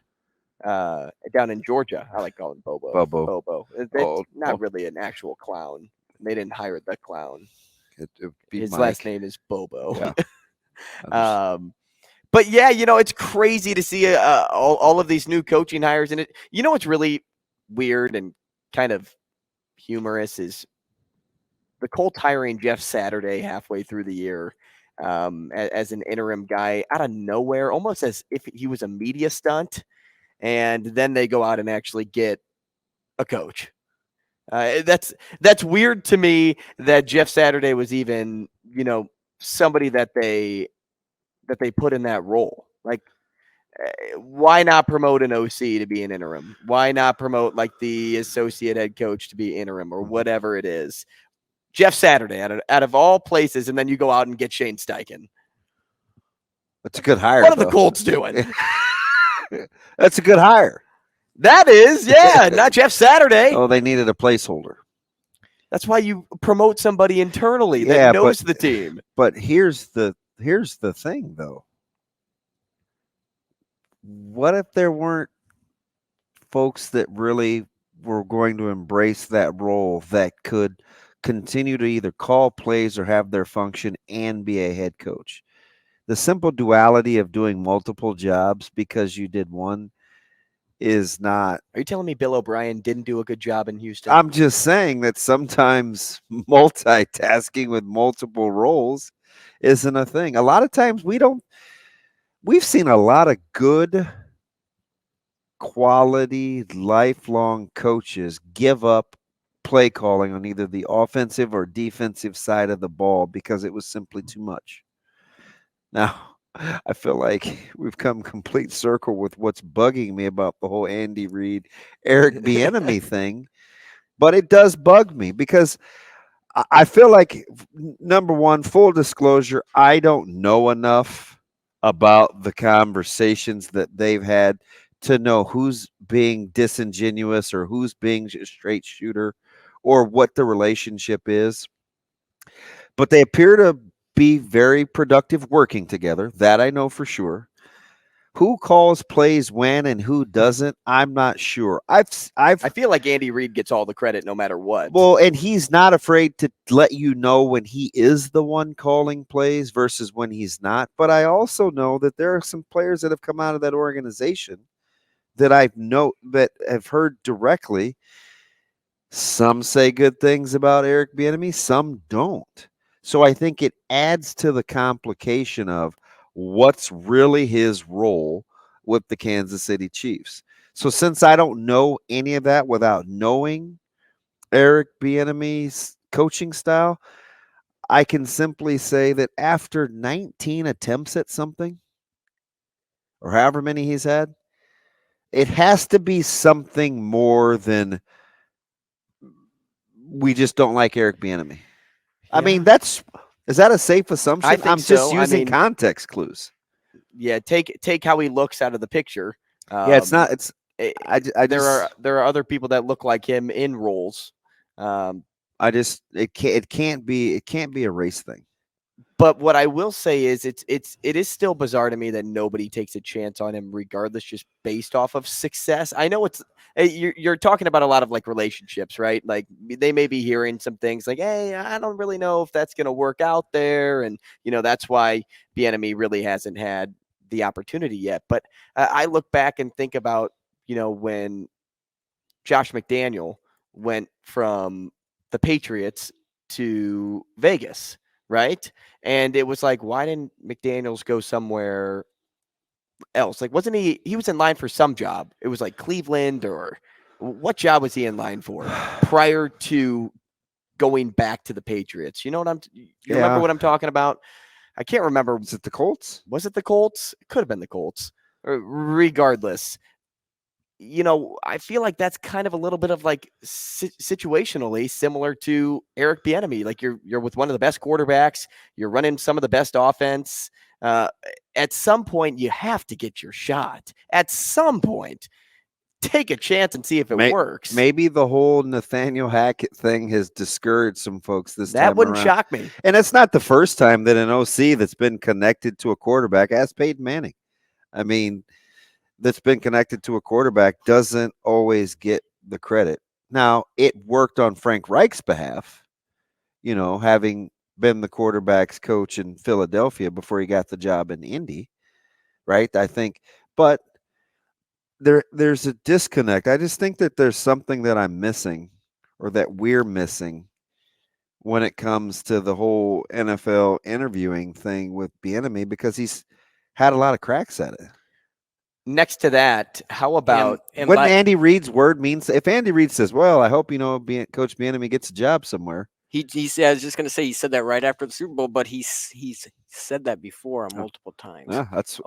Speaker 3: Georgia? I like calling Bobo. It's not really an actual clown. They didn't hire the clown. His last name is Bobo.
Speaker 4: Yeah.
Speaker 3: But yeah, it's crazy to see all of these new coaching hires. And what's really weird and kind of humorous is the Colts hiring Jeff Saturday halfway through the year as an interim guy out of nowhere, almost as if he was a media stunt. And then they go out and actually get a coach. That's weird to me that Jeff Saturday was even, somebody that they put in that role. Like, why not promote an OC to be an interim? Why not promote like the associate head coach to be interim or whatever it is? Jeff Saturday out of all places, and then you go out and get Shane Steichen.
Speaker 4: That's a good hire.
Speaker 3: What are the Colts doing?
Speaker 4: That's a good hire.
Speaker 3: That is, yeah, not Jeff Saturday.
Speaker 4: Oh, they needed a placeholder.
Speaker 3: That's why you promote somebody internally that knows the team.
Speaker 4: But here's the thing, though. What if there weren't folks that really were going to embrace that role that could continue to either call plays or have their function and be a head coach? the simple duality of doing multiple jobs because you did one is not.
Speaker 3: Are you telling me Bill O'Brien didn't do a good job in Houston?
Speaker 4: I'm just saying that sometimes multitasking with multiple roles isn't a thing. A lot of times we've seen a lot of good quality lifelong coaches give up play calling on either the offensive or defensive side of the ball because it was simply too much. Now, I feel like we've come complete circle with what's bugging me about the whole Andy Reid, Eric Bieniemy thing, but it does bug me because I feel like, number one, full disclosure, I don't know enough about the conversations that they've had to know who's being disingenuous or who's being a straight shooter or what the relationship is. But they appear to be very productive working together. That I know for sure. Who calls plays when and who doesn't, I'm not sure. I
Speaker 3: feel like Andy Reid gets all the credit no matter what.
Speaker 4: Well, and he's not afraid to let you know when he is the one calling plays versus when he's not. But I also know that there are some players that have come out of that organization that that have heard directly. Some say good things about Eric Bieniemy, some don't. So I think it adds to the complication of what's really his role with the Kansas City Chiefs. So since I don't know any of that without knowing Eric Bieniemy's coaching style, I can simply say that after 19 attempts at something, or however many he's had, it has to be something more than we just don't like Eric Bieniemy. I mean, is that a safe assumption?
Speaker 3: I think
Speaker 4: I'm just using context clues.
Speaker 3: Yeah, take how he looks out of the picture.
Speaker 4: Yeah, it's not. It's
Speaker 3: there are other people that look like him in roles.
Speaker 4: It can't be a race thing.
Speaker 3: But what I will say is it is still bizarre to me that nobody takes a chance on him regardless, just based off of success. I know you're talking about a lot of like relationships, right? Like they may be hearing some things like, hey, I don't really know if that's going to work out there. And, that's why Bieniemy really hasn't had the opportunity yet. But I look back and think about, when Josh McDaniel went from the Patriots to Vegas, right? And it was like, why didn't McDaniels go somewhere else? Like, wasn't he was in line for some job? It was like Cleveland, or what job was he in line for prior to going back to the Patriots? You know what remember what I'm talking about? I can't remember.
Speaker 4: Was it the Colts?
Speaker 3: Was it the Colts? It could have been the Colts. Regardless, I feel like that's kind of a little bit of like situationally similar to Eric Bieniemy. Like you're with one of the best quarterbacks, you're running some of the best offense. At some point, you have to get your shot. At some point, take a chance and see if it works.
Speaker 4: Maybe the whole Nathaniel Hackett thing has discouraged some folks this time around.
Speaker 3: That wouldn't shock me.
Speaker 4: And it's not the first time that an OC that's been connected to a quarterback, as Peyton Manning, I mean, that's been connected to a quarterback doesn't always get the credit. Now, it worked on Frank Reich's behalf, having been the quarterback's coach in Philadelphia before he got the job in Indy, right? I think, but there's a disconnect. I just think that there's something that I'm missing or that we're missing when it comes to the whole NFL interviewing thing with Bieniemy, because he's had a lot of cracks at it.
Speaker 3: Next to that, how about
Speaker 4: what Andy Reid's word means? If Andy Reid says, "Well, I hope Coach Bieniemy gets a job somewhere,"
Speaker 5: he said, I was just going to say he said that right after the Super Bowl, but he's said that before multiple times.
Speaker 4: Yeah, that's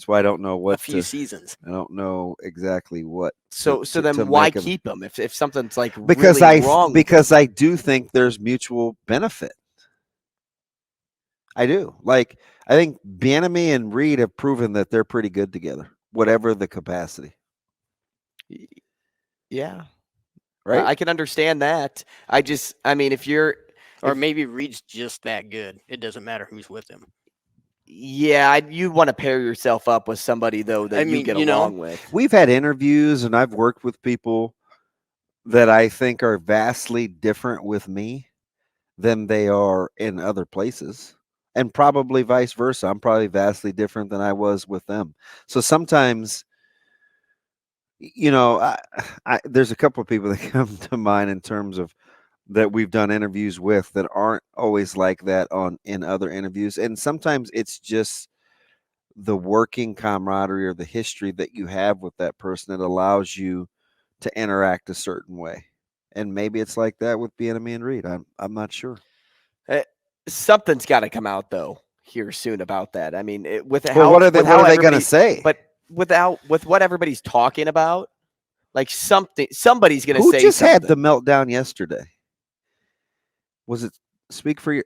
Speaker 4: why I don't know what
Speaker 5: a few seasons.
Speaker 4: I don't know exactly what.
Speaker 3: So then why keep him if something's like
Speaker 4: because
Speaker 3: really wrong?
Speaker 4: Because I do think there's mutual benefit. I do. Like, I think Bieniemy and Reid have proven that they're pretty good together, whatever the capacity.
Speaker 3: Yeah.
Speaker 4: Right.
Speaker 3: I can understand that. I mean,
Speaker 5: maybe Reid's just that good. It doesn't matter who's with him.
Speaker 3: Yeah, you want to pair yourself up with somebody, though, that you get along with.
Speaker 4: We've had interviews, and I've worked with people that I think are vastly different with me than they are in other places. and probably vice versa. I'm probably vastly different than I was with them. So sometimes, there's a couple of people that come to mind in terms of that we've done interviews with that aren't always like that in other interviews. And sometimes it's just the working camaraderie or the history that you have with that person that allows you to interact a certain way. And maybe it's like that with Bieniemy and Reed. I'm not sure.
Speaker 3: Something's got to come out though here soon about that. I mean, what are they
Speaker 4: going to say?
Speaker 3: But with what everybody's talking about, like somebody's going to say.
Speaker 4: Who just
Speaker 3: something.
Speaker 4: had the meltdown yesterday? Was it Speak for You?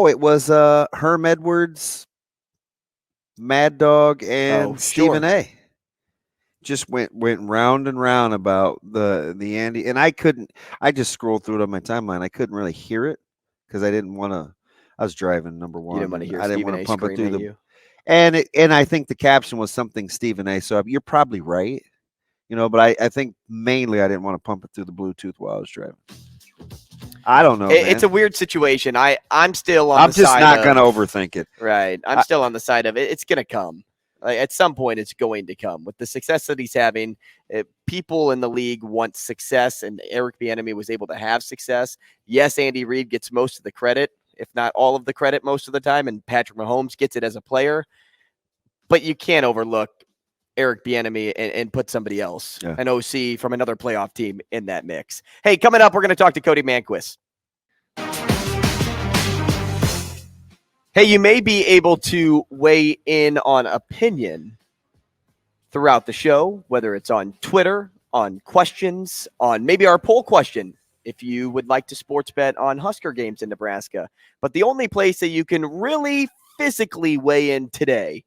Speaker 4: It was Herm Edwards, Mad Dog, and Stephen A. Just went round and round about the Andy, and I just scrolled through it on my timeline. I couldn't really hear it because I didn't want to. I was driving, number one.
Speaker 3: You didn't want to hear
Speaker 4: I didn't
Speaker 3: want
Speaker 4: to pump it through
Speaker 3: you.
Speaker 4: And I think the caption was something Stephen A. So you're probably right, but I think mainly I didn't want to pump it through the Bluetooth while I was driving. I don't know.
Speaker 3: It's a weird situation. I'm still on.
Speaker 4: I'm just not going to overthink it.
Speaker 3: Right. I'm still on the side of it. It's going to come. Like, at some point, it's going to come. With the success that he's having, people in the league want success, and Eric Bieniemy was able to have success. Yes, Andy Reid gets most of the credit, if not all of the credit most of the time, and Patrick Mahomes gets it as a player. But you can't overlook Eric Bieniemy and put somebody else, an OC from another playoff team, in that mix. Hey, coming up, we're going to talk to Cody Mainquist. Hey, you may be able to weigh in on opinion throughout the show, whether it's on Twitter, on questions, on maybe our poll question, if you would like to sports bet on Husker games in Nebraska. But the only place that you can really physically weigh in today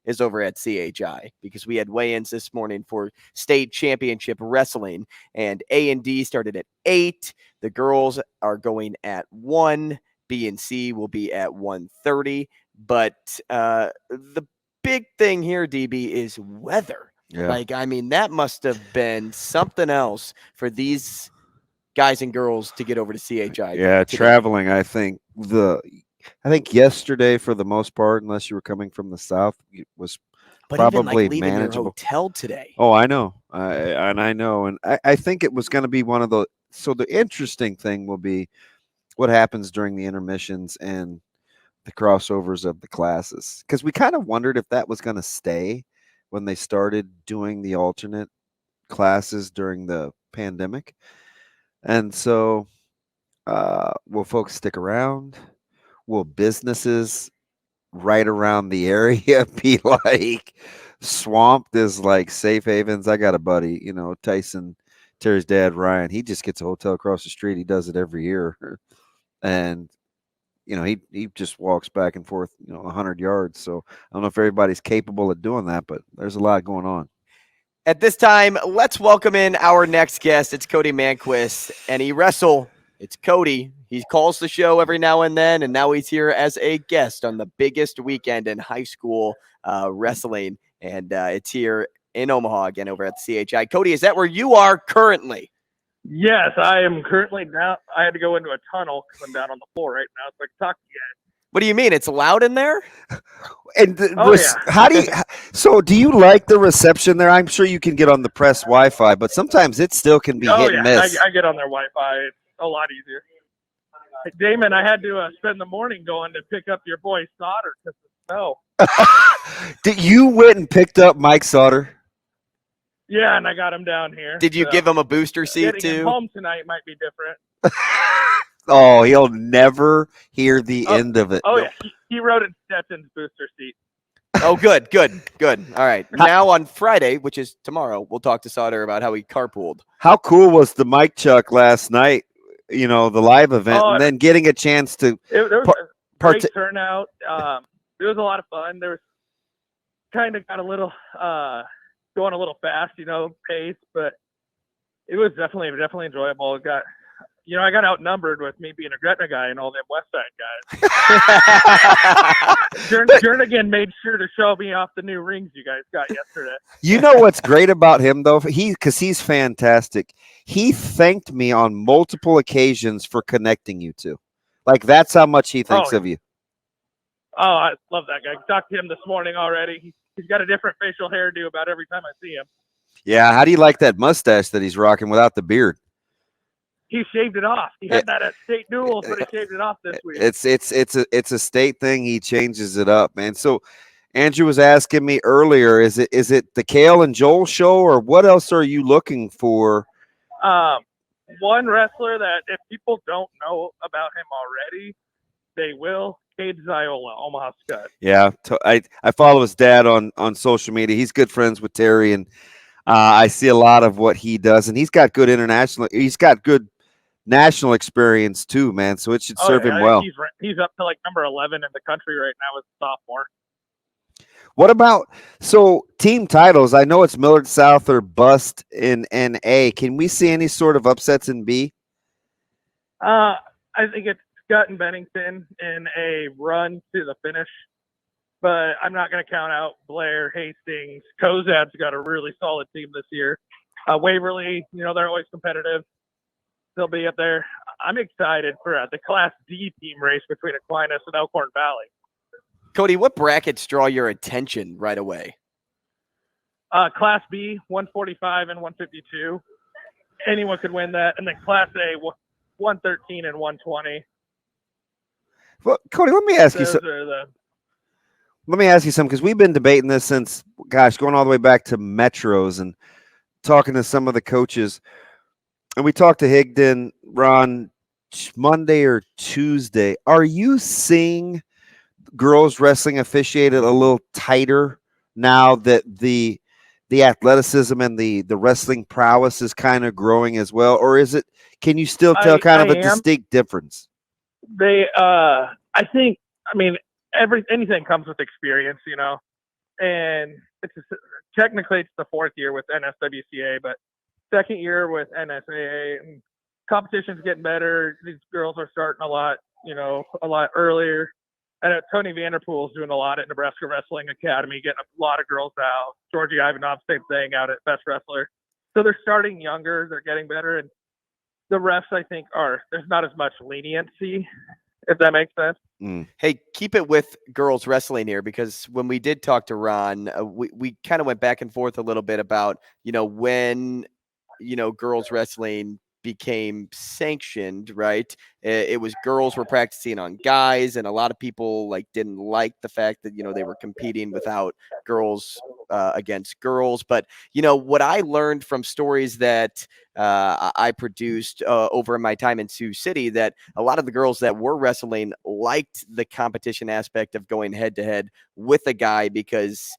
Speaker 3: is over at CHI, because we had weigh-ins this morning for state championship wrestling, and A&D started at 8. The girls are going at 1. B and C will be at 1:30. But the big thing here, DB, is weather.
Speaker 4: Yeah.
Speaker 3: Like, I mean, that must have been something else for these guys and girls to get over to CHI.
Speaker 4: Yeah, today. Traveling, I think yesterday, for the most part, unless you were coming from the south, it was probably
Speaker 3: even, leaving
Speaker 4: manageable.
Speaker 3: Your hotel today.
Speaker 4: Oh, I know. And I think it was going to be one of the. So the interesting thing will be what happens during the intermissions and the crossovers of the classes, because we kind of wondered if that was going to stay when they started doing the alternate classes during the pandemic. And so will folks stick around? Will businesses right around the area be like swamped as like safe havens? I got a buddy, Tyson, Terry's dad, Ryan. He just gets a hotel across the street. He does it every year. And, he just walks back and forth, 100 yards. So I don't know if everybody's capable of doing that, but there's a lot going on.
Speaker 3: At this time, let's welcome in our next guest. It's Cody Mainquist, NEWrestle. It's Cody. He calls the show every now and then, and now he's here as a guest on the biggest weekend in high school wrestling. And it's here in Omaha again over at the CHI. Cody, is that where you are currently?
Speaker 12: Yes, I am currently down. I had to go into a tunnel because I'm down on the floor right now, so I can talk to you guys.
Speaker 3: What do you mean? It's loud in there?
Speaker 4: And do you like the reception there? I'm sure you can get on the press Wi-Fi, but sometimes it still can be hit and miss.
Speaker 12: I get on their Wi-Fi. It's a lot easier. Hey, Damon, I had to spend the morning going to pick up your boy Sauter because of snow.
Speaker 4: Did you went and picked up Mike Sauter?
Speaker 12: Yeah, and I got him down here.
Speaker 3: Did you give him a booster seat
Speaker 12: getting him home tonight might be different.
Speaker 4: Oh, he'll never hear the end of it.
Speaker 12: Oh, yeah. He rode in Stetson's booster seat.
Speaker 3: Oh, good. All right. Now on Friday, which is tomorrow, we'll talk to Sauter about how he carpooled.
Speaker 4: How cool was the Mike Chuck last night, the live event, and then getting a chance to
Speaker 12: there was a great turnout. It was a lot of fun. There was kind of got a little going a little fast, pace, but it was definitely enjoyable. I got outnumbered with me being a Gretna guy and all them West Side guys. Jernigan made sure to show me off the new rings you guys got yesterday.
Speaker 4: You know what's great about him, though? Because he's fantastic. He thanked me on multiple occasions for connecting you two. Like, that's how much he thinks of you.
Speaker 12: Oh, I love that guy. Talked to him this morning already. He's got a different facial hairdo about every time I see him.
Speaker 4: Yeah, how do you like that mustache that he's rocking without the beard?
Speaker 12: He shaved it off. He had that at state duels, but he shaved it off this week.
Speaker 4: It's a state thing. He changes it up, man. So Andrew was asking me earlier, is it the Kale and Joel show, or what else are you looking for?
Speaker 12: One wrestler that if people don't know about him already, they will. Cade Ziola, Omaha Scud.
Speaker 4: Yeah, I follow his dad on social media. He's good friends with Terry, and I see a lot of what he does, and he's got good national experience too, man. So it should serve him well.
Speaker 12: He's up to like number 11 in the country right now as a sophomore.
Speaker 4: What about team titles? I know it's Millard South or bust in NA. Can we see any sort of upsets in B?
Speaker 12: I think it's Scott and Bennington in a run to the finish, but I'm not going to count out Blair, Hastings. Cozad's got a really solid team this year. Waverly, they're always competitive. They'll be up there. I'm excited for the Class D team race between Aquinas and Elkhorn Valley.
Speaker 3: Cody, what brackets draw your attention right away?
Speaker 12: Class B, 145 and 152. Anyone could win that. And then Class A, 113 and 120.
Speaker 4: Well, Cody, let me ask you something. Let me ask you something, because we've been debating this since, going all the way back to Metros and talking to some of the coaches. And we talked to Higdon, Ron, Monday or Tuesday. Are you seeing girls wrestling officiated a little tighter now that the athleticism and the wrestling prowess is kind of growing as well? Or can you still tell a distinct difference?
Speaker 12: Anything comes with experience, and technically it's the fourth year with NSWCA, but second year with NSAA, and competition's getting better. These girls are starting a lot earlier. And Tony Vanderpool's doing a lot at Nebraska Wrestling Academy, getting a lot of girls out. Georgie Ivanov, same thing, out at Best Wrestler. So they're starting younger. They're getting better. And the refs, I think, there's not as much leniency, if that makes sense.
Speaker 3: Hey, keep it with girls wrestling here, because when we did talk to Ron, we kind of went back and forth a little bit about, when, girls wrestling became sanctioned, right? It was girls were practicing on guys, and a lot of people didn't like the fact that they were competing without girls against girls. But what I learned from stories that I produced over my time in Sioux City, that a lot of the girls that were wrestling liked the competition aspect of going head to head with a guy, because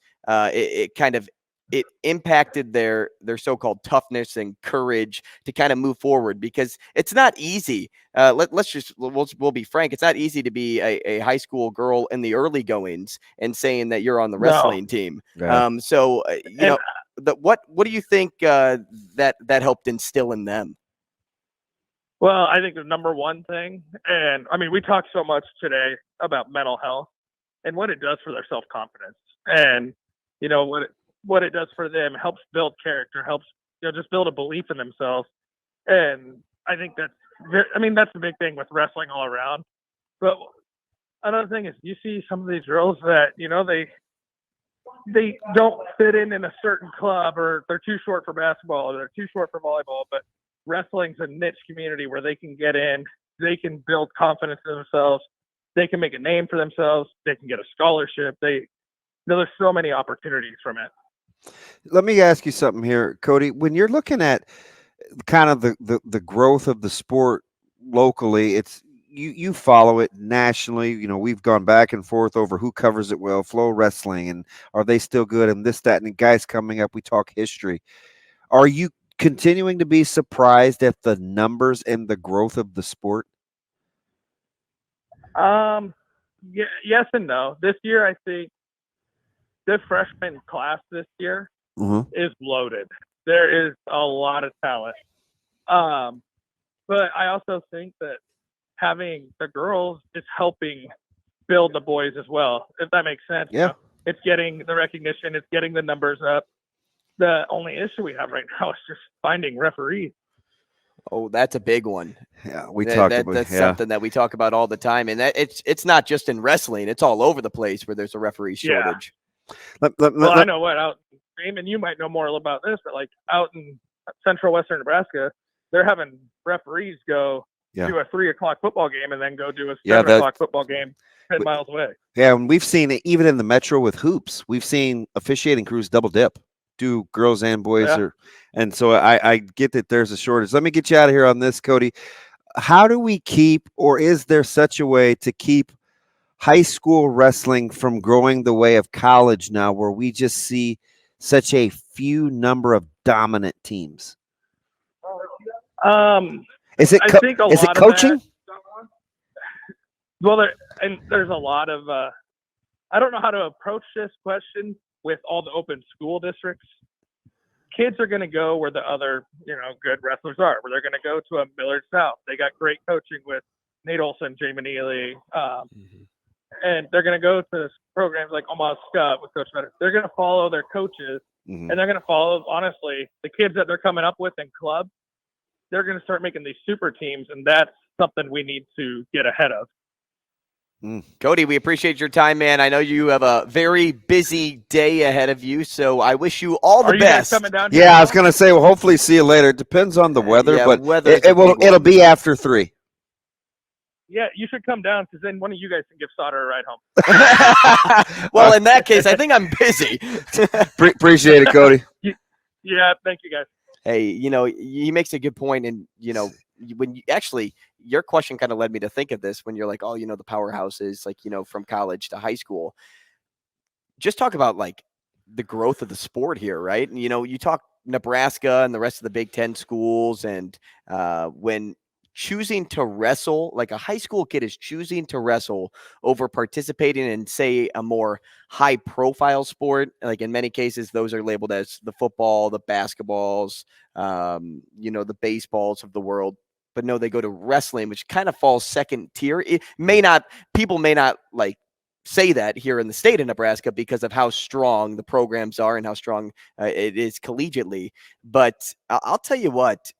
Speaker 3: it impacted their so-called toughness and courage to kind of move forward, because it's not easy. We'll be frank. It's not easy to be a high school girl in the early goings and saying that you're on the wrestling team.
Speaker 4: Yeah.
Speaker 3: What do you think that helped instill in them?
Speaker 12: Well, I think the number one thing, and we talked so much today about mental health and what it does for their self-confidence, and what it does for them, helps build character, helps just build a belief in themselves. And I think that's the big thing with wrestling all around. But another thing is, you see some of these girls that they don't fit in a certain club, or they're too short for basketball, or they're too short for volleyball. But wrestling's a niche community where they can get in, they can build confidence in themselves, they can make a name for themselves, they can get a scholarship. There's so many opportunities from it.
Speaker 4: Let me ask you something here, Cody. When you're looking at kind of the growth of the sport locally, it's you follow it nationally. We've gone back and forth over who covers it well, Flow Wrestling, and are they still good, and this, that, and guys coming up, we talk history. Are you continuing to be surprised at the numbers and the growth of the sport?
Speaker 12: Yes and no. This year, I think the freshman class this year is loaded. There is a lot of talent. But I also think that having the girls is helping build the boys as well, if that makes sense.
Speaker 4: Yeah.
Speaker 12: It's getting the recognition, it's getting the numbers up. The only issue we have right now is just finding referees.
Speaker 3: Oh, that's a big one.
Speaker 4: Yeah, we talked about
Speaker 3: that's something that we talk about all the time, and that it's not just in wrestling; it's all over the place where there's a referee shortage.
Speaker 12: Well, I know what out in Damon, you might know more about this, but like out in central western Nebraska, they're having referees go do a 3:00 football game and then go do a 7:00 football game 10 miles away.
Speaker 4: Yeah, and we've seen it even in the metro with hoops. We've seen officiating crews double dip, do girls and boys, and so I get that there's a shortage. Let me get you out of here on this, Cody. How do we keep, or is there such a way to keep high school wrestling from growing the way of college now, where we just see such a few number of dominant teams? Is it coaching?
Speaker 12: Well, there's a lot of I don't know how to approach this question with all the open school districts. Kids are going to go where the other, good wrestlers are, where they're going to go to a Millard South. They got great coaching with Nate Olson, Jay Manili, and they're going to go to programs like Omaha Scott with Coach Vetter. They're going to follow their coaches, and they're going to follow, honestly, the kids that they're coming up with in club. They're going to start making these super teams, and that's something we need to get ahead of.
Speaker 3: Cody, we appreciate your time, man. I know you have a very busy day ahead of you, so I wish you all the best.
Speaker 12: Guys coming down here
Speaker 4: I was going to say, well, hopefully see you later. It depends on the weather, but it'll be after 3.
Speaker 12: Yeah, you should come down because then one of you guys can give Sauter a ride home.
Speaker 3: Well, in that case, I think I'm busy.
Speaker 4: Appreciate it, Cody.
Speaker 12: Yeah, thank you, guys.
Speaker 3: Hey, he makes a good point, and when you actually, your question kind of led me to think of this when you're like, oh, the powerhouses, like, from college to high school. Just talk about like the growth of the sport here, right? And, you talk Nebraska and the rest of the Big Ten schools, and when choosing to wrestle, like a high school kid is choosing to wrestle over participating in, say, a more high profile sport. Like in many cases, those are labeled as the football, the basketballs, the baseballs of the world. But no, they go to wrestling, which kind of falls second tier. People may not like say that here in the state of Nebraska because of how strong the programs are and how strong it is collegiately. But I'll tell you what,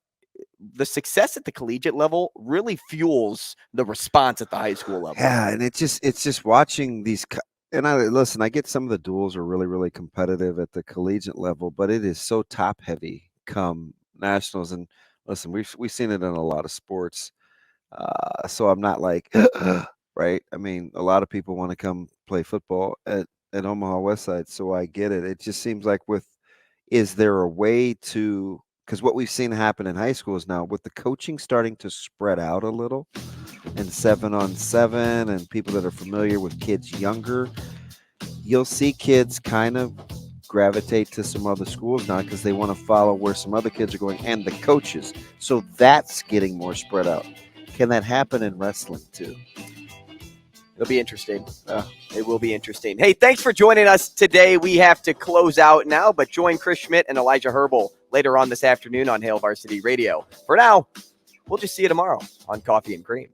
Speaker 3: the success at the collegiate level really fuels the response at the high school level.
Speaker 4: Yeah, and it's just watching these. And I get some of the duels are really, really competitive at the collegiate level, but it is so top heavy come nationals. And listen, we've seen it in a lot of sports. So I'm not like, right. I mean, a lot of people want to come play football at Omaha West Side. So I get it. It just seems like is there a way to, because what we've seen happen in high school is now with the coaching starting to spread out a little and 7-on-7 and people that are familiar with kids younger, you'll see kids kind of gravitate to some other schools now because they want to follow where some other kids are going and the coaches. So that's getting more spread out. Can that happen in wrestling too?
Speaker 3: It'll be interesting. It will be interesting. Hey, thanks for joining us today. We have to close out now, but join Chris Schmidt and Elijah Herbal later on this afternoon on Hail Varsity Radio. For now, we'll just see you tomorrow on Coffee and Cream.